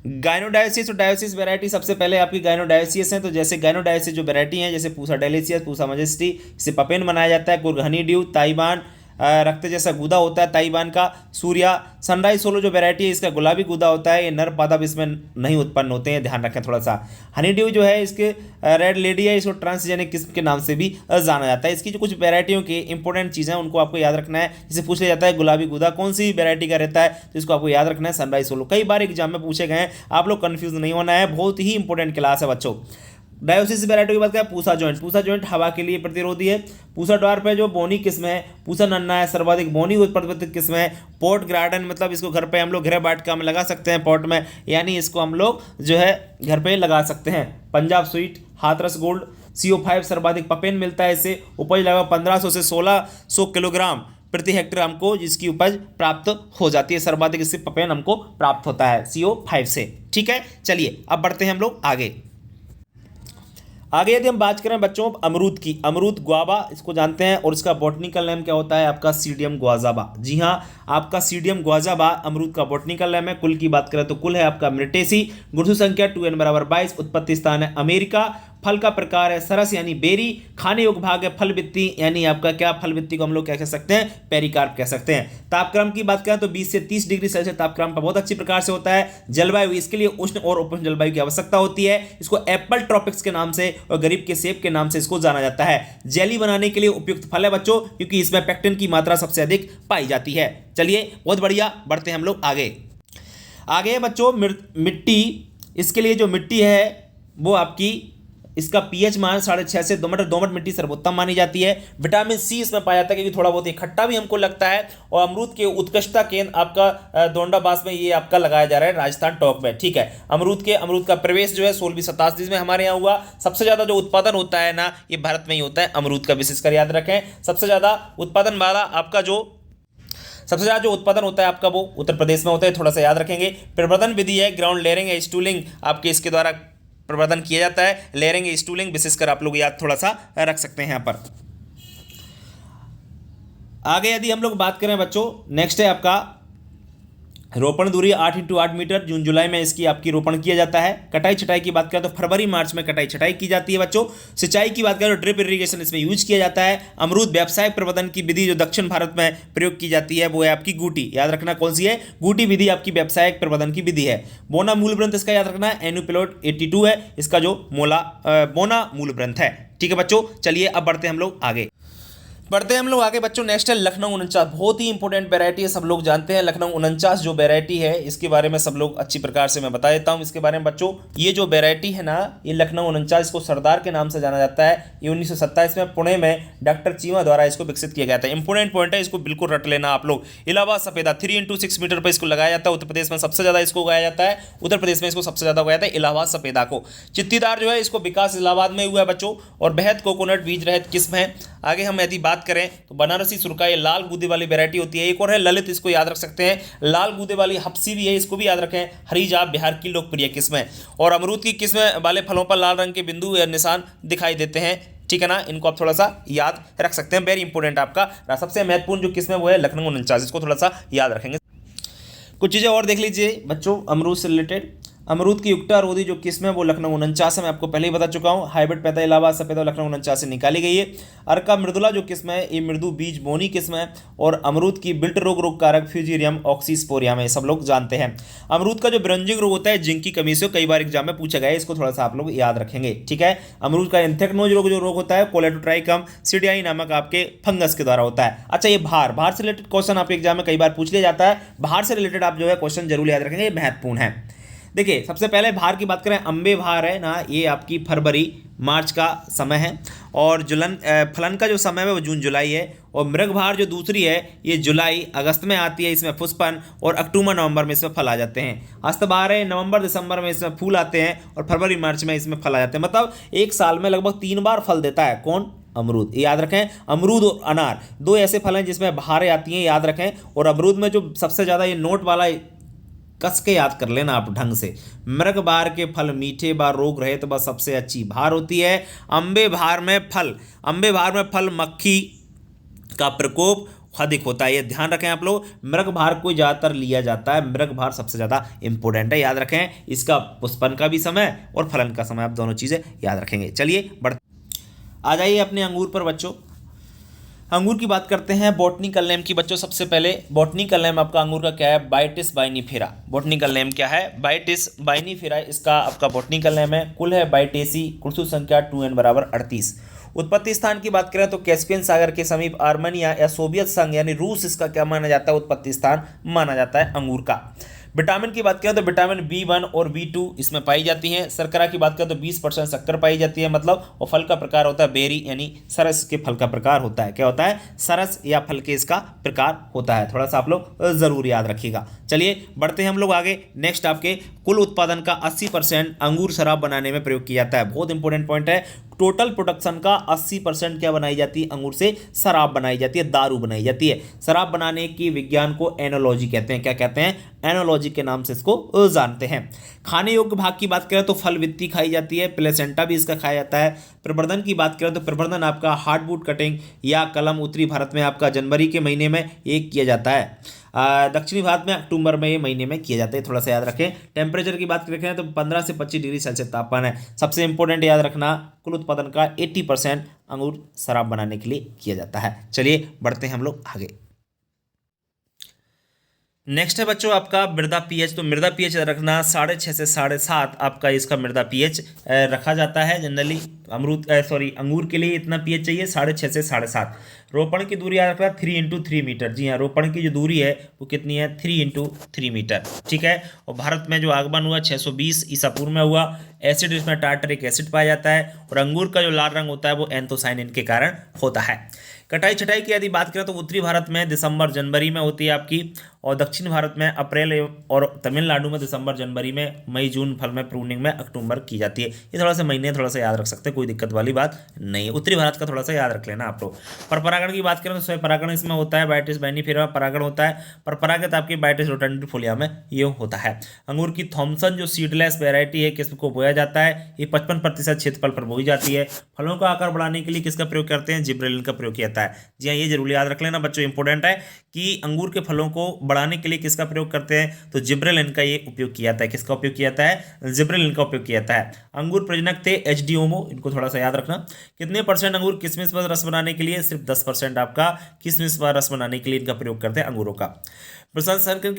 गाइनोडायोसिस और डायोसिस वैरायटी, सबसे पहले आपकी गाइनोडायोसिस है, तो जैसे गाइनोडायोसिस जो वैरायटी है जैसे पूसा डेलिसियस, पूसा मजेस्टी, इसे पपेन बनाया जाता है। कुर्ग हनी ड्यू, ताइवान रक्त जैसा गूदा होता है ताइवान का। सूर्या सनराइज सोलो जो वैरायटी है इसका गुलाबी गूदा होता है, ये नर पादप इसमें नहीं उत्पन्न होते हैं, ध्यान रखें थोड़ा सा। हनी ड्यू जो है इसके रेड लेडी है, इसको ट्रांसजेनिक किस्म के नाम से भी जाना जाता है। इसकी जो कुछ वैरायटियों की इंपॉर्टेंट चीज़ें हैं उनको आपको याद रखना है। जिसे पूछ लिया जाता है गुलाबी गूदा कौन सी वैरायटी का रहता है, तो इसको आपको याद रखना है सनराइज सोलो। कई बार एग्जाम में पूछे गए हैं, आप लोग कन्फ्यूज नहीं होना है, बहुत ही इंपॉर्टेंट क्लास है बच्चों। डायोसिस वैरायटी की बात करें, पूसा जॉइंट, पूसा जॉइंट हवा के लिए प्रतिरोधी है। पूसा ड्वार्फ है जो बोनी किस्म है। पूसा नन्ना है, सर्वाधिक बोनी उत्पादित किस्म है। पॉट गार्डन मतलब इसको घर पे हम लोग गृह वाटिका में लगा सकते हैं, पॉट में, यानी इसको हम लोग जो है घर पे लगा सकते हैं। Punjab sweet, Hathras gold, CO5 सर्वाधिक पपेन मिलता है इससे। उपज लगभग 1500 से 1600 किलोग्राम प्रति हेक्टेयर हमको जिसकी उपज प्राप्त हो जाती है, सर्वाधिक इससे पपेन हमको प्राप्त होता है CO5 से। ठीक है, चलिए अब बढ़ते हैं हम लोग आगे। यदि हम बात करें बच्चों अमरूद की, अमरूद ग्वावा इसको जानते हैं, और इसका बॉटनिकल नेम क्या होता है आपका? सीडियम ग्वाजाबा। जी हाँ, आपका सीडियम ग्वाजाबा अमरूद का बॉटनिकल नेम है। कुल की बात करें तो कुल है आपका मिर्टेसी। गुणसू संख्या 2n = 22। उत्पत्ति स्थान है अमेरिका। फल का प्रकार है सरस यानी बेरी। खाने योग्य भाग है फल वित्ती, यानी आपका क्या फल वित्ती को हम लोग क्या कह सकते हैं? पेरिकार्प कह सकते हैं। तापक्रम की बात करें तो 20 से 30 डिग्री सेल्सियस तापक्रम पर बहुत अच्छी प्रकार से होता है। जलवायु इसके लिए उष्ण और उपोष्ण जलवायु की आवश्यकता होती है। इसको एप्पल ट्रॉपिक्स के नाम से और गरीब के सेब के नाम से इसको जाना जाता है। जेली बनाने के लिए उपयुक्त फल है बच्चों, क्योंकि इसमें पेक्टिन की मात्रा सबसे अधिक पाई जाती है। चलिए बहुत बढ़िया, बढ़ते हैं हम लोग आगे है बच्चों मिट्टी। इसके लिए जो मिट्टी है वो आपकी इसका pH मान 6.5 से 2 दोमट मिट्टी सर्वोत्तम मानी जाती है। विटामिन C इसमें पाया जाता है क्योंकि थोड़ा बहुत खट्टा भी हमको लगता है। और अमरूद के उत्कृष्टता केंद्र आपका दोंडाबास में ये आपका लगाया जा रहा है राजस्थान टॉप में। ठीक है, अमरूद का प्रवेश जो है 16वीं शताब्दी में हमारे यहाँ हुआ। सबसे ज्यादा जो उत्पादन होता है ना ये भारत में ही होता है अमरूद का, विशेषकर याद रखें। सबसे ज्यादा उत्पादन वाला आपका सबसे ज़्यादा जो उत्पादन होता है आपका वो उत्तर प्रदेश में होता है, थोड़ा सा याद रखेंगे। प्रवर्धन विधि है ग्राउंड लेयरिंग या स्टूलिंग, आपके इसके द्वारा प्रवर्धन किया जाता है। लेयरिंग स्टूलिंग विशेषकर आप लोग याद थोड़ा सा रख सकते हैं यहाँ पर। आगे यदि हम लोग बात करें बच्चों, नेक्स्ट है आपका रोपण दूरी 8x8 मीटर, जून जुलाई में इसकी आपकी रोपण किया जाता है। कटाई छटाई की बात करें तो फरवरी मार्च में कटाई छटाई की जाती है बच्चों। सिंचाई की बात करें तो ड्रिप इरिगेशन इसमें यूज किया जाता है। अमरूद व्यावसायिक प्रबंधन की विधि जो दक्षिण भारत में प्रयोग की जाती है वो है आपकी गूटी, याद रखना कौन सी है, गूटी विधि आपकी व्यावसायिक प्रबंधन की विधि है। बोना मूल ग्रंथ इसका याद रखना है, एनुपिलोट 82 है इसका जो बोना मूल ग्रंथ है। ठीक है बच्चों, चलिए अब बढ़ते हैं हम लोग आगे। बच्चों, नेक्स्ट है लखनऊ 49। बहुत ही इंपॉर्टेंट वैरायटी है, सब लोग जानते हैं। लखनऊ 49 जो वैरायटी है इसके बारे में सब लोग अच्छी प्रकार से मैं बता देता हूं इसके बारे में बच्चों। ये जो वैरायटी है ना, ये लखनऊ 49, इसको सरदार के नाम से जाना जाता है। ये 1927 में पुणे में डॉक्टर चीमा द्वारा इसको विकसित किया गया था। इंपॉर्टेंट पॉइंट है, इसको बिल्कुल रट लेना आप लोग। इलाहाबाद सफेदा 3x6 मीटर पर इसको लगाया जाता है। उत्तर प्रदेश में सबसे ज्यादा इसको उगाया जाता है, उत्तर प्रदेश में इसको सबसे ज्यादा उगाया जाता है इलाहाबाद सफेदा को। चित्तीदार जो है इसको विकास इलाहाबाद में हुआ है बच्चों। और बेहद कोकोनट बीज रहित किस्म है। आगे हम यदि बात करें तो बनारसी सुरखा, ये लाल गूदे वाली वैरायटी होती है। एक और है ललित, इसको याद रख सकते हैं। लाल गूदे वाली हप्सी भी है, इसको भी याद रखें। हरीजाब बिहार की लोकप्रिय किस्म है। और अमरूद की किस्म वाले फलों पर लाल रंग के बिंदु या निशान दिखाई देते हैं। ठीक है ना, इनको आप थोड़ा सा याद रख सकते हैं। वेरी इंपॉर्टेंट आपका सबसे महत्वपूर्ण जो किस्म है वो है लखनऊ 49, इसको थोड़ा सा याद रखेंगे। कुछ चीज़ें और देख लीजिए बच्चों अमरूद से रिलेटेड। अमरूद की युक्ता रोधी जो किस्म है वो लखनऊ 49 है, मैं आपको पहले ही बता चुका हूँ। हाइब्रिड पैदा इलाहाबाद सफेदा लखनऊ 49 से निकाली गई है। अर्का मृदुला जो किस्म है ये मृदु बीज बोनी किस्म है। और अमरूद की बिल्ट रोग कारक फ्यूजीरियम ऑक्सीस्पोरियम है, सब लोग जानते हैं। अमरूद का जो ब्रंजिंग रोग होता है जिंक की कमी से कई बार एग्जाम में पूछा गया है, इसको थोड़ा सा आप लोग याद रखेंगे। ठीक है, अमरूद का एंथ्रेक्नोज रोग जो रोग होता है कोलेटोट्राइकम सीडियाई नामक आपके फंगस के द्वारा होता है। अच्छा, ये भार से रिलेटेड क्वेश्चन आपके एग्जाम में कई बार पूछ लिया जाता है। भार से रिलेटेड आप जो है क्वेश्चन जरूर याद रखेंगे, महत्वपूर्ण है। देखिए सबसे पहले भार की बात करें, अम्बे भार है ना, ये आपकी फरवरी मार्च का समय है। और फलन का जो समय है वो जून जुलाई है। और मृग भार जो दूसरी है ये जुलाई अगस्त में आती है, इसमें पुष्पन। और अक्टूबर नवंबर में इसमें फल आ जाते हैं। हस्तबहार है, नवंबर दिसंबर में इसमें फूल आते हैं। और फरवरी मार्च में इसमें फल आ जाते हैं। मतलब एक साल में लगभग 3 बार फल देता है कौन, अमरूद। याद रखें, अमरूद और अनार दो ऐसे फल हैं जिसमें बहारें आती हैं, याद रखें। और अमरूद में जो सबसे ज़्यादा ये नोट वाला कस के याद कर लेना आप ढंग से, मृग भार के फल मीठे बा रोग रहे तो बस सबसे अच्छी भार होती है। अम्बे भार में फल मक्खी का प्रकोप अधिक होता है, ये ध्यान रखें आप लोग। मृग भार को ज़्यादातर लिया जाता है, मृग भार सबसे ज़्यादा इंपॉर्टेंट है, याद रखें। इसका पुष्पन का भी समय और फलन का समय, आप दोनों चीज़ें याद रखेंगे। चलिए आ जाइए अपने अंगूर पर बच्चों। अंगूर की बात करते हैं बॉटनिकल नेम की बच्चों। सबसे पहले बॉटनिकल नेम आपका अंगूर का क्या है, बाइटिस बाइनीफेरा। बॉटनिकल नेम क्या है, बाइटिस बाइनीफेरा इसका आपका बॉटनिकल नेम है। कुल है बाइटेसी, कुलसु संख्या 2n बराबर 38। उत्पत्ति स्थान की बात करें तो कैस्पियन सागर के समीप आर्मेनिया या सोवियत संघ यानी रूस इसका क्या माना जाता है, उत्पत्ति स्थान माना जाता है अंगूर का। विटामिन की बात करें तो विटामिन B1 और B2 इसमें पाई जाती हैं। शर्करा की बात करें तो 20% शक्कर पाई जाती है मतलब। और फल का प्रकार होता है बेरी यानी सरस के फल का प्रकार होता है। क्या होता है, सरस या फल के इसका प्रकार होता है। थोड़ा सा आप लोग जरूर याद रखिएगा। चलिए बढ़ते हैं हम लोग आगे। नेक्स्ट आपके कुल उत्पादन का 80% अंगूर शराब बनाने में प्रयोग किया जाता है। बहुत इंपॉर्टेंट पॉइंट है। टोटल प्रोडक्शन का 80% क्या बनाई जाती है, अंगूर से शराब बनाई जाती है, दारू बनाई जाती है। शराब बनाने की विज्ञान को एनोलॉजी कहते हैं। क्या कहते हैं, एनोलॉजी के नाम से इसको जानते हैं। खाने योग्य भाग की बात करें तो फल वित्ती खाई जाती है, प्लेसेंटा भी इसका खाया जाता है। प्रवर्धन की बात करें तो प्रवर्धन आपका हार्डवुड कटिंग या कलम उत्तरी भारत में आपका जनवरी के महीने में ये किया जाता है। दक्षिणी भारत में अक्टूबर में ये महीने में किया जाता है, थोड़ा सा याद रखें। टेम्परेचर की बात करें तो 15 से 25 डिग्री सेल्सियस तापमान है। सबसे इंपॉर्टेंट याद रखना, कुल उत्पादन का 80% अंगूर शराब बनाने के लिए किया जाता है। चलिए बढ़ते हैं हम लोग आगे। नेक्स्ट है बच्चों आपका मृदा पीएच। तो मृदा पीएच रखना 6.5 से 7.5 आपका इसका मृदा पीएच रखा जाता है जनरली। अंगूर के लिए इतना पीएच चाहिए 6.5 से 7.5। रोपण की दूरी याद रखना 3x3 मीटर। जी हाँ, रोपण की जो दूरी है वो कितनी है, 3x3 मीटर। ठीक है। और भारत में जो आगमन हुआ 620 ईसा पूर्व में हुआ। एसिड इसमें टार्टरिक एसिड पाया जाता है। और अंगूर का जो लाल रंग होता है वो एंथोसाइनिन के कारण होता है। कटाई छटाई की यदि बात करें तो उत्तरी भारत में दिसंबर जनवरी में होती है आपकी। और दक्षिण भारत में अप्रैल और तमिलनाडु में दिसंबर जनवरी में, मई जून फल में प्रूनिंग में अक्टूबर की जाती है। ये थोड़ा सा महीने थोड़ा सा याद रख सकते हैं, कोई दिक्कत वाली बात नहीं है। उत्तरी भारत का थोड़ा सा याद रख लेना आप लोग। पर परागण की बात करें तो स्वयं परागण इसमें होता है, बाइटिस बाइनीफेरा परागण होता है। पर परागित आपकी बाइटिस रोटेंडिफोलिया में ये होता है। अंगूर की थॉमसन जो सीडलेस वेरायटी है किस्म को बोया जाता है, ये 55% क्षेत्रफल पर बोई जाती है। फलों का आकार बढ़ाने के लिए किसका प्रयोग करते हैं, जिब्रेलिन का प्रयोग किया जाता है। जाता है। जी हाँ, ये जरूर याद रख लेना बच्चों, इंपॉर्टेंट है कि अंगूर के फलों को बढ़ाने के लिए किसका प्रयोग करते हैं, तो जिब्रेलिन का ये उपयोग किया जाता है। किसका उपयोग किया जाता है, जिब्रेलिन का उपयोग किया जाता है। अंगूर प्रजनक थे एचडीओमो, इनको थोड़ा सा याद रखना। कितने % अंगूर किशमिश पर रस बनाने के लिए, सिर्फ 10% आपका किशमिश पर रस बनाने के लिए इनका प्रयोग करते हैं अंगूरों का। प्रसंस्करण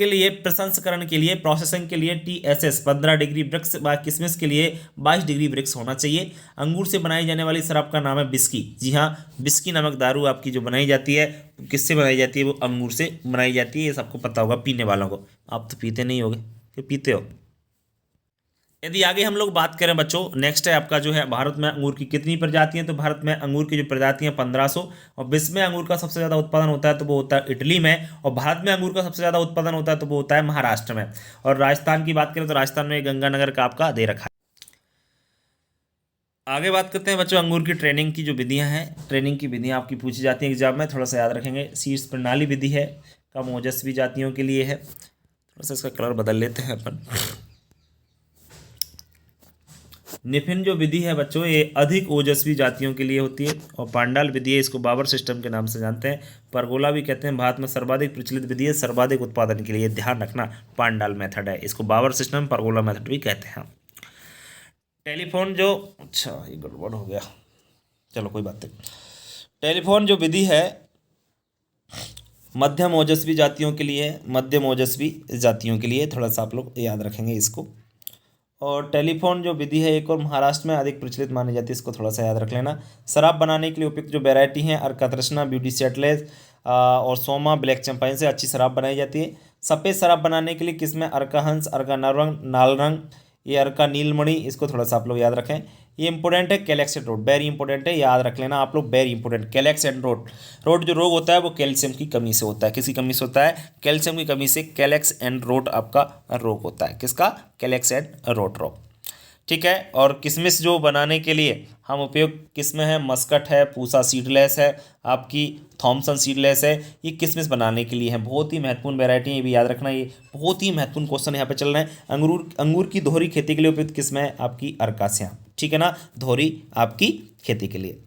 के लिए प्रोसेसिंग के लिए TSS 15 डिग्री ब्रिक्स व किशमिश के लिए 22 डिग्री ब्रिक्स होना चाहिए। अंगूर से बनाई जाने वाली शराब का नाम है बिस्की। जी हाँ, बिस्की नामक दारू आपकी जो बनाई जाती है, किससे बनाई जाती है, वो अंगूर से बनाई जाती है। ये सबको पता होगा पीने वालों को। आप तो पीते नहीं होगे, फिर पीते हो। यदि आगे हम लोग बात करें बच्चों, नेक्स्ट है आपका जो है भारत में अंगूर की कितनी प्रजातियां, तो भारत में अंगूर की जो प्रजातियां 1500, और विश्व में अंगूर का सबसे ज़्यादा उत्पादन होता है तो वो होता है इटली में, और भारत में अंगूर का सबसे ज़्यादा उत्पादन होता है तो वो होता है महाराष्ट्र में। और राजस्थान की बात करें तो राजस्थान में गंगानगर का आपका दे रखा है। आगे बात करते हैं बच्चों अंगूर की ट्रेनिंग की जो विधियां हैं। ट्रेनिंग की विधियां आपकी पूछी जाती हैं एग्जाम में, थोड़ा सा याद रखेंगे। शीर्ष प्रणाली विधि है, कम ओजस्वी जातियों के लिए है। थोड़ा सा इसका कलर बदल लेते हैं अपन। निफिन जो विधि है बच्चों, ये अधिक ओजस्वी जातियों के लिए होती है। और पांडाल विधि है, इसको बाबर सिस्टम के नाम से जानते हैं। परगोला भी कहते हैं। भारत में सर्वाधिक प्रचलित विधि है सर्वाधिक उत्पादन के लिए, ध्यान रखना, पांडाल मेथड है। इसको बाबर सिस्टम, परगोला मेथड भी कहते हैं। टेलीफोन जो, अच्छा ये गड़बड़ हो गया, चलो कोई बात नहीं। टेलीफोन जो विधि है मध्यम ओजस्वी जातियों के लिए है, मध्यम ओजस्वी जातियों के लिए, थोड़ा सा आप लोग याद रखेंगे इसको। और टेलीफोन जो विधि है एक और महाराष्ट्र में अधिक प्रचलित मानी जाती है, इसको थोड़ा सा याद रख लेना। शराब बनाने के लिए उपयुक्त जो वैरायटी हैं, अर्का तृष्णा, ब्यूटी सेटलेस और सोमा, ब्लैक चंपाइन से अच्छी शराब बनाई जाती है। सफ़ेद शराब बनाने के लिए किसमें, अर्का हंस, अर्का नारंग, नालरंग, ये अर्का नीलमणि, इसको थोड़ा सा आप लोग याद रखें। ये इंपॉर्टेंट है, calyx and road, very important है, याद रख लेना आप लोग, very important. Calyx and road, road जो रोग होता है वो कैल्शियम की कमी से होता है। किसी कमी से होता है, कैल्शियम की कमी से कैलेक्स एंड रोड आपका रोग होता है। किसका, कैलेक्स एंड रोड रोग, ठीक है। और किशमिश जो बनाने के लिए हम उपयोग किसमें है, मस्कट है, पूसा सीडलेस है, आपकी थॉमसन सीडलेस है, ये किशमिश बनाने के लिए है। बहुत ही महत्वपूर्ण वैरायटी है, ये भी याद रखना, ये बहुत ही महत्वपूर्ण क्वेश्चन यहाँ पे चल रहे हैं। अंगूर की दोहरी खेती के लिए उपयुक्त किस्म है आपकी अर्कासिया, ठीक है ना, दोहरी आपकी खेती के लिए।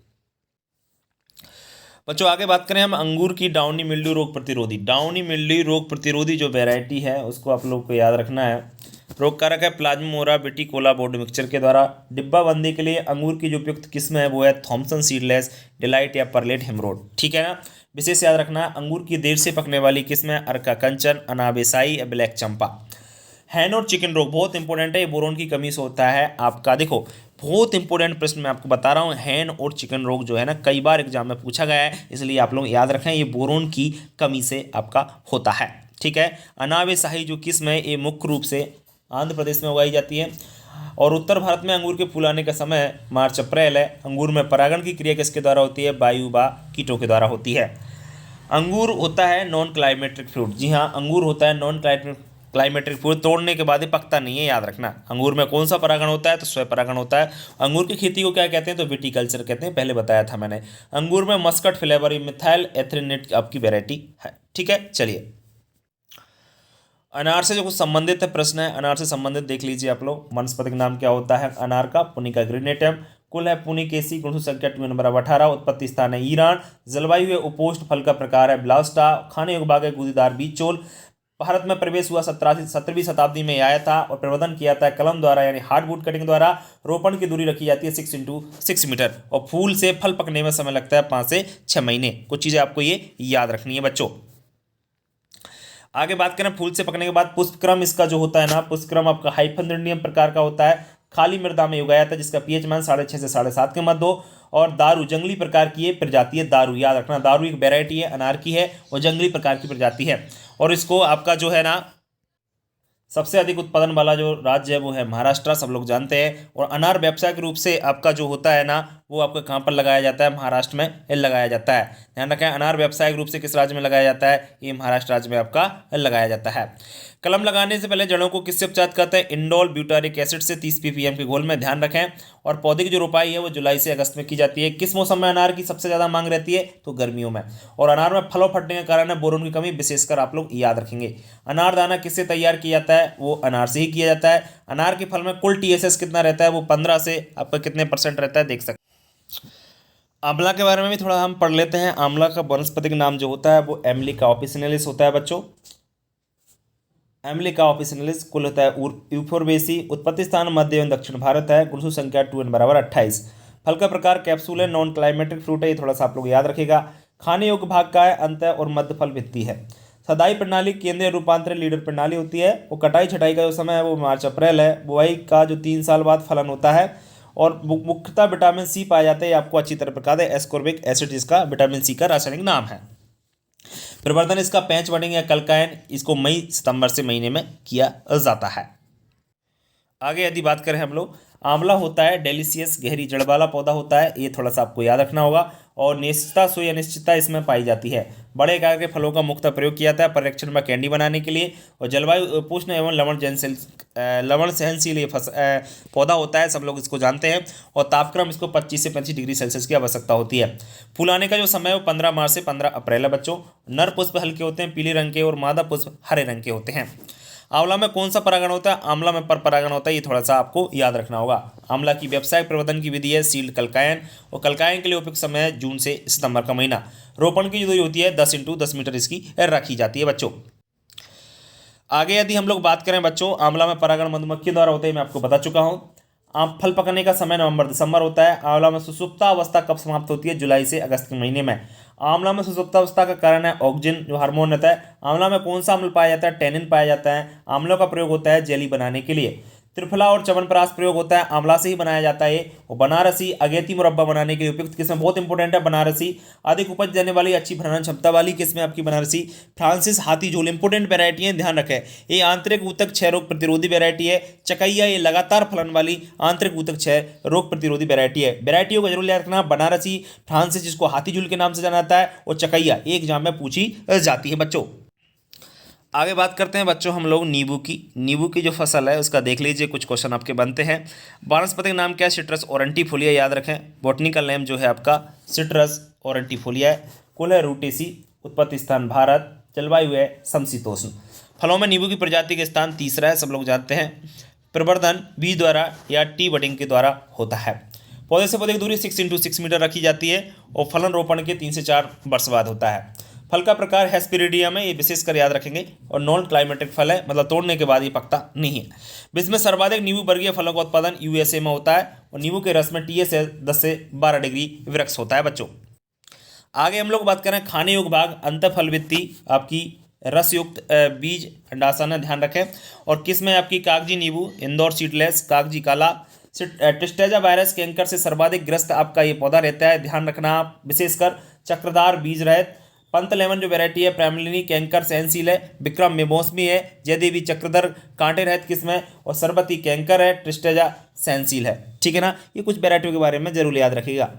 बच्चों आगे बात करें हम अंगूर की डाउनी मिल्ड्यू रोग प्रतिरोधी। डाउनी मिल्ड्यू रोग प्रतिरोधी जो वैरायटी है उसको आप लोग को याद रखना है। रोग कारक है प्लाज्मोरा विटिकोला बोर्ड मिक्सचर के द्वारा। डिब्बा बंदी के लिए अंगूर की जो उपयुक्त किस्म है वो है थॉमसन सीडलेस, डिलाइट या परलेट हेमरोड, ठीक है ना। विशेष याद रखना अंगूर की देर से पकने वाली किस्म है अर्का कंचन, अनाबेसाई या ब्लैक चंपा। हैन और चिकन रोग बहुत इंपॉर्टेंट है, ये बोरोन की कमी से होता है आपका। देखो बहुत इंपॉर्टेंट प्रश्न मैं आपको बता रहा हूँ, हैन और चिकन रोग जो है ना कई बार एग्जाम में पूछा गया है, इसलिए आप लोग याद रखें ये बोरोन की कमी से आपका होता है, ठीक है। अनाबेसाई जो किस्म है ये मुख्य रूप से आंध्र प्रदेश में उगाई जाती है। और उत्तर भारत में अंगूर के फूलाने का समय मार्च अप्रैल है। अंगूर में परागण की क्रिया किसके द्वारा होती है, वायु व कीटों के द्वारा होती है। अंगूर होता है नॉन क्लाइमेट्रिक फ्रूट। जी हाँ, अंगूर होता है नॉन क्लाइमेट्रिक फ्रूट, तोड़ने के बाद ही पकता नहीं है, याद रखना। अंगूर में कौन सा परागण होता है, तो स्वयं परागण होता है। अंगूर की खेती को क्या कहते हैं, तो विटिकल्चर कहते हैं, पहले बताया था मैंने। अंगूर में मस्कट फ्लेवर मिथाइल एथ्रिनेट आपकी वेरायटी है, ठीक है। चलिए अनार से जो कुछ संबंधित है प्रश्न है, अनार से संबंधित देख लीजिए आप लोग। वनस्पतिक नाम क्या होता है अनार का, पुनिका ग्रेनेटम। कुल है पुनिकेसी, गुणसूत्र संख्या 2 नंबर 18। उत्पत्ति स्थान है ईरान। जलवायु है उपोष्ण, फल का प्रकार है ब्लास्टा। खाने योग्य भाग है गूदेदार बीज चोल। भारत में प्रवेश हुआ 17वीं शताब्दी में आया था और प्रवर्धन किया था कलम द्वारा यानी हार्डवुड कटिंग द्वारा। रोपण की दूरी रखी जाती है 6x6 मीटर और फूल से फल पकने में समय लगता है 5 से 6 महीने। कुछ चीज़ें आपको ये याद रखनी है बच्चों। आगे बात करें फूल से पकने के बाद पुष्पक्रम इसका जो होता है ना, पुष्पक्रम आपका हाइपरनिडियम प्रकार का होता है। खाली मृदा में उगाया था जिसका पीएच मान 6.5 से 7.5 के मध्य हो। और दारू जंगली प्रकार की ये प्रजाति है, दारू याद रखना। दारू एक वेरायटी है, अनार की है और जंगली प्रकार की प्रजाति है। और इसको आपका जो है ना सबसे अधिक उत्पादन वाला जो राज्य है वो है महाराष्ट्र, सब लोग जानते हैं। और अनार व्यावसायिक रूप से आपका जो होता है ना वो आपका कहाँ पर लगाया जाता है, महाराष्ट्र में लगाया जाता है। ध्यान रखें अनार व्यावसायिक रूप से किस राज्य में लगाया जाता है, ये महाराष्ट्र राज्य में आपका लगाया जाता है। कलम लगाने से पहले जड़ों को किससे उपचारित करते हैं, इंडोल ब्यूटारिक एसिड से 30 ppm के घोल में, ध्यान रखें। और पौधे की जो रोपाई है वो जुलाई से अगस्त में की जाती है। किस मौसम में अनार की सबसे ज़्यादा मांग रहती है, तो गर्मियों में। और अनार में फलों फटने के कारण है बोरोन की कमी, विशेषकर आप लोग याद रखेंगे। अनार दाना किससे तैयार किया जाता है, वो अनार से ही किया जाता है। अनार के फल में कुल TSS कितना रहता है, वो 15 से आपका कितने % रहता है, देख सकते। आंवला के बारे में भी थोड़ा हम पढ़ लेते हैं। आंवला का वनस्पतिक नाम जो होता है वो एमलिका ऑफिसिनलिस होता है बच्चों। एमलिका ऑफिसिनलिस कुल होता है यूफोरबेसी। उत्पत्ति स्थान मध्य एवं दक्षिण भारत है। गुणसूत्र संख्या 2n बराबर 28। फल का प्रकार कैप्सूल है, नॉन क्लाइमेटिक फ्रूट है, ये थोड़ा सा आप लोग याद रखिएगा। खाने योग्य भाग का है, अंत और मध्य फल भित्ति है। सदाई प्रणाली केंद्रीय रूपांतरण लीडर प्रणाली होती है। वो कटाई छटाई का जो समय है वो मार्च अप्रैल है। बुआई का जो 3 साल बाद फलन होता है। और मुख्यतः विटामिन सी पाया जाता है, आपको अच्छी तरह बता दें, एस्कॉर्बिक एसिड जिसका विटामिन सी का रासायनिक नाम है। प्रवर्धन इसका पैंच बडिंग या कलकायन, इसको मई सितंबर से महीने में किया जाता है। आगे यदि बात करें हम लोग, आंवला होता है डेलिशियस गहरी जड़ वाला पौधा होता है, ये थोड़ा सा आपको याद रखना होगा। और निश्चितता सुई अनिश्चितता इसमें पाई जाती है। बड़े आकार के फलों का मुख्यतः प्रयोग किया जाता है परिरक्षण में कैंडी बनाने के लिए। और जलवायु उष्ण एवं लवण सहनशील ये पौधा होता है, सब लोग इसको जानते हैं। और तापक्रम इसको 25 से 25 डिग्री सेल्सियस की आवश्यकता होती है। फूल आने का जो समय है वो 15 मार्च से 15 अप्रैल है बच्चों। नर पुष्प हल्के होते हैं पीले रंग के और मादा पुष्प हरे रंग के होते हैं। आंवला में कौन सा परागण होता है? आंवला में पर परागण होता है, ये थोड़ा सा आपको याद रखना होगा। आंवला की व्यावसायिक प्रवर्धन की विधि है सील्ड कलकायन। और कलकायन के लिए उपयुक्त समय है जून से सितंबर का महीना। रोपण की जो दूरी होती है 10 × 10 मीटर इसकी रखी जाती है बच्चों। आगे यदि हम लोग बात करें बच्चों, आंवला में परागण मधुमक्खी द्वारा होते हैं, मैं आपको बता चुका हूँ। फल पकने का समय नवंबर दिसंबर होता है। आंवला में सुसुप्ता अवस्था कब समाप्त होती है? जुलाई से अगस्त के महीने में। आंवला में सुसुप्ता अवस्था का कारण है ऑक्सिन जो हार्मोन रहता है। आंवला में कौन सा अम्ल पाया जाता है? टेनिन पाया जाता है। आंवलों का प्रयोग होता है जेली बनाने के लिए। त्रिफला और च्यवनप्राश प्रयोग होता है, आंवला से ही बनाया जाता है। और बनारसी अगेती मुरब्बा बनाने के लिए उपयुक्त किस्म बहुत इंपॉर्टेंट है बनारसी। अधिक उपज देने वाली अच्छी भरण क्षमता वाली किस्म आपकी बनारसी। फ्रांसिस हाथी झोल इंपॉर्टेंट वेरायटी है, ध्यान रखें। ये आंतरिक ऊतक क्षय रोग प्रतिरोधी वेरायटी है। चकैया ये लगातार फलन वाली आंतरिक ऊतक क्षय रोग प्रतिरोधी वेरायटी है। वेरायटियों को जरूर याद रखना, बनारसी, फ्रांसिस जिसको हाथी झूल के नाम से जाना जाता है, और चकैया एक एग्जाम में पूछी जाती है बच्चों। आगे बात करते हैं बच्चों हम लोग नींबू की। नींबू की जो फसल है उसका देख लीजिए, कुछ क्वेश्चन आपके बनते हैं। वानस्पतिक नाम क्या है? सिट्रस ऑरेंटिफोलिया, याद रखें। बॉटनिकल नेम जो है आपका सिट्रस ऑरेंटिफोलिया है। कुल है रूटेसी। उत्पत्ति स्थान भारत। जलवायु है समशीतोष्ण। फलों में नींबू की प्रजाति के स्थान तीसरा है, सब लोग जानते हैं। प्रवर्धन बीज द्वारा या टी बडिंग के द्वारा होता है। पौधे से पौधे की दूरी 6 × 6 मीटर रखी जाती है। और फलन रोपण के 3 से 4 वर्ष बाद होता है। फल का प्रकार हेस्पेरिडियम है, ये विशेषकर याद रखेंगे। और नॉन क्लाइमेटिक फल है, मतलब तोड़ने के बाद ये पकता नहीं है। विश्व में सर्वाधिक नींबू वर्गीय फलों का उत्पादन यूएसए में होता है। और नींबू के रस में टीएस 10 से 12 डिग्री वृक्ष होता है बच्चों। आगे हम लोग बात करें खाने योग्य भाग, अंतःफल भित्ति आपकी रसयुक्त बीज अंडासन है, ध्यान रखें। और किसमें आपकी कागजी नींबू, इंदौर सीडलेस, कागजी काला। टिस्टेजा वायरस कैंकर से सर्वाधिक ग्रस्त आपका ये पौधा रहता है, ध्यान रखना आप। विशेषकर चक्रदार बीज रहित। पंत लेमन जो वैरायटी है प्राइमली कैंकर सहनशील है। विक्रम में मौसमी है। जयदेवी चक्रधर कांटे रहित किस्म है। और सरबती कैंकर है, ट्रिस्टेजा सहनशील है, ठीक है ना। ये कुछ वैरायटियों के बारे में जरूर याद रखिएगा।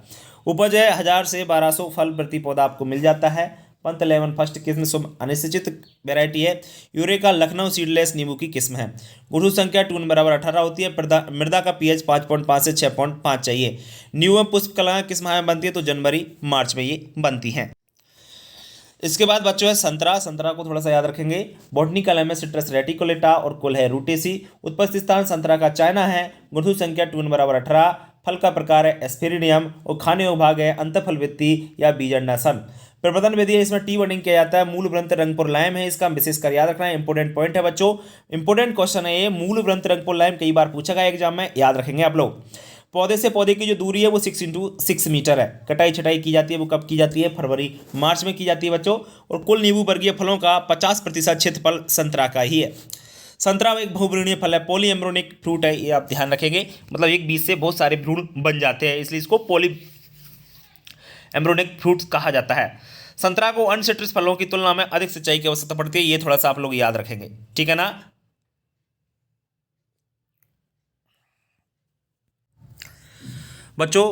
उपज है 1000 से 1200 फल प्रति पौधा आपको मिल जाता है। पंत लेमन फर्स्ट किस्म शुभ अनिश्चित वैरायटी है। यूरेका लखनऊ सीडलेस नींबू की किस्म है। गुणसूत्र संख्या 2n बराबर 18 होती है। मृदा का पीएच 5.5 से 6.5 चाहिए। न्यूयम पुष्प कला किस माह में बनती है? तो जनवरी मार्च में ये बनती हैं। इसके बाद बच्चों है संतरा। संतरा को थोड़ा सा याद रखेंगे। बॉटनिकल नेम है सिट्रस रेटिकुलेटा और कुल है रूटेसी। उत्पत्ति स्थान संतरा का चाइना है। गुणसूत्र संख्या 2n बराबर 18। फल का प्रकार है एस्पेरिडियम। और खाने योग्य भाग है अंतःफल भित्ति या बीजांडासन। प्रवर्धन विधि है, इसमें टी बडिंग किया जाता है। मूल व्रंत रंगपुर लाइम है, इसका विशेषकर याद रखना है, इंपोर्टेंट पॉइंट है बच्चों। इंपोर्टेंट क्वेश्चन है ये, मूल व्रंत रंगपुर लाइम कई बार पूछा गया एग्जाम में, याद रखेंगे आप लोग। पौधे से पौधे की जो दूरी है वो 6 × 6 मीटर है। कटाई छटाई की जाती है वो कब की जाती है? फरवरी मार्च में की जाती है बच्चों। और कुल नींबू वर्गीय फलों का 50% क्षेत्रफल संतरा का ही है। संतरा एक बहुवर्णीय फल है, पॉली एम्ब्रोनिक फ्रूट है, ये आप ध्यान रखेंगे। मतलब एक बीज से बहुत सारे भ्रूण बन जाते हैं, इसलिए इसको पॉली एम्ब्रोनिक फ्रूट कहा जाता है। संतरा को अन्य सिट्रस फलों की तुलना में अधिक सिंचाई की आवश्यकता पड़ती है, ये थोड़ा सा आप लोग याद रखेंगे, ठीक है ना। बच्चों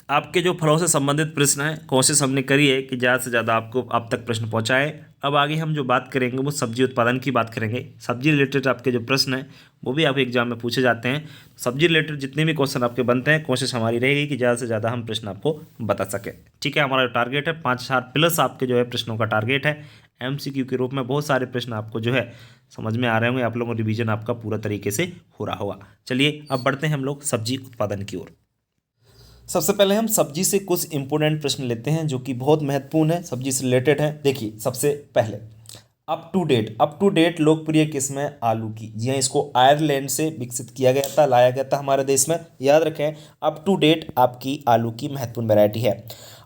आपके जो फलों से संबंधित प्रश्न हैं, कोशिश हमने करी है कि ज़्यादा से ज़्यादा आपको आप तक प्रश्न पहुंचाएं। अब आगे हम जो बात करेंगे वो सब्जी उत्पादन की बात करेंगे। सब्जी रिलेटेड आपके जो प्रश्न हैं वो भी आपके एग्जाम में पूछे जाते हैं। सब्जी रिलेटेड जितने भी क्वेश्चन आपके बनते हैं, कोशिश हमारी रहेगी कि ज़्यादा से ज़्यादा हम प्रश्न आपको बता सकें, ठीक है। हमारा जो टारगेट है 5000+ आपके जो है प्रश्नों का टारगेट है। MCQ के रूप में बहुत सारे प्रश्न आपको जो है समझ में आ रहे होंगे, आप लोगों को रिवीजन आपका पूरा तरीके से हो रहा होगा। चलिए अब बढ़ते हैं हम लोग सब्जी उत्पादन की ओर। सबसे पहले हम सब्जी से कुछ इंपोर्टेंट प्रश्न लेते हैं जो कि बहुत महत्वपूर्ण है, सब्जी से रिलेटेड है। देखिए सबसे पहले अप टू डेट लोकप्रिय किस्म है आलू की। जी हाँ, इसको आयरलैंड से विकसित किया गया था, लाया गया था हमारे देश में। याद रखें, अप टू डेट आपकी आलू की महत्वपूर्ण वैरायटी है।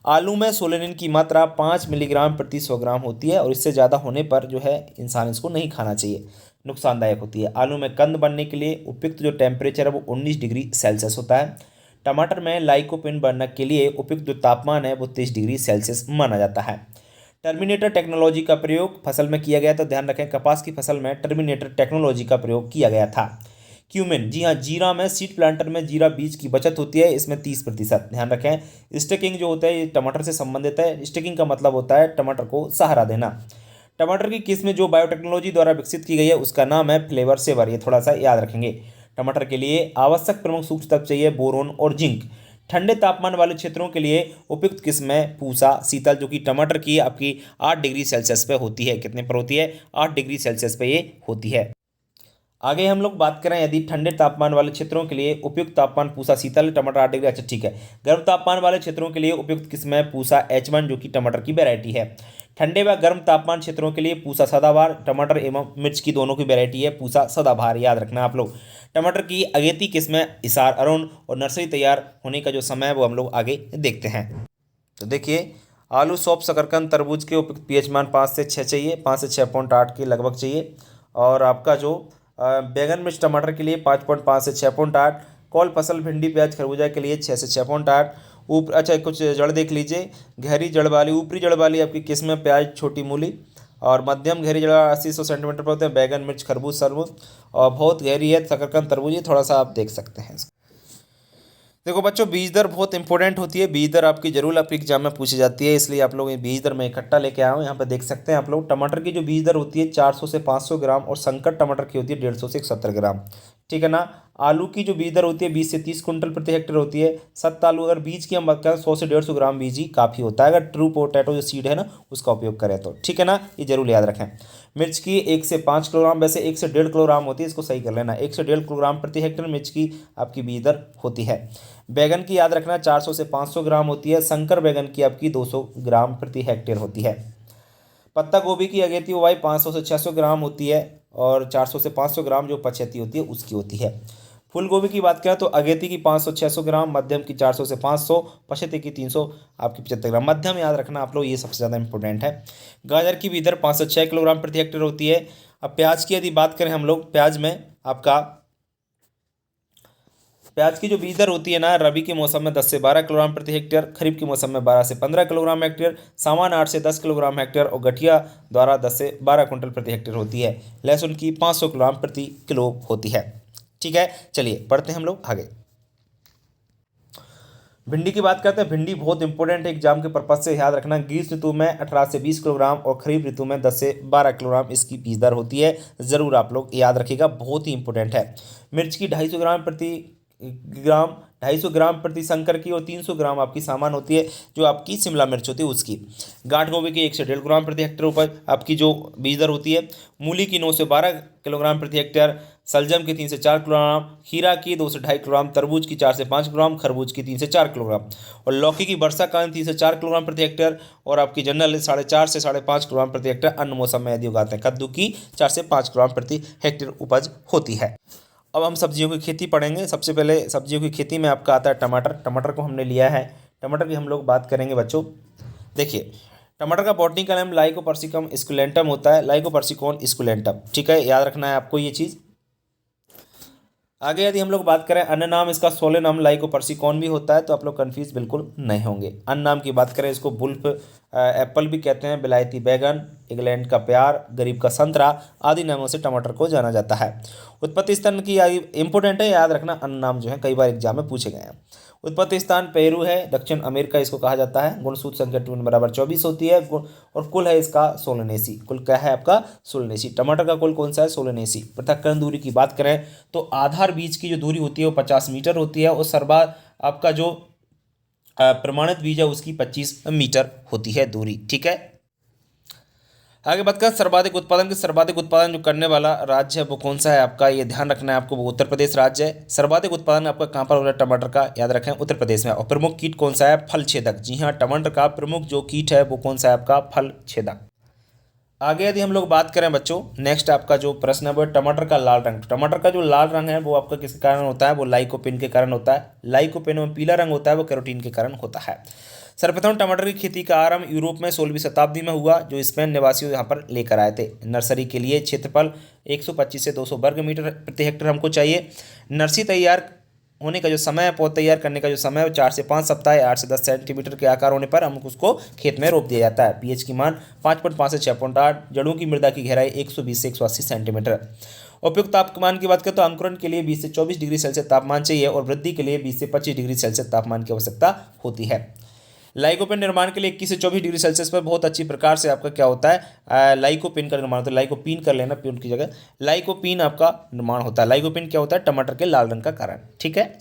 आलू में सोलेनिन की मात्रा 5 मिलीग्राम प्रति 100 ग्राम होती है और इससे ज़्यादा होने पर जो है इंसान इसको नहीं खाना चाहिए, नुकसानदायक होती है। आलू में कंद बनने के लिए उपयुक्त जो टेम्परेचर है वो 19 डिग्री सेल्सियस होता है। टमाटर में लाइकोपिन बनने के लिए उपयुक्त जो तापमान है वो 23 डिग्री सेल्सियस माना जाता है। टर्मिनेटर टेक्नोलॉजी का प्रयोग फसल में किया गया, तो ध्यान रखें कपास की फसल में टर्मिनेटर टेक्नोलॉजी का प्रयोग किया गया था। क्यूमिन, जी हाँ, जीरा में सीड प्लांटर में जीरा बीज की बचत होती है, इसमें 30%। ध्यान रखें स्टेकिंग जो होता है ये टमाटर से संबंधित है। स्टेकिंग का मतलब होता है टमाटर को सहारा देना। टमाटर की किस्म जो बायोटेक्नोलॉजी द्वारा विकसित की गई है उसका नाम है फ्लेवर सेवर, ये थोड़ा सा याद रखेंगे। टमाटर के लिए आवश्यक प्रमुख सूक्ष्म तत्व चाहिए बोरोन और जिंक। ठंडे तापमान वाले क्षेत्रों के लिए उपयुक्त किस्म है पूसा शीतल, जो कि टमाटर की आपकी 8 डिग्री सेल्सियस पे होती है। कितने पर होती है? 8 डिग्री सेल्सियस पे ये होती है। आगे हम लोग बात करें यदि ठंडे तापमान वाले क्षेत्रों के लिए उपयुक्त तापमान पूसा शीतल, टमाटर 8 डिग्री, अच्छा ठीक है। गर्म तापमान वाले क्षेत्रों के लिए उपयुक्त किस्म है पूसा H1, जो कि टमाटर की वैरायटी है। ठंडे व गर्म तापमान क्षेत्रों के लिए पूसा सदाबहार, टमाटर एवं मिर्च की दोनों की वैरायटी है पूसा सदाबहार, याद रखना आप लोग। टमाटर की अगेती किस्म है हिसार अरुण, और नर्सरी तैयार होने का जो समय है वो हम लोग आगे देखते हैं। तो देखिए आलू, सौंफ, शकरकंद, तरबूज के उपयुक्त पीएच मान 5 से 6 चाहिए, 5 से 6.8 के लगभग चाहिए। और आपका जो बैगन मिर्च टमाटर के लिए 5.5 से 6.8, कॉल फसल भिंडी प्याज खरबूजा के लिए 6 से 6.8। ऊपर अच्छा कुछ जड़ देख लीजिए, गहरी जड़ वाली, ऊपरी जड़ वाली आपकी किस्म है प्याज छोटी मूली, और मध्यम गहरी जड़ 80-100 सेंटीमीटर पर होते हैं बैगन मिर्च खरबूज सरबूज, और बहुत गहरी है शकरकंद तरबूज, ये थोड़ा सा आप देख सकते हैं। देखो बच्चों, बीज दर बहुत इंपॉर्टेंट होती है। बीज दर आपकी जरूर आपके एग्जाम में पूछी जाती है, इसलिए आप लोग ये बीज दर मैं इकट्ठा लेके आया हूँ। यहाँ पे देख सकते हैं आप लोग, टमाटर की जो बीज दर होती है 400 से 500 ग्राम, और संकर टमाटर की होती है 150 से 170 ग्राम, ठीक है ना। आलू की जो बीज दर होती है 20 से 30 कुंटल प्रति हेक्टेयर होती है। सत्त आलू अगर बीज की हम बात करें 100 से 150 ग्राम बीज ही काफ़ी होता है, अगर ट्रू पोटैटो जो सीड है ना उसका उपयोग करें तो, ठीक है ना, ये जरूर याद रखें। मिर्च की 1 से 5 किलोग्राम, वैसे 1 से 1.5 किलोग्राम होती है, इसको सही कर लेना, 1 से 1.5 किलोग्राम प्रति हेक्टेयर मिर्च की आपकी बीज दर होती है। बैगन की याद रखना 400 से 500 ग्राम होती है, संकर बैगन की आपकी 200 ग्राम प्रति हेक्टेयर होती है। पत्ता गोभी की अगेती बुवाई 500 से 600 ग्राम होती है, और 400 से 500 ग्राम जो पछेती होती है उसकी होती है। फूल गोभी की बात करें तो अगेती की 500-600 ग्राम, मध्यम की 400 से 500, पछेती की 300 आपकी 75 ग्राम, मध्यम याद रखना आप लोग, ये सबसे ज़्यादा इंपॉर्टेंट है। गाजर की भी दर 5 से 6 किलोग्राम प्रति हेक्टेयर होती है। अब प्याज की यदि बात करें हम लोग, प्याज में आपका प्याज की जो बीज दर होती है ना, रबी के मौसम में 10 से 12 किलोग्राम प्रति हेक्टेयर, खरीफ के मौसम में 12 से 15 किलोग्राम हेक्टेयर, सामान 8 से 10 किलोग्राम हेक्टेयर, और गठिया द्वारा 10 से 12 कुंटल प्रति हेक्टेयर होती है। लहसुन की 500 ग्राम प्रति किलो होती है, ठीक है। चलिए बढ़ते हैं हम लोग आगे। भिंडी की बात करते हैं। भिंडी बहुत इंपॉर्टेंट है एग्जाम के पर्पज से, याद रखना। ग्रीष्म ऋतु में 18 से 20 किलोग्राम, और खरीफ ऋतु में 10 से 12 किलोग्राम इसकी बीज दर होती है, ज़रूर आप लोग याद रखिएगा, बहुत ही इंपॉर्टेंट है। मिर्च की 250 ग्राम प्रति ग्राम, 250 ग्राम प्रति संकर की, और 300 ग्राम आपकी सामान होती है जो आपकी शिमला मिर्च होती है उसकी। गांठ गोभी की 1 से 1.5 ग्राम प्रति हेक्टेयर उपज आपकी जो बीज दर होती है। मूली की 9 से 12 किलोग्राम प्रति हेक्टेयर, सलजम की 3 से 4 किलोग्राम, खीरा की 2 से 2.5 किलोग्राम, तरबूज की 4 से 5 किलोग्राम, खरबूज की 3 से 4 किलोग्राम, और लौकी की वर्षाकालीन 3 से 4 किलोग्राम प्रति हेक्टेयर, और आपकी जनरल 4.5 से 5.5 किलोग्राम प्रति हेक्टेयर अन्य मौसम में यदि उगाते हैं। कद्दू की 4 से 5 किलोग्राम प्रति हेक्टेयर उपज होती है। अब हम सब्जियों की खेती पढ़ेंगे। सबसे पहले सब्जियों की खेती में आपका आता है टमाटर। टमाटर को हमने लिया है, टमाटर की हम लोग बात करेंगे बच्चों। देखिए टमाटर का बॉटनिकल नेम लाइकोपर्सिकम स्कुलेंटम होता है, लाइकोपर्सिकॉन स्कुलेंटम, ठीक है, याद रखना है आपको ये चीज़। आगे यदि हम लोग बात करें अन्य नाम इसका सोलेनम लाइकोपर्सिकॉन भी होता है, तो आप लोग कंफ्यूज बिल्कुल नहीं होंगे। अन्य नाम की बात करें इसको बुल्फ एप्पल भी कहते हैं, विलायती बैगन, इंग्लैंड का प्यार, गरीब का संतरा आदि नामों से टमाटर को जाना जाता है। उत्पत्ति स्थान की इंपॉर्टेंट है, याद रखना, अन्य नाम जो है कई बार एग्जाम में पूछे गए हैं। उत्पत्ति स्थान पेरू है, दक्षिण अमेरिका इसको कहा जाता है। गुणसूत्र संख्या 2 बराबर 24 होती है, और कुल है इसका सोलनेसी। कुल क्या है आपका? सोलनेसी। टमाटर का कुल कौन सा है? सोलनेसी। पृथक्करण दूरी की बात करें तो आधार बीज की जो दूरी होती है वो 50 मीटर होती है, और सर्वा आपका जो प्रमाणित बीज है उसकी 25 मीटर होती है दूरी, ठीक है। आगे बात करें सर्वाधिक उत्पादन की। सर्वाधिक उत्पादन जो करने वाला राज्य है वो कौन सा है आपका, ये ध्यान रखना है आपको, वो उत्तर प्रदेश राज्य है। सर्वाधिक उत्पादन आपका कहाँ पर हो रहा है टमाटर का, याद रखें उत्तर प्रदेश में। और प्रमुख कीट कौन सा है, फल छेदक। जी हाँ, टमाटर का प्रमुख जो कीट है वो कौन सा है आपका, फल छेदक। आगे यदि हम लोग बात करें बच्चों, नेक्स्ट आपका जो प्रश्न है वो है टमाटर का लाल रंग। टमाटर का जो लाल रंग है वो आपका किसके कारण होता है, वो लाइकोपेन के कारण होता है। लाइकोपेन में पीला रंग होता है वो कैरोटीन के कारण होता है। सर्वप्रथम टमाटर की खेती का आरंभ यूरोप में 16वीं शताब्दी में हुआ, जो स्पेन निवासियों यहाँ पर लेकर आए थे। नर्सरी के लिए क्षेत्रफल 125 से 200 वर्ग मीटर प्रति हेक्टेयर हमको चाहिए। नर्सरी तैयार होने का जो समय है, पौध तैयार करने का जो समय है वो 4 से 5 सप्ताह है। 8 से 10 सेंटीमीटर के आकार होने पर हम उसको खेत में रोप दिया जाता है। पीएच की मान 5.5 से 6.8। जड़ों की मृदा की गहराई 120 से 180 सेंटीमीटर। उपयुक्त तापमान की बात करें तो अंकुरण के लिए 20 से 24 डिग्री सेल्सियस तापमान चाहिए और वृद्धि के लिए 20 से 25 डिग्री सेल्सियस तापमान की आवश्यकता होती है। लाइकोपेन निर्माण के लिए 21 से 24 डिग्री सेल्सियस पर बहुत अच्छी प्रकार से आपका क्या होता है, लाइकोपेन का निर्माण होता है। लाइकोपीन कर लेना, पीन की जगह लाइकोपीन आपका निर्माण होता है। लाइकोपीन क्या होता है, टमाटर के लाल रंग का कारण। ठीक है।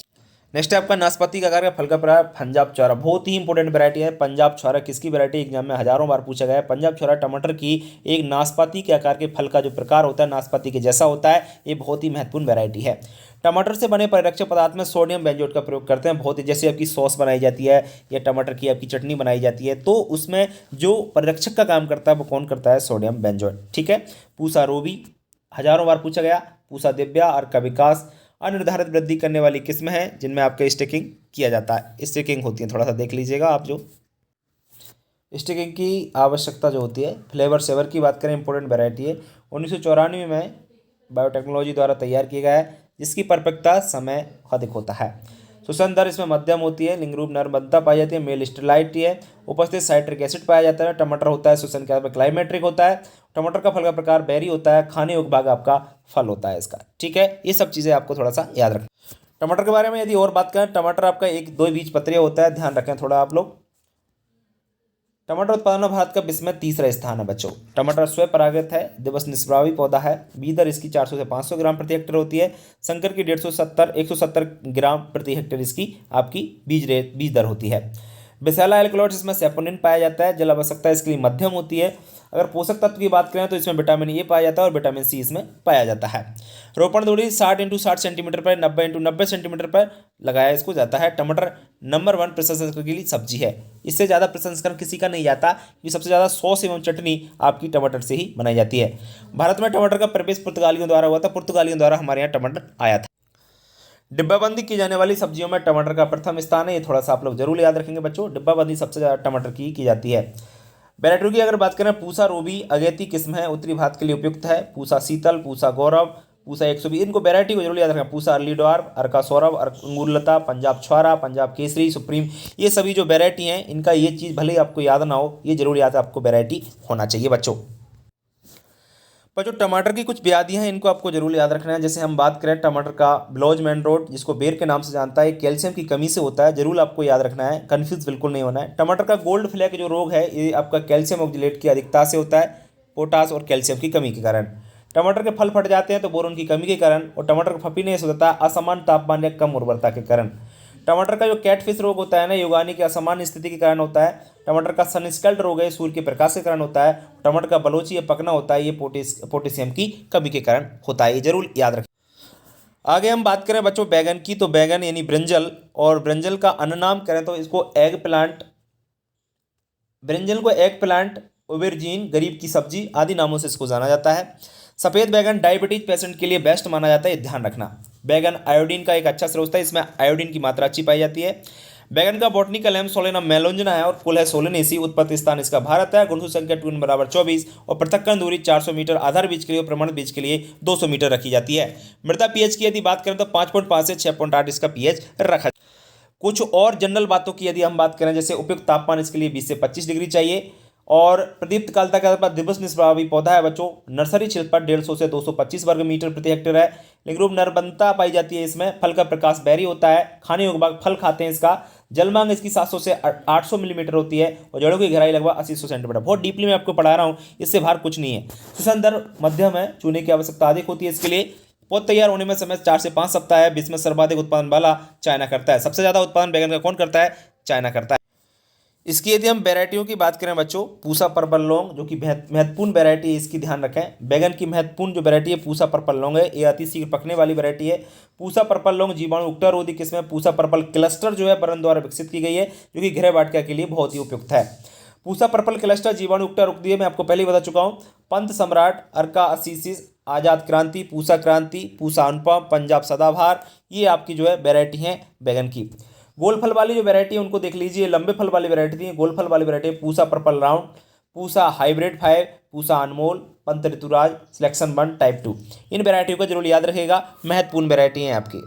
नेक्स्ट है आपका नाशपाती का आकार का फल का प्रकार पंजाब छुआरा। बहुत ही इंपॉर्टेंट वैरायटी है पंजाब छुआरा। किसकी वैरायटी, एग्जाम में हजारों बार पूछा गया है। पंजाब छुआरा टमाटर की एक नाशपाती के आकार के फल का जो प्रकार होता है, नाशपाती के जैसा होता है। ये बहुत ही महत्वपूर्ण वैरायटी है। टमाटर से बने परिरक्षक पदार्थ में सोडियम बेंजोएट का प्रयोग करते हैं। बहुत ही जैसे आपकी सॉस बनाई जाती है या टमाटर की आपकी चटनी बनाई जाती है, तो उसमें जो परिरक्षक का काम करता है वो कौन करता है, सोडियम बेंजोएट। ठीक है। पूसा रोबी हजारों बार पूछा गया। पूसा दिव्या और का विकास अनिर्धारित वृद्धि करने वाली किस्म है जिनमें आपका स्टिकिंग किया जाता है। स्टिकिंग होती है, थोड़ा सा देख लीजिएगा आप। जो स्टिकिंग की आवश्यकता जो होती है, फ्लेवर सेवर की बात करें, इंपॉर्टेंट वैरायटी है। 1994 में बायोटेक्नोलॉजी द्वारा तैयार किया गया है, जिसकी परिपक्वता समय अधिक होता है। श्वसन दर इसमें मध्यम होती है। लिंग रूप नरबद्धता पाई जाती है। मेल स्टेरॉइड है। उपस्थित साइट्रिक एसिड पाया जाता है। टमाटर होता है श्वसन के आधार पर क्लाइमेट्रिक होता है। टमाटर का फल का प्रकार बेरी होता है। खाने योग्य भाग आपका फल होता है इसका। ठीक है, ये सब चीज़ें आपको थोड़ा सा याद रखना। टमाटर के बारे में यदि और बात करें, टमाटर आपका एक दो बीजपत्रीय होता है, ध्यान रखें थोड़ा आप लोग। टमाटर उत्पादन में भारत का विश्व में तीसरा स्थान है बच्चों। टमाटर स्वयं परागत है, दिवस निस्रावी पौधा है। बीज दर इसकी 400 से 500 ग्राम प्रति हेक्टेयर होती है। संकर की 170 ग्राम प्रति हेक्टेयर इसकी आपकी बीज दर होती है। विसैला एल्कलॉइड्स इसमें सेपोनिन पाया जाता है। जल आवश्यकता इसके लिए मध्यम होती है। अगर पोषक तत्व की बात करें तो इसमें विटामिन ए पाया जाता है और विटामिन सी इसमें पाया जाता है। रोपण दूरी 60 × 60 सेंटीमीटर पर 90 × 90 सेंटीमीटर पर लगाया इसको जाता है। टमाटर नंबर 1 प्रसंस्करण के लिए सब्जी है। इससे ज़्यादा प्रसंस्करण किसी का नहीं जाता, क्योंकि सबसे ज़्यादा सॉस एवं चटनी आपकी टमाटर से ही बनाई जाती है। भारत में टमाटर का प्रवेश पुर्तगालियों द्वारा हुआ था। पुर्तगालियों द्वारा हमारे यहाँ टमाटर आया था। डिब्बाबंदी की जाने वाली सब्जियों में टमाटर का प्रथम स्थान है। ये थोड़ा सा आप लोग जरूर याद रखेंगे बच्चों। डिब्बाबंदी सबसे ज़्यादा टमाटर की जाती है। वैरायटी की अगर बात करें, पूसा रोबी अगेती किस्म है, उत्तरी भारत के लिए उपयुक्त है। पूसा शीतल, पूसा गौरव, पूसा 120, इनको वैरायटी को जरूर याद रखें। पूसा अर्ली डॉर्फ, अर्का सौरभ, अंगूरलता, पंजाब छुआरा, पंजाब केसरी, सुप्रीम, ये सभी जो वैरायटी हैं इनका ये चीज़ भले ही आपको याद ना हो, ये जरूर याद आपको वैरायटी होना चाहिए बच्चों। पर जो टमाटर की कुछ व्याधियां हैं इनको आपको जरूर याद रखना है। जैसे हम बात करें टमाटर का ब्लॉज मैन रोड, जिसको बेर के नाम से जानता है, कैल्शियम की कमी से होता है, जरूर आपको याद रखना है, कंफ्यूज बिल्कुल नहीं होना है। टमाटर का गोल्ड फ्लैग जो रोग है ये आपका कैल्शियम ऑक्जेलेट की अधिकता से होता है, पोटास और कैल्शियम की कमी के कारण। टमाटर के फल फट जाते हैं तो बोरोन की कमी के कारण, और टमाटर का फफीनेस होता है असमान तापमान या कम उर्वरता के कारण। टमाटर का जो कैटफिश रोग होता है ना, युगानी की असामान्य स्थिति के कारण होता है। टमाटर का सनस्कैल्ड रोग है, सूर्य के प्रकाश के कारण होता है। टमाटर का बलोची या पकना होता है, ये पोटेशियम की कमी के कारण होता है, ये जरूर याद रखें। आगे हम बात करें बच्चों बैगन की, तो बैगन यानी ब्रिंजल, और ब्रिंजल का अन्य नाम करें तो इसको एग प्लांट, ब्रिंजल को एग प्लांट, ओबेरजीन, गरीब की सब्जी आदि नामों से इसको जाना जाता है। सफ़ेद बैगन डायबिटीज पेशेंट के लिए बेस्ट माना जाता है, ध्यान रखना। बैगन आयोडीन का एक अच्छा स्रोत है, इसमें आयोडीन की मात्रा अच्छी पाई जाती है। बैगन का बॉटनिकल नेम सोलेनम मेलोंजना है और कुल है सोलेनेसी। उत्पत्ति स्थान इसका भारत है। गुणसूत्र संख्या 2 बराबर 24 और पृथक्करण दूरी 400 मीटर आधार बीज के लिए और प्रमाणित बीज के लिए 200 मीटर रखी जाती है। मृदा पीएच की यदि बात करें तो 5.5 से 6.8 इसका पीएच रखा। कुछ और जनरल बातों की यदि हम बात करें, जैसे उपयुक्त तापमान इसके लिए 20 से 25 डिग्री चाहिए, और प्रदीप्त कालता के आधार पर दिवस निस्प्रभावी पौधा है बच्चों। नर्सरी क्षेत्रफल 150 से 225 वर्ग मीटर प्रति हेक्टेयर है। लिंग रूप नरबंधता पाई जाती है इसमें। फल का प्रकाश बेरी होता है। खाने योग्य भाग फल खाते हैं इसका। जल मांग इसकी 700 से 800 मिलीमीटर होती है और जड़ों की गहराई लगभग 80 सेंटीमीटर। बहुत डीपली मैं आपको पढ़ा रहा हूँ, इससे बाहर कुछ नहीं है। श्वसन दर मध्यम है, चूने की आवश्यकता अधिक होती है इसके लिए। पौध तैयार होने में समय 4 से 5 सप्ताह है। विश्व में सर्वाधिक उत्पादन वाला चाइना करता है। सबसे ज्यादा उत्पादन बैगन का कौन करता है, चाइना करता है। इसकी यदि हम वैरायटियों की बात करें बच्चों, पूसा पर्पल लौंग जो कि महत्वपूर्ण वैरायटी है, इसकी ध्यान रखें। बैगन की महत्वपूर्ण जो वैरायटी है पूसा पर्पल लौंग है, ये अति शीघ्र पकने वाली वैरायटी है। पूसा पर्पल लौंग जीवाणु उक्टारोधी किस्म है। पूसा पर्पल क्लस्टर जो है बरन द्वारा विकसित की गई है, जो कि गृह वाटिका के लिए बहुत ही उपयुक्त है। पूसा पर्पल क्लस्टर जीवाणु उक्टारोधी है, मैं आपको पहले ही बता चुका हूँ। पंत सम्राट, अर्का असीसिस, आजाद क्रांति, पूसा क्रांति, पूसा अनुपम, पंजाब सदाबहार, ये आपकी जो है वैरायटी है बैगन की। गोल फल वाली जो वैरायटी है उनको देख लीजिए, लंबे फल वाली वैरायटी थी, गोल फल वाली variety Pusa purple round, Pusa hybrid 5, Pusa Anmol, Pant Rituraj, selection 1 type 2। इन वैरायटियों को जरूर याद रखिएगा, महत्वपूर्ण वैरायटी हैं आपकी।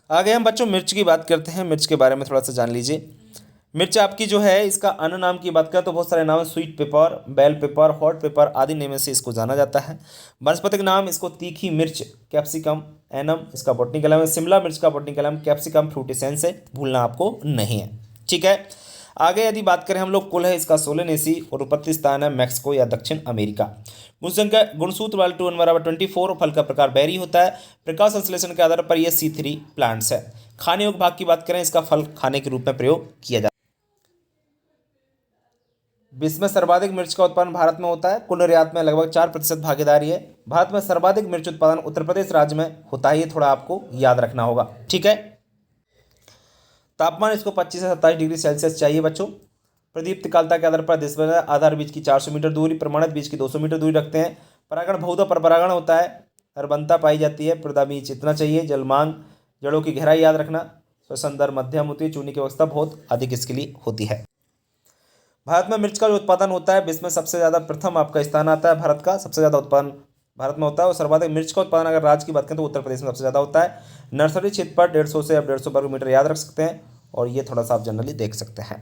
आगे हम बच्चों मिर्च की बात करते हैं, मिर्च के बारे में थोड़ा सा जान लीजिए। मिर्च आपकी जो है, इसका अन्य नाम की बात करें तो बहुत सारे नाम है, sweet pepper, bell pepper, hot pepper आदि नाम से इसको जाना जाता है। वानस्पतिक नाम इसको तीखी मिर्च, कैप्सिकम एनम इसका बॉटनिकल नाम है। शिमला मिर्च का बॉटनिकल नाम कैप्सिकम फ्रूटिसेंस है, भूलना आपको नहीं है, ठीक है। आगे यदि बात करें हम लोग, कुल है इसका सोलेनेसी और उत्पत्ति स्थान है मैक्सिको या दक्षिण अमेरिका। गुणसंख्या गुणसूत्र वाले 2 बराबर 24। फल का प्रकार बेरी होता है। प्रकाश संश्लेषण के आधार पर यह C3 प्लांट्स है। खाने योग्य भाग की बात करें, इसका फल खाने के रूप में प्रयोग किया जाता है। विश्व में सर्वाधिक मिर्च का उत्पादन भारत में होता है। कुल निर्यात में लगभग 4% भागीदारी है। भारत में सर्वाधिक मिर्च उत्पादन उत्तर प्रदेश राज्य में होता है, ये थोड़ा आपको याद रखना होगा, ठीक है। तापमान इसको 25 से 27 डिग्री सेल्सियस चाहिए बच्चों। प्रदीप्त कालता के आधार पर देश में आधार बीज की 400 मीटर दूरी, प्रमाणित बीज की 200 मीटर दूरी रखते हैं। परागण बहुधा पर परागण होता है, अर्बनता पाई जाती है। प्रदा बीज इतना चाहिए। जलमांग, जड़ों की गहराई याद रखना। श्वसन दर मध्यम होती है। चूनी की अवस्था बहुत अधिक इसके लिए होती है। भारत में मिर्च का जो उत्पादन होता है, विश्व में सबसे ज़्यादा प्रथम आपका स्थान आता है। भारत का सबसे ज़्यादा उत्पादन भारत में होता है और सर्वाधिक मिर्च का उत्पादन अगर राज्य की बात करें तो उत्तर प्रदेश में सबसे ज़्यादा होता है। नर्सरी क्षेत्र पर 150 से अब 150 वर्ग मीटर याद रख सकते हैं, और ये थोड़ा सा आप जनरली देख सकते हैं।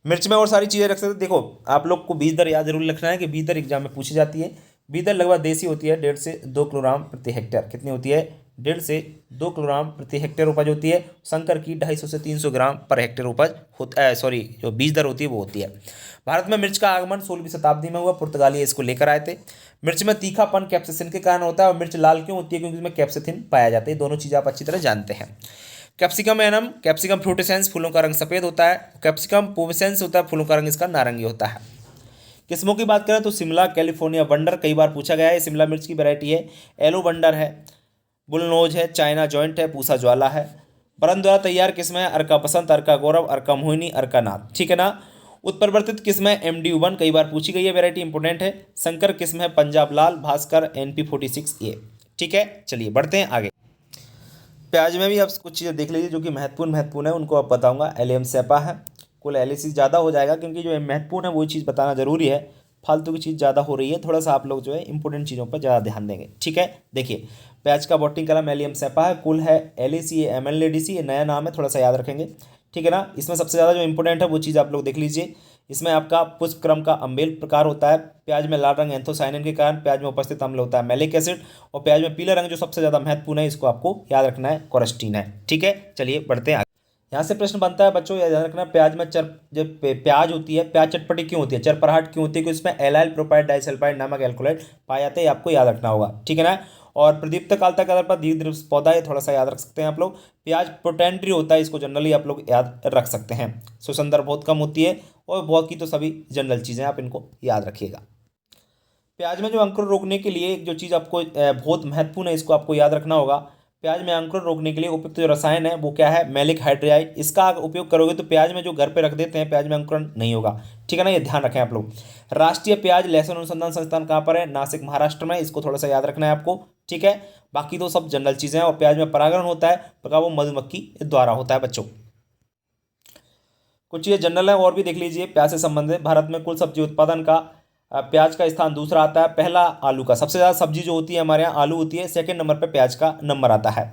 मिर्च में और सारी चीज़ें रख सकते हैं। देखो, आप लोग को बीज दर याद जरूर रखना है कि बीज दर एग्जाम में पूछी जाती है। बीज दर लगभग देसी होती है, 1.5 से 2 किलोग्राम प्रति हेक्टेयर। कितनी होती है? 1.5 से 2 किलोग्राम प्रति हेक्टेयर उपज होती है। संकर की 250 से 300 ग्राम पर हेक्टेयर उपज होता है, सॉरी जो बीज दर होती है वो होती है। भारत में मिर्च का आगमन 16वीं शताब्दी में हुआ, पुर्तगाली इसको लेकर आए थे। मिर्च में तीखापन कैप्सिसिन के कारण होता है, और मिर्च लाल क्यों होती है? क्योंकि इसमें कैप्सिसिन पाया जाता है। दोनों चीज़ आप अच्छी तरह जानते हैं। कैप्सिकम एनम, कैप्सिकम फ्रूटिसेंस, फूलों का रंग सफ़ेद होता है। कैप्सिकम पोविसेंस होता है, फूलों का रंग इसका नारंगी होता है। किस्मों की बात करें तो शिमला, कैलिफोर्निया वंडर कई बार पूछा गया है, शिमला मिर्च की वैरायटी है। एलो वंडर है, बुलनोज है, चाइना जॉइंट है, पूसा ज्वाला है। बरन द्वारा तैयार किस्म है अर्का बसंत, अर्का गौरव, अर्का मोहिनी, अर्का नाथ, ठीक है ना। उत्परिवर्तित किस्म है MDU1 कई बार पूछी गई है, वैरायटी इंपोर्टेंट है। संकर किस्म है पंजाब लाल, भास्कर, NP46 ये, ठीक है। चलिए बढ़ते हैं आगे। प्याज में भी आप कुछ चीज़ें देख लीजिए जो कि महत्वपूर्ण है, उनको आप बताऊंगा। एलियम सेपा है, कुल एलिसिस ज़्यादा हो जाएगा क्योंकि जो महत्वपूर्ण है वही चीज़ बताना जरूरी है। फालतू की चीज़ ज़्यादा हो रही है, थोड़ा सा आप लोग जो है इंपॉर्टेंट चीज़ों पर ज़्यादा ध्यान देंगे, ठीक है। देखिए, प्याज का बॉटनिंग कलम एलियम सेपा है, कुल है LAC, MLADC, ये नया नाम है, थोड़ा सा याद रखेंगे, ठीक है ना। इसमें सबसे ज़्यादा जो इंपॉर्टेंट है वो चीज़ आप लोग देख लीजिए। इसमें आपका पुष्प क्रम का अम्बेल प्रकार होता है। प्याज में लाल रंग एंथोसाइनिन के कारण प्याज में उपस्थित अम्ल होता है मैलिक एसिड, और प्याज में पीला रंग जो सबसे ज़्यादा महत्वपूर्ण है, इसको आपको याद रखना है, कोरेस्टीन है, ठीक है। चलिए बढ़ते हैं आगे। यहाँ से प्रश्न बनता है बच्चों, याद रखना, प्याज में जब प्याज होती है, प्याज चटपटी क्यों होती है, चरपराहट क्यों होती है? क्योंकि इसमें एलाइल प्रोपाइड डाइसल्फाइड नामक एल्कोलाइड पाए जाते हैं, आपको याद रखना होगा, ठीक है ना। और प्रदीप्त कालता के आधार पर दीर्घ पौधा, ये थोड़ा सा याद रख सकते हैं आप लोग। प्याज प्रोटेंट्री होता है, इसको जनरली आप लोग याद रख सकते हैं। श्वसन दर बहुत कम होती है, और बहुत की तो सभी जनरल चीज़ें आप इनको याद रखिएगा। प्याज में जो अंकुर रोकने के लिए जो चीज़ आपको बहुत महत्वपूर्ण है, इसको आपको याद रखना होगा। प्याज में अंकुर रोकने के लिए उपयुक्त जो रसायन है वो क्या है? Maleic hydride. इसका अगर उपयोग करोगे तो प्याज में जो घर पे रख देते हैं, प्याज में अंकुरण नहीं होगा, ठीक है ना, ये ध्यान रखें आप लोग। राष्ट्रीय प्याज लहसुन अनुसंधान संस्थान कहाँ पर है? नासिक, महाराष्ट्र में, इसको थोड़ा सा याद रखना है आपको, ठीक है। बाकी तो सब जनरल चीज़ें हैं। और प्याज में परागण होता है, वो मधुमक्खी द्वारा होता है बच्चों। कुछ चीज़ें जनरल है और भी देख लीजिए। प्याज से संबंधित भारत में कुल सब्जी उत्पादन का प्याज का स्थान दूसरा आता है, पहला आलू का। सबसे ज़्यादा सब्जी जो होती है हमारे यहाँ आलू होती है, सेकंड नंबर पे प्याज का नंबर आता है,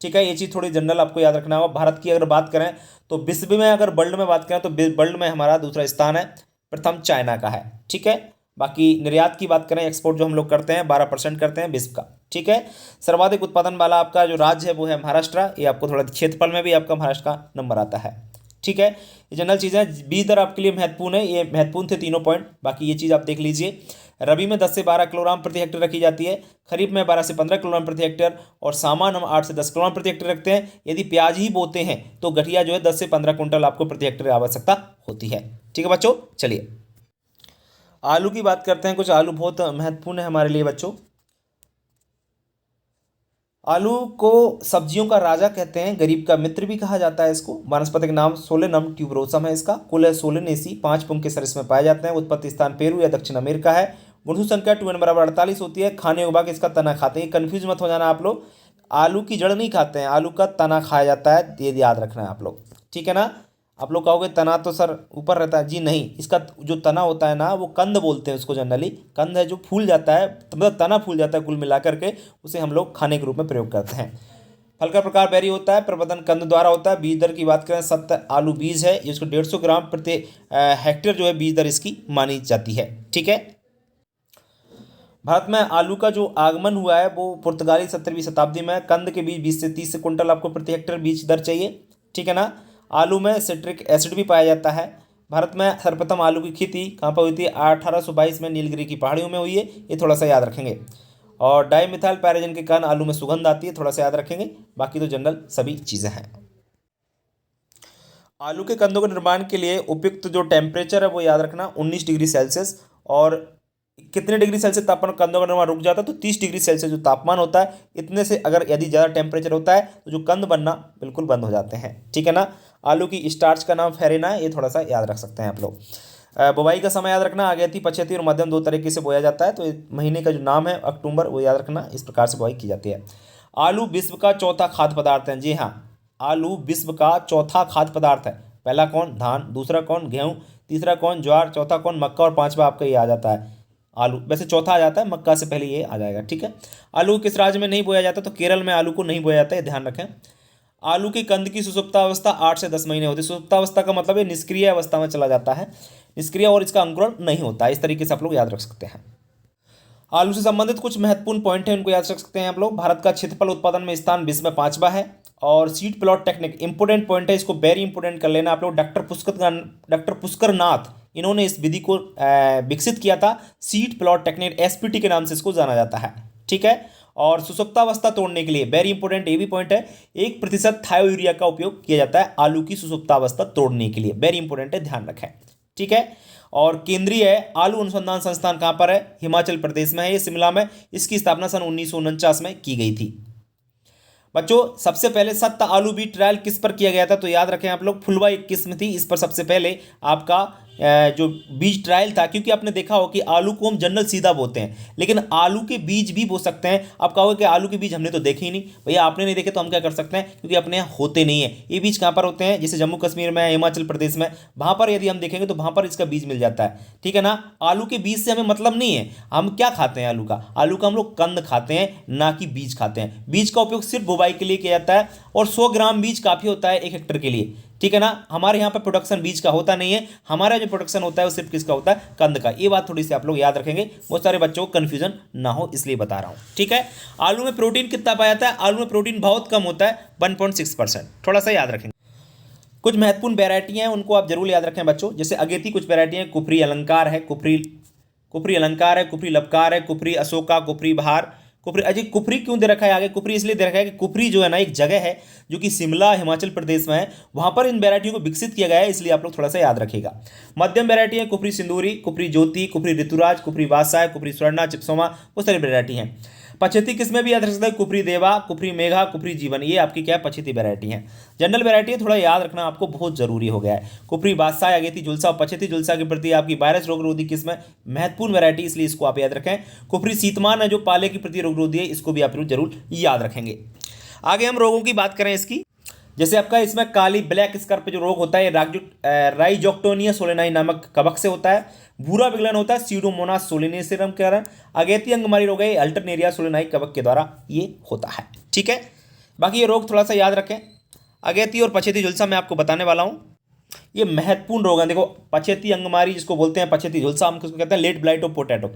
ठीक है। ये चीज़ थोड़ी जनरल आपको याद रखना होगा। भारत की अगर बात करें तो विश्व में, अगर वर्ल्ड में बात करें तो वर्ल्ड में हमारा दूसरा स्थान है, प्रथम चाइना का है, ठीक है। बाकी निर्यात की बात करें, एक्सपोर्ट जो हम लोग करते हैं 12% करते हैं विश्व का, ठीक है। सर्वाधिक उत्पादन वाला आपका जो राज्य है वो है महाराष्ट्र, ये आपको थोड़ा क्षेत्रफल में भी आपका महाराष्ट्र का नंबर आता है, ठीक है, ये जनरल चीज़ें हैं। बीज दर आपके लिए महत्वपूर्ण है, ये महत्वपूर्ण थे तीनों पॉइंट, बाकी ये चीज़ आप देख लीजिए। रबी में 10 से 12 किलोग्राम प्रति हेक्टेयर रखी जाती है, खरीफ में 12 से 15 किलोग्राम प्रति हेक्टेयर, और सामान हम 8 से 10 किलोग्राम प्रति हेक्टेयर रखते हैं। यदि प्याज ही बोते हैं तो गठिया जो है 10 से 15 कुंटल आपको प्रति हेक्टेयर आवश्यकता होती है। ठीक है बच्चों, चलिए आलू की बात करते हैं। कुछ आलू बहुत महत्वपूर्ण है हमारे लिए बच्चों। आलू को सब्जियों का राजा कहते हैं, गरीब का मित्र भी कहा जाता है इसको। वानस्पतिक नाम सोलेनम ट्यूबरोसम है इसका। कुल है सोलेनेसी, 5 पुंख के सर इसमें पाए जाते हैं। उत्पत्ति स्थान पेरू या दक्षिण अमेरिका है। गुणसूत्र संख्या 2n बराबर 48 होती है। खाने के बाद इसका तना खाते हैं, कन्फ्यूज मत हो जाना आप लोग। आलू की जड़ नहीं खाते हैं, आलू का तना खाया जाता है, ये याद रखना है आप लोग, ठीक है ना। आप लोग कहोगे तना तो सर ऊपर रहता है, जी नहीं, इसका जो तना होता है ना वो कंद बोलते हैं उसको जनरली। कंद है जो फूल जाता है, मतलब तना फूल जाता है कुल मिला करके, उसे हम लोग खाने के रूप में प्रयोग करते हैं। फल का प्रकार बेरी होता है, प्रवर्धन कंद द्वारा होता है। बीज दर की बात करें 70 आलू बीज है, इसको 150 ग्राम प्रति हेक्टेयर जो है बीज दर इसकी मानी जाती है, ठीक है। भारत में आलू का जो आगमन हुआ है वो पुर्तगाली 17वीं शताब्दी में। कंद के बीज 20 से 30 कुंटल आपको प्रति हेक्टेयर बीज दर चाहिए, ठीक है ना। आलू में सिट्रिक एसिड भी पाया जाता है। भारत में सर्वप्रथम आलू की खेती कहाँ पर हुई थी? 1822 में नीलगिरी की पहाड़ियों में हुई है, ये थोड़ा सा याद रखेंगे। और डाइमिथाइल पैराजन के कारण आलू में सुगंध आती है, थोड़ा सा याद रखेंगे। बाकी तो जनरल सभी चीज़ें हैं। आलू के कंदों के निर्माण के लिए उपयुक्त जो टेम्परेचर है वो याद रखना 19 डिग्री सेल्सियस। और कितने डिग्री सेल्सियस तापमान कंदों का निर्माण रुक जाता है? तो 30 डिग्री सेल्सियस जो तापमान होता है, इतने से अगर यदि ज़्यादा टेम्परेचर होता है तो जो कंद बनना बिल्कुल बंद हो जाते हैं, ठीक है ना। आलू की स्टार्च का नाम फेरेना है, ये थोड़ा सा याद रख सकते हैं आप लोग। बुवाई का समय याद रखना, अगेती पछेती और मध्यम दो तरीके से बोया जाता है। तो महीने का जो नाम है अक्टूबर, वो याद रखना, इस प्रकार से बुवाई की जाती है। आलू विश्व का चौथा खाद्य पदार्थ है, जी हाँ, आलू विश्व का चौथा खाद्य पदार्थ है। पहला कौन? धान, दूसरा कौन? गेहूँ, तीसरा कौन? ज्वार, चौथा कौन? मक्का, और पांचवा आपका ये आ जाता है आलू। वैसे चौथा आ जाता है, मक्का से पहले ये आ जाएगा, ठीक है। आलू किस राज्य में नहीं बोया जाता? तो केरल में आलू को नहीं बोया जाता है, ध्यान रखें। आलू की कंद की सुसुप्तावस्था 8 से 10 महीने होती है। सुसुप्तावस्था का मतलब है निष्क्रिय अवस्था में चला जाता है, निष्क्रिय, और इसका अंकुरण नहीं होता। इस तरीके से आप लोग याद रख सकते हैं। आलू से संबंधित कुछ महत्वपूर्ण पॉइंट हैं, उनको याद रख सकते हैं आप लोग। भारत का क्षेत्रफल उत्पादन में स्थान विश्व में 5वां है। और seed plot technique important point है, इसको वेरी इंपोर्टेंट कर लेना आप लोग। डॉक्टर पुष्कर नाथ, इन्होंने इस विधि को विकसित किया था। सीड प्लॉट टेक्निक, एसपीटी के नाम से इसको जाना जाता है, ठीक है। और सुसुप्तावस्था तोड़ने के लिए वेरी इंपोर्टेंट ये भी पॉइंट है, 1% थायो यूरिया का उपयोग किया जाता है आलू की सुसुप्तावस्था तोड़ने के लिए। वेरी इंपोर्टेंट है, ध्यान रखें, ठीक है। और केंद्रीय आलू अनुसंधान संस्थान कहाँ पर है? हिमाचल प्रदेश में है, ये शिमला में। इसकी स्थापना सन 1949 में की गई थी। बच्चों सबसे पहले सत्त आलू बीज ट्रायल किस पर किया गया था? तो याद रखें आप लोग, फुलवा एक किस्म थी, इस पर सबसे पहले आपका जो बीज ट्रायल था। क्योंकि आपने देखा हो कि आलू को हम जनरल सीधा बोते हैं, लेकिन आलू के बीज भी बो सकते हैं। आप कहोगे कि आलू के बीज हमने तो देखे ही नहीं। भैया आपने नहीं देखे तो हम क्या कर सकते हैं, क्योंकि अपने यहाँ होते नहीं है। ये बीज कहाँ पर होते हैं? जैसे जम्मू कश्मीर में, हिमाचल प्रदेश में, वहाँ पर यदि हम देखेंगे तो वहाँ पर इसका बीज मिल जाता है, ठीक है ना। आलू के बीज से हमें मतलब नहीं है। हम क्या खाते हैं आलू का? आलू का हम लोग कंद खाते हैं, ना कि बीज खाते हैं। बीज का उपयोग सिर्फ बुवाई के लिए किया जाता है, और 100 ग्राम बीज काफ़ी होता है 1 हेक्टेयर के लिए, ठीक है ना। हमारे यहाँ पर प्रोडक्शन बीज का होता नहीं है, हमारा जो प्रोडक्शन होता है वो सिर्फ किसका होता है? कंद का। ये बात थोड़ी सी आप लोग याद रखेंगे, बहुत सारे बच्चों को कन्फ्यूजन ना हो इसलिए बता रहा हूँ, ठीक है। आलू में प्रोटीन कितना पाया जाता है? आलू में प्रोटीन बहुत कम होता है, 1.6%, थोड़ा सा याद रखेंगे। कुछ महत्वपूर्ण वेरायटी हैं, उनको आप जरूर याद रखें बच्चों। जैसे अगेती कुछ वेरायटी है, कुफरी अलंकार है, कुफरी अलंकार है, कुफरी लबकार है, कुफरी अशोका, कुफरी बहार, कुफरी। अजय कुफरी क्यों दे रखा है आगे? कुफरी इसलिए दे रखा है कि कुफरी जो है ना एक जगह है जो कि शिमला हिमाचल प्रदेश में है, वहाँ पर इन वेरायटियों को विकसित किया गया है, इसलिए आप लोग थोड़ा सा याद रखिएगा। मध्यम वेरायटी है कुफरी सिंदूरी, कुफरी ज्योति, कुफरी ऋतुराज, कुफरी बादशाह, कुफरी स्वर्णा, चिपसोमा, बहुत सारी वेरायटी हैं। पछेती किसमें भी याद रख सकते हैं? कुफरी देवा, कुफरी मेघा, कुफरी जीवन, ये आपकी क्या है? पछेती वेरायटी है। जनरल वेरायटी है, थोड़ा याद रखना आपको बहुत जरूरी हो गया है। कुफरी बादशाह, अगेती झुलसा और पछेती झुलसा के प्रति आपकी वायरस रोगरोधी किस्म महत्वपूर्ण वेरायटी, इसलिए इसको आप याद रखें। कुफरी सीतमान है जो पाले की प्रति रोगरोधी है, इसको भी आप जरूर याद रखेंगे। आगे हम रोगों की बात करें इसकी, जैसे आपका इसमें काली ब्लैक स्कर्प जो रोग होता है राइजोक्टोनिया सोलेनाई नामक कवक से होता है। भूरा विगलन होता है सीडोमोनास सोलेनेसियम के कारण। अगेती अंगमारी रोग है अल्टरनेरिया सोलेनाई कवक के द्वारा ये होता है, ठीक है। बाकी ये रोग थोड़ा सा याद रखें। अगेती और पछेती झुलसा मैं आपको बताने वाला हूँ, ये महत्वपूर्ण रोग है। देखो पछेती अंगमारी जिसको बोलते हैं, पछेती झुलसा हम किसको कहते हैं? Late blight of potato.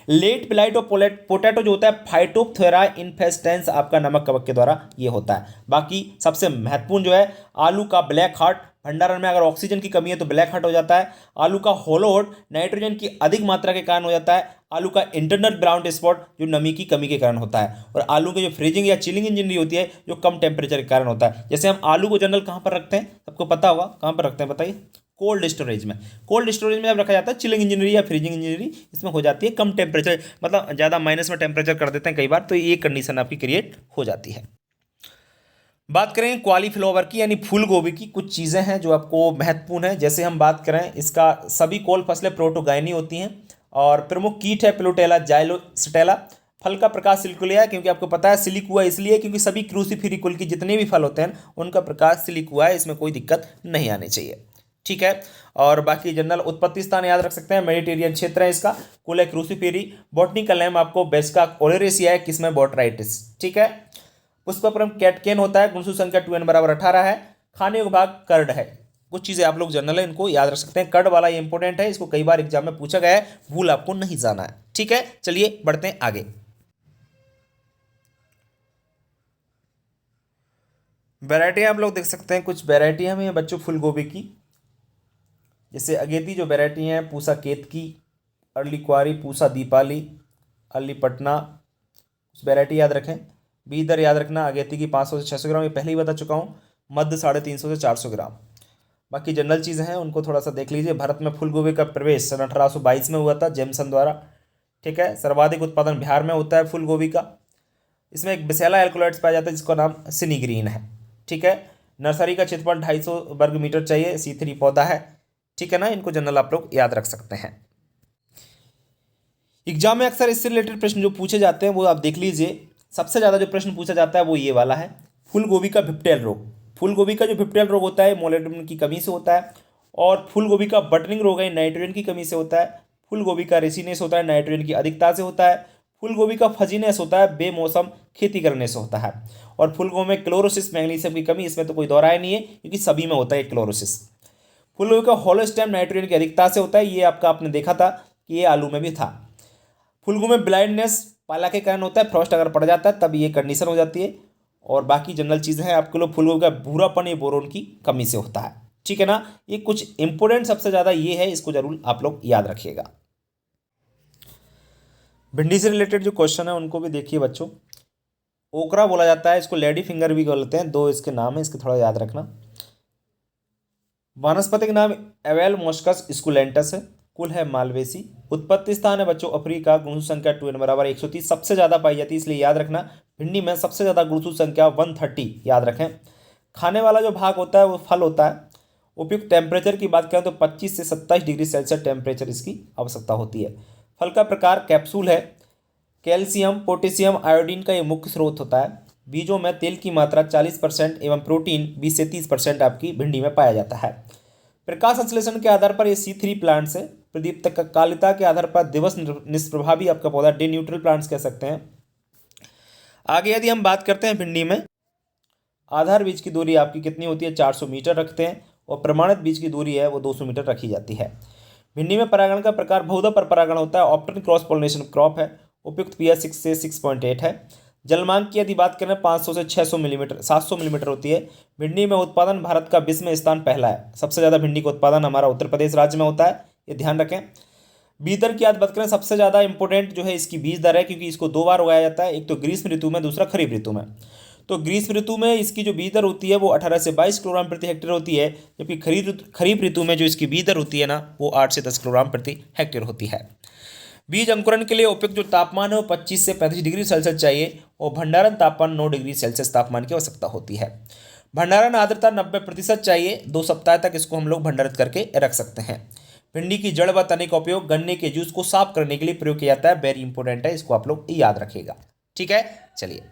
Late blight of potato जो होता है फाइटोप्थेरा इन्फेस्टेंस आपका नमक कवक के द्वारा ये होता है। बाकी सबसे महत्वपूर्ण जो है आलू का ब्लैक हार्ट भंडारण में अगर ऑक्सीजन की कमी है तो ब्लैक हार्ट हो जाता है। आलू का होलो हार्ट नाइट्रोजन की अधिक मात्रा के कारण हो जाता है। आलू का इंटरनल ब्राउन स्पॉट जो नमी की कमी के कारण होता है। और आलू के जो फ्रीजिंग या चिलिंग इंजनरी होती है जो कम टेम्परेचर के कारण होता है। जैसे हम आलू को जनरल कहाँ पर रखते हैं, सबको पता होगा कहाँ पर रखते हैं, बताइए। कोल्ड स्टोरेज में। कोल्ड स्टोरेज में जब रखा जाता है चिलिंग इंजनरी या फ्रीजिंग इंजनरी इसमें हो जाती है कम टेम्परेचर, मतलब ज़्यादा माइनस में टेम्परेचर कर देते हैं कई बार, तो ये कंडीशन आपकी क्रिएट हो जाती है। बात करें कॉलीफ्लावर की यानी फूल गोभी की, कुछ चीज़ें हैं जो आपको महत्वपूर्ण है। जैसे हम बात करें, इसका सभी कोल फसलें प्रोटोगाइनी होती हैं और प्रमुख कीट है प्लूटेला जाइलोस्टेला। फल का प्रकाश सिलिकुआ है, क्योंकि आपको पता है सिलिकुआ इसलिए क्योंकि सभी क्रूसीफेरी कुल की जितने भी फल होते हैं उनका प्रकाश सिलिकुआ है, इसमें कोई दिक्कत नहीं आनी चाहिए। ठीक है। और बाकी जनरल उत्पत्ति स्थान याद रख सकते हैं, मेडिटेरियन क्षेत्र है इसका। कुल है क्रूसीफेरी। बॉटनिकल नेम आपको बेस्का ओलेरेसिया है, किसमें बोट्राइटिस। ठीक है। पुष्पक्रम कैटकेन होता है, गुणसूत्र संख्या 2n बराबर 18 है। खाने योग्य भाग कर्ड है। कुछ चीजें आप लोग जनरल है इनको याद रख सकते हैं। कर्ड वाला ये इंपॉर्टेंट है, इसको कई बार एग्जाम में पूछा गया है, भूल आपको नहीं जाना है। ठीक है, चलिए बढ़ते हैं आगे। वैरायटी आप लोग देख सकते हैं, कुछ वैरायटी हमें बच्चों फूल गोभी की, जैसे अगेती जो वैरायटी है पूसा केतकी, अर्ली कुआरी, पूसा दीपाली, अर्ली पटना, कुछ वैरायटी याद रखें। बीदर याद रखना, अगेती की 500 से 600 ग्राम, ये पहले ही बता चुका हूँ। मध्य 350 से 400 ग्राम। बाकी जनरल चीज़ें हैं उनको थोड़ा सा देख लीजिए। भारत में फूल गोभी का प्रवेश सन 1822 में हुआ था जेमसन द्वारा। ठीक है। सर्वाधिक उत्पादन बिहार में होता है फूल गोभी का। इसमें एक बिसेला एल्कोलाइट्स पाया जाता है जिसका नाम सिनीग्रीन है। ठीक है। नर्सरी का क्षेत्रफल 250 वर्ग मीटर चाहिए, C3 पौधा है। ठीक है ना, इनको जनरल आप लोग याद रख सकते हैं। एग्जाम में अक्सर इससे रिलेटेड प्रश्न जो पूछे जाते हैं वो आप देख लीजिए। सबसे ज़्यादा जो प्रश्न पूछा जाता है वो ये वाला है, फूल गोभी का भिप्टेल रोग। फूल गोभी का जो भिप्टेल रोग होता है मोलिब्डेनम की कमी से होता है। और फूल गोभी का बटनिंग रोग है, नाइट्रोजन की कमी से होता है। फूल गोभी का रेसिनेस होता है, नाइट्रोजन की अधिकता से होता है। फूल गोभी का फजीनेस होता है, बेमौसम खेती करने से होता है। और फूल गोभी में क्लोरोसिस मैग्नीशियम की कमी, इसमें तो कोई दौराय नहीं है क्योंकि सभी में होता है क्लोरोसिस। फूल गोभी का होलोस्टेम नाइट्रोजन की अधिकता से होता है, ये आपका आपने देखा था कि ये आलू में भी था। फूल गोभी में ब्लाइंडनेस पाला के कारण होता है, फ्रॉस्ट अगर पड़ जाता है तब ये कंडीशन हो जाती है। और बाकी जनरल चीज़ें हैं आपके लोग, फूल गोभी का भूरापन ये बोरोन की कमी से होता है। ठीक है ना, ये कुछ इंपोर्टेंट सबसे ज़्यादा ये है, इसको जरूर आप लोग याद रखिएगा। भिंडी से रिलेटेड जो क्वेश्चन है उनको भी देखिए बच्चों। ओकरा बोला जाता है, इसको लेडी फिंगर भी बोलते हैं, दो इसके नाम है, इसके थोड़ा याद रखना। वानस्पतिक नाम एवेल मोस्कस स्कुलेंटस है। कुल है मालवेसी। उत्पत्ति स्थान है बच्चों अफ्रीका। गुणसूत्र संख्या 2n बराबर 130 सबसे ज़्यादा पाई जाती है, इसलिए याद रखना। भिंडी में सबसे ज़्यादा गुणसूत्र संख्या 130 याद रखें। खाने वाला जो भाग होता है वो फल होता है। उपयुक्त टेम्परेचर की बात करें तो 25 से 27 डिग्री सेल्सियस टेम्परेचर इसकी आवश्यकता होती है। फल का प्रकार कैप्सूल है। कैल्शियम, पोटेशियम, आयोडीन का ये मुख्य स्रोत होता है। बीजों में तेल की मात्रा 40% एवं प्रोटीन 20 से 30% आपकी भिंडी में पाया जाता है। प्रकाश संश्लेषण के आधार पर ये C3 प्लांट्स है। प्रदीप्त कालिता के आधार पर दिवस निष्प्रभावी आपका पौधा डे न्यूट्रल प्लांट्स कह सकते हैं। आगे यदि हम बात करते हैं भिंडी में, आधार बीज की दूरी आपकी कितनी होती है, 400 मीटर रखते हैं। और प्रमाणित बीज की दूरी है वो 200 मीटर रखी जाती है। भिंडी में परागण का प्रकार बहुधा पर परागण होता है, ऑप्टन क्रॉस पोलिनेशन क्रॉप है। उपयुक्त pH 6 से 6.8 है। जलमांग की यदि बात करें 500 से 600 मिलीमीटर 700 मिलीमीटर होती है। भिंडी में उत्पादन भारत का विश्व में स्थान पहला है। सबसे ज़्यादा भिंडी का उत्पादन हमारा उत्तर प्रदेश राज्य में होता है, ये ध्यान रखें। बीज दर की याद बात करें, सबसे ज़्यादा इंपॉर्टेंट जो है इसकी बीज दर है, क्योंकि इसको दो बार उगाया जाता है, एक तो ग्रीष्म ऋतु में, दूसरा खरीफ ऋतु में। तो ग्रीष्म ऋतु में इसकी जो बीज दर होती है वो 18 से 22 किलोग्राम प्रति हेक्टेयर होती है, जबकि खरीफ ऋतु में जो इसकी बीज दर होती है ना वो 8 से 10 किलोग्राम प्रति हेक्टेयर होती है। बीज अंकुरण के लिए उपयुक्त जो तापमान है वो 25 से 35 डिग्री सेल्सियस चाहिए और भंडारण तापमान 9 डिग्री सेल्सियस तापमान की आवश्यकता होती है। भंडारण आर्द्रता 90% चाहिए, 2 सप्ताह तक इसको हम लोग भंडारित करके रख सकते हैं। भिंडी की जड़ व तने का उपयोग गन्ने के जूस को साफ करने के लिए प्रयोग किया जाता है, वेरी इंपॉर्टेंट है, इसको आप लोग याद रखिएगा। ठीक है, चलिए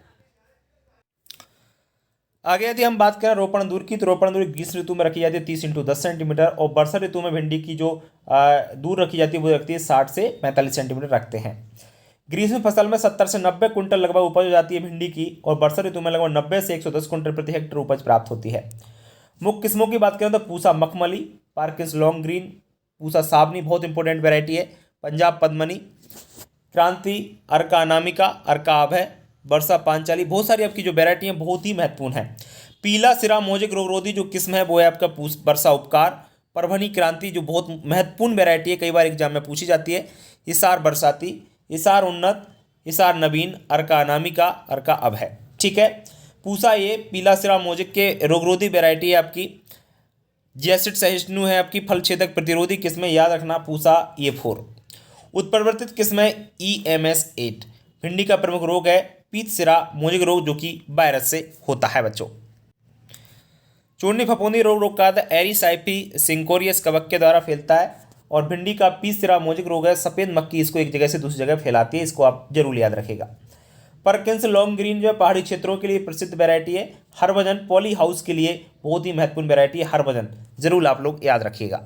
आगे यदि हम बात करें रोपण दूर की, तो रोपण दूरी ग्रीष्म ऋतु में रखी जाती है 30 × 10 सेंटीमीटर और वर्षा ऋतु में भिंडी की जो दूर रखी जाती है वो रखती है 60 से 45 सेंटीमीटर रखते हैं। ग्रीष्म फसल में 70 से 90 कुंटल लगभग उपज हो जाती है भिंडी की और वर्षा ऋतु में लगभग 90 से 110 कुंटल प्रति हेक्टेयर उपज प्राप्त होती है। मुख्य किस्मों की बात करें तो पूसा मखमली, पार्किंस लॉन्ग ग्रीन, पूसा साबनी बहुत इंपॉर्टेंट वेरायटी है, पंजाब पद्मनी, क्रांति, अर्का अनामिका, अर्का अभय, वर्षा पांचाली, बहुत सारी आपकी जो वेरायटी हैं बहुत ही महत्वपूर्ण है। पीला सिरा मोजेक रोगरोधी जो किस्म है वो है आपका वर्षा उपकार। परभनी क्रांति जो बहुत महत्वपूर्ण वैरायटी है, कई बार एग्जाम में पूछी जाती है। हिसार बरसाती, हिसार उन्नत, हिसार नवीन, अर्का अनामिका, अर्का अभय। ठीक है। पूसा ये पीला सिरा मोजेक के रोगरोधी वैरायटी है आपकी। जैसिड सहिष्णु है आपकी, फल छेदक प्रतिरोधी किस्म है, याद रखना पूसा ये 4। उत्परिवर्तित किस्म है EMS8। भिंडी का प्रमुख रोग है पीत सिरा मोजेक रोग जो कि वायरस से होता है बच्चों। चूर्णी फफूंदी रोग का एरिसाइपी सिंकोरियस कवक के द्वारा फैलता है। और भिंडी का पीत सिरा मोजेक रोग है सफ़ेद मक्खी इसको एक जगह से दूसरी जगह फैलाती है, इसको आप जरूर याद रखेगा। परकिंस लॉन्ग ग्रीन जो है पहाड़ी क्षेत्रों के लिए प्रसिद्ध वैरायटी है। हरभजन पॉली हाउस के लिए बहुत ही महत्वपूर्ण वैरायटी है हरभजन, जरूर आप लोग याद रखिएगा।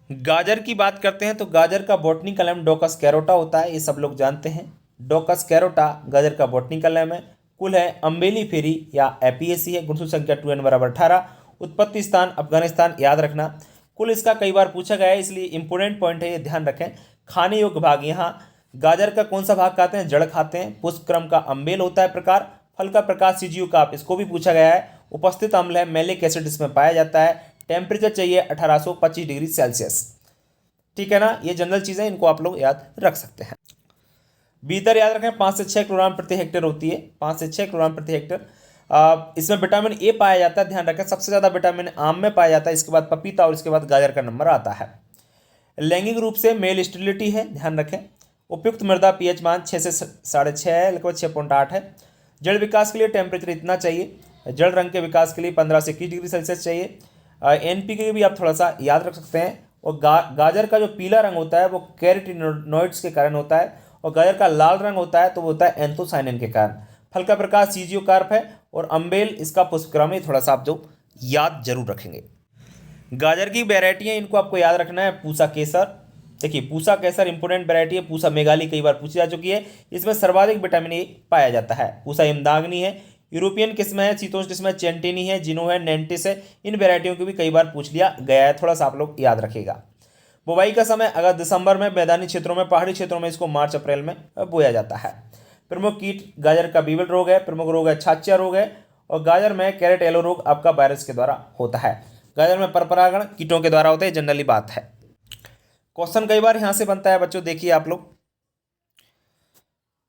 गाजर की बात करते हैं तो गाजर का बॉटनिकल नेम डोकस कैरोटा होता है, ये सब लोग जानते हैं। डोकस कैरोटा गाजर का बॉटनिकल नेम है। कुल है अम्बेली फेरी या एपीएसी है। गुणसूत्र संख्या 2n बराबर 18। उत्पत्ति स्थान अफगानिस्तान, याद रखना। कुल इसका कई बार पूछा गया है, इसलिए इंपोर्टेंट पॉइंट है, ये ध्यान रखें। खाने योग्य भाग, यहाँ गाजर का कौन सा भाग खाते हैं, जड़ खाते हैं। पुष्प क्रम का अम्बेल होता है प्रकार। फल का प्रकार सीजीयू का, इसको भी पूछा गया है। उपस्थित अम्ल है मैलिक एसिड इसमें पाया जाता है। टेम्परेचर चाहिए 1825 डिग्री सेल्सियस। ठीक है ना, ये जनरल चीज़ें, इनको आप लोग याद रख सकते हैं। बीदर याद रखें 5 से 6 किलोग्राम प्रति हेक्टेयर होती है, 5 से 6 किलोग्राम प्रति हेक्टेयर। इसमें विटामिन ए पाया जाता है, ध्यान रखें सबसे ज़्यादा विटामिन आम में पाया जाता है, इसके बाद पपीता और इसके बाद गाजर का नंबर आता है। लैंगिक रूप से मेल स्टेरिलिटी है, ध्यान रखें। उपयुक्त मृदा पीएच मान 6 से 6.5 है, लगभग 6.8 है। जड़ विकास के लिए टेम्परेचर इतना चाहिए। जड़ रंग के विकास के लिए 15 से 21 डिग्री सेल्सियस चाहिए। NPK भी आप थोड़ा सा याद रख सकते हैं। और गाजर का जो पीला रंग होता है वो कैरोटीनॉइड्स के कारण होता है, और गाजर का लाल रंग होता है तो वो होता है एंथोसाइनिन के कारण। फल का प्रकार सीजियो कार्प है, और अम्बेल इसका पुष्पक्रम है, थोड़ा सा आप जो याद जरूर रखेंगे। गाजर की वैरायटी है, इनको आपको याद रखना है। पूसा केसर, देखिए पूसा केसर इंपोर्टेंट वैरायटी है। पूसा मेघाली कई बार पूछी जा चुकी है, इसमें सर्वाधिक विटामिन ए पाया जाता है। पूसा इमदाग्नी है। यूरोपियन किस्म है, शीतोष्ण किस्म है, चेंटिनी है, जिनो है, नेंटिस है। इन वैरायटियों को भी कई बार पूछ लिया गया है, थोड़ा सा आप लोग याद रखिएगा। बुवाई का समय अगस्त दिसंबर में, मैदानी क्षेत्रों में, पहाड़ी क्षेत्रों में इसको मार्च अप्रैल में बोया जाता है। प्रमुख कीट गाजर का बीवल रोग है, प्रमुख रोग है छाछिया रोग है, और गाजर में कैरेट येलो रोग आपका वायरस के द्वारा होता है। गाजर में परपरागण कीटों के द्वारा होता है, जनरली बात है। क्वेश्चन कई बार यहां से बनता है बच्चों, देखिए आप लोग।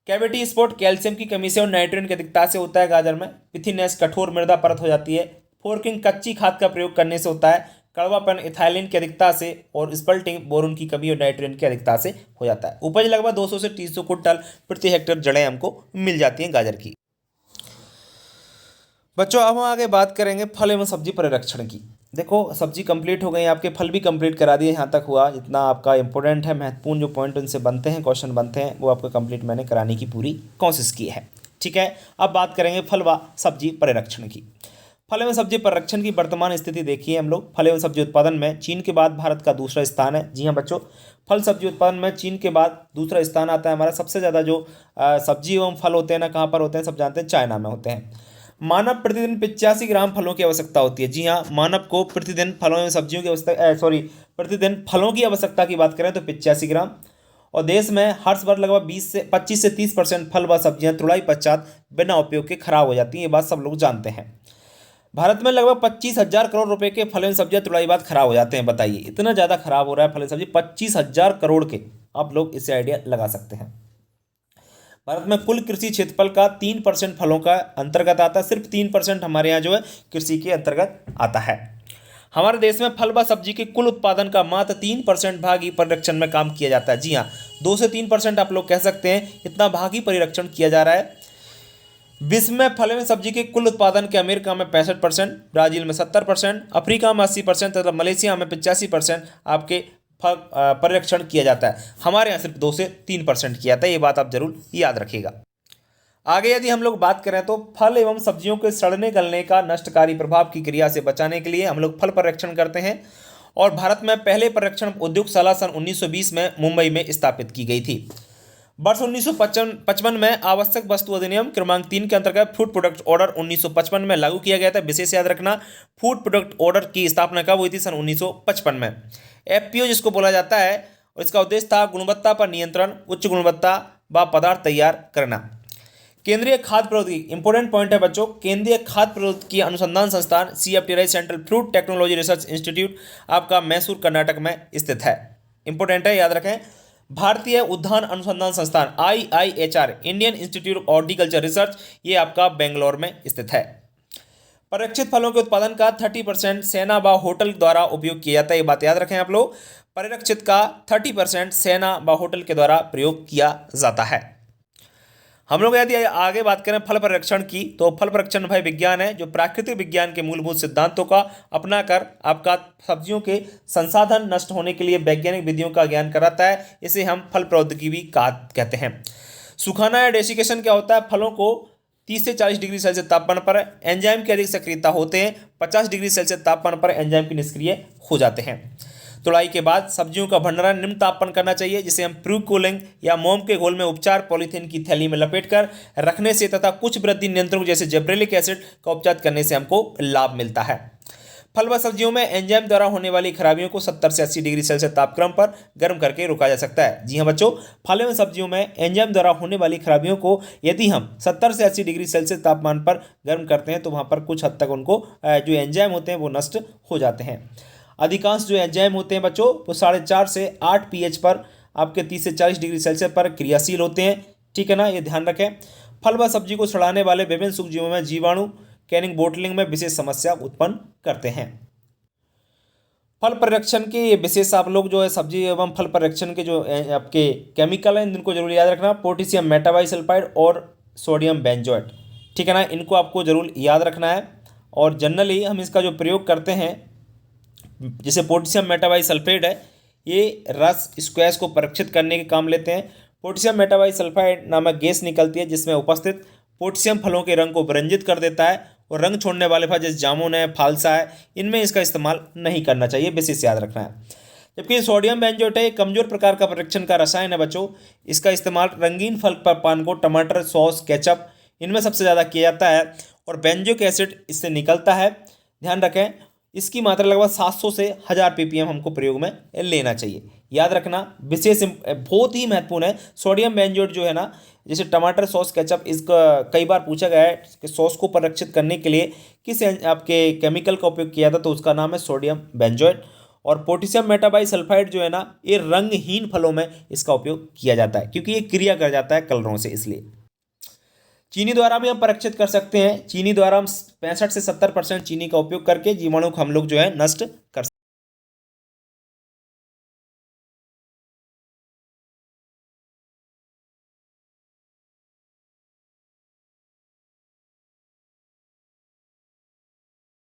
कैविटी स्पॉट कैल्शियम की कमी से और नाइट्रोजन की अधिकता से होता है गाजर में। पिथिनेस कठोर मृदा परत हो जाती है। फोर्किंग कच्ची खाद का प्रयोग करने से होता है। कड़वापन इथाइलिन की अधिकता से, और स्पल्टिंग बोरोन की कमी और नाइट्रोजन की अधिकता से हो जाता है। उपज लगभग 200 से 300 कुंटल प्रति हेक्टेयर जड़ें हमको मिल जाती हैं गाजर की। बच्चों अब हम आगे बात करेंगे फल एवं सब्जी परिरक्षण की। देखो सब्जी कंप्लीट हो गई, आपके फल भी कंप्लीट करा दिए, यहाँ तक हुआ। जितना आपका इंपॉर्टेंट है, महत्वपूर्ण जो पॉइंट उनसे बनते हैं, क्वेश्चन बनते हैं, वो आपका कंप्लीट मैंने कराने की पूरी कोशिश की है। ठीक है, अब बात करेंगे फल व सब्जी परिरक्षण की। फल एवं सब्जी परिरक्षण की वर्तमान स्थिति देखिए हम लोग। फल एवं सब्जी उत्पादन में चीन के बाद भारत का दूसरा स्थान है। जी हाँ बच्चों, फल सब्जी उत्पादन में चीन के बाद दूसरा स्थान आता है हमारा। सबसे ज़्यादा जो सब्जी एवं फल होते हैं ना, कहाँ पर होते हैं, सब जानते हैं, चाइना में होते हैं। मानव प्रतिदिन 85 ग्राम फलों की आवश्यकता होती है। जी हाँ, मानव को प्रतिदिन फलों एवं सब्जियों की आवश्यकता, प्रतिदिन फलों की आवश्यकता की बात करें तो 85 ग्राम। और देश में हर वर्ष लगभग 25 से 30% फल व सब्जियां तुड़ाई पश्चात बिना उपयोग के खराब हो जाती हैं, ये बात सब लोग जानते हैं। भारत में लगभग 25,000 करोड़ रुपए के फल एवं सब्जियां तुड़ाई बाद खराब हो जाते हैं। बताइए, इतना ज़्यादा खराब हो रहा है फल एवं सब्जी, 25,000 करोड़ के। आप लोग इससे आइडिया लगा सकते हैं। भारत में कुल कृषि क्षेत्रफल का 3% फलों का अंतर्गत आता है। सिर्फ 3% हमारे यहाँ जो है कृषि के अंतर्गत आता है। हमारे देश में फल व सब्जी के कुल उत्पादन का मात्र 3% भाग ही परिरक्षण में काम किया जाता है। जी हाँ, 2 से 3% आप लोग कह सकते हैं, इतना भाग ही परिरक्षण किया जा रहा है। विश्व में फल एवं सब्जी के कुल उत्पादन के अमेरिका में 65%, ब्राजील में 70%, अफ्रीका में 80% तथा मलेशिया में 85% आपके परिरक्षण किया जाता है। हमारे यहाँ सिर्फ 2 से 3% किया जाता है, ये बात आप जरूर याद रखिएगा। आगे यदि हम लोग बात करें तो फल एवं सब्जियों के सड़ने गलने का नष्टकारी प्रभाव की क्रिया से बचाने के लिए हम लोग फल परिरक्षण करते हैं। और भारत में पहले परिरक्षण उद्योगशाला सन 1920 में मुंबई में स्थापित की गई थी। वर्ष 1955 में आवश्यक वस्तु अधिनियम क्रमांक 3 के अंतर्गत फूड प्रोडक्ट ऑर्डर 1955 में लागू किया गया था। विशेष याद रखना, फूड प्रोडक्ट ऑर्डर की स्थापना कब हुई थी? सन 1955 में। FPO जिसको बोला जाता है, और इसका उद्देश्य था गुणवत्ता पर नियंत्रण, उच्च गुणवत्ता व पदार्थ तैयार करना। केंद्रीय खाद्य प्रौद्योगिकी इंपॉर्टेंट पॉइंट है बच्चों। केंद्रीय खाद्य प्रौद्योगिकी अनुसंधान संस्थान CFTRI central fruit technology research institute आपका मैसूर कर्नाटक में स्थित है। इंपॉर्टेंट है, याद रखें। भारतीय उद्यान अनुसंधान संस्थान IIHR Indian institute of horticulture research, ये आपका बेंगलोर में स्थित है। परिरक्षित फलों के उत्पादन का 30% सेना व होटल द्वारा उपयोग किया जाता है। ये बात याद रखें आप लोग। परिरक्षित का 30% सेना व होटल के द्वारा प्रयोग किया जाता है। हम लोग यदि आगे बात करें फल परिरक्षण की, तो फल परिरक्षण भाई विज्ञान है जो प्राकृतिक विज्ञान के मूलभूत सिद्धांतों का अपनाकर आपका सब्जियों के संसाधन नष्ट होने के लिए वैज्ञानिक विधियों का ज्ञान कराता है। इसे हम फल प्रौद्योगिकी भी कहते हैं। सुखाना या डेसिकेशन क्या होता है? फलों को 30 से 40 डिग्री सेल्सियस तापमान पर एंजाइम की अधिक सक्रियता होते हैं। 50 डिग्री सेल्सियस तापमान पर एंजाइम की निष्क्रिय हो जाते हैं। तुड़ाई के बाद सब्जियों का भंडारण निम्न तापमान करना चाहिए, जिसे हम प्री कूलिंग या मोम के घोल में उपचार पॉलीथीन की थैली में लपेटकर रखने से तथा कुछ वृद्धि नियंत्रणों जैसे जिब्रेलिक एसिड का उपचार करने से हमको लाभ मिलता है। फल व सब्जियों में एंजाइम द्वारा होने वाली खराबियों को 70 से 80 डिग्री सेल्सियस तापक्रम पर गर्म करके रोका जा सकता है। जी हाँ बच्चों, फल एवं सब्जियों में एंजाइम द्वारा होने वाली खराबियों को यदि हम 70 से 80 डिग्री सेल्सियस तापमान पर गर्म करते हैं तो वहाँ पर कुछ हद तक उनको जो एंजाइम होते हैं वो नष्ट हो जाते हैं। अधिकांश जो एंजाइम होते हैं बच्चों वो 4.5 से 8 pH पर आपके 30 से 40 डिग्री सेल्सियस पर क्रियाशील होते हैं। ठीक है ना, ये ध्यान रखें। फल व सब्जी को सड़ाने वाले विभिन्न सूक्ष्मजीवों में जीवाणु कैनिंग बोटलिंग में विशेष समस्या उत्पन्न करते हैं। फल परिरक्षण के विशेष आप लोग जो है सब्जी एवं फल परिरक्षण के जो आपके केमिकल हैं इनको जरूर याद रखना, पोटेशियम मेटाबाइसल्फाइड और सोडियम बेंजोएट। ठीक है ना, इनको आपको जरूर याद रखना है। और जनरली हम इसका जो प्रयोग करते हैं, जैसे पोटेशियम मेटाबाइसल्फेट है, ये रस स्क्वैश को परीक्षित करने के काम लेते हैं। पोटेशियम मेटाबाइसल्फाइड नामक गैस निकलती है जिसमें उपस्थित पोटेशियम फलों के रंग को विरंजित कर देता है और रंग छोड़ने वाले फल जैसे जामुन है, फालसा है, इनमें इसका इस्तेमाल नहीं करना चाहिए, विशेष याद रखना है। जबकि सोडियम बेंजोएट है, कमजोर प्रकार का परीक्षण का रसायन है बच्चों। इसका इस्तेमाल रंगीन फल पर पान को टमाटर, सॉस, केचप, इनमें सबसे ज़्यादा किया जाता है और बेंजोइक एसिड इससे निकलता है। ध्यान रखें, इसकी मात्रा लगभग 700 से 1000 ppm हमको प्रयोग में लेना चाहिए। याद रखना, विशेष बहुत ही महत्वपूर्ण है। सोडियम बेंजोएट जो है ना, जैसे टमाटर, सॉस, केचप, इसका कई बार पूछा गया है कि सॉस को परिरक्षित करने के लिए किस आपके केमिकल का उपयोग किया था, तो उसका नाम है सोडियम बेंजोएट। और पोटेशियम मेटाबाइसल्फाइड जो है ना, ये रंगहीन फलों में इसका उपयोग किया जाता है क्योंकि ये क्रिया कर जाता है कलरों से, इसलिए। चीनी द्वारा भी हम परीक्षित कर सकते हैं। चीनी द्वारा हम 65 से 70% चीनी का उपयोग करके जीवाणु को हम लोग जो है नष्ट कर सकते हैं।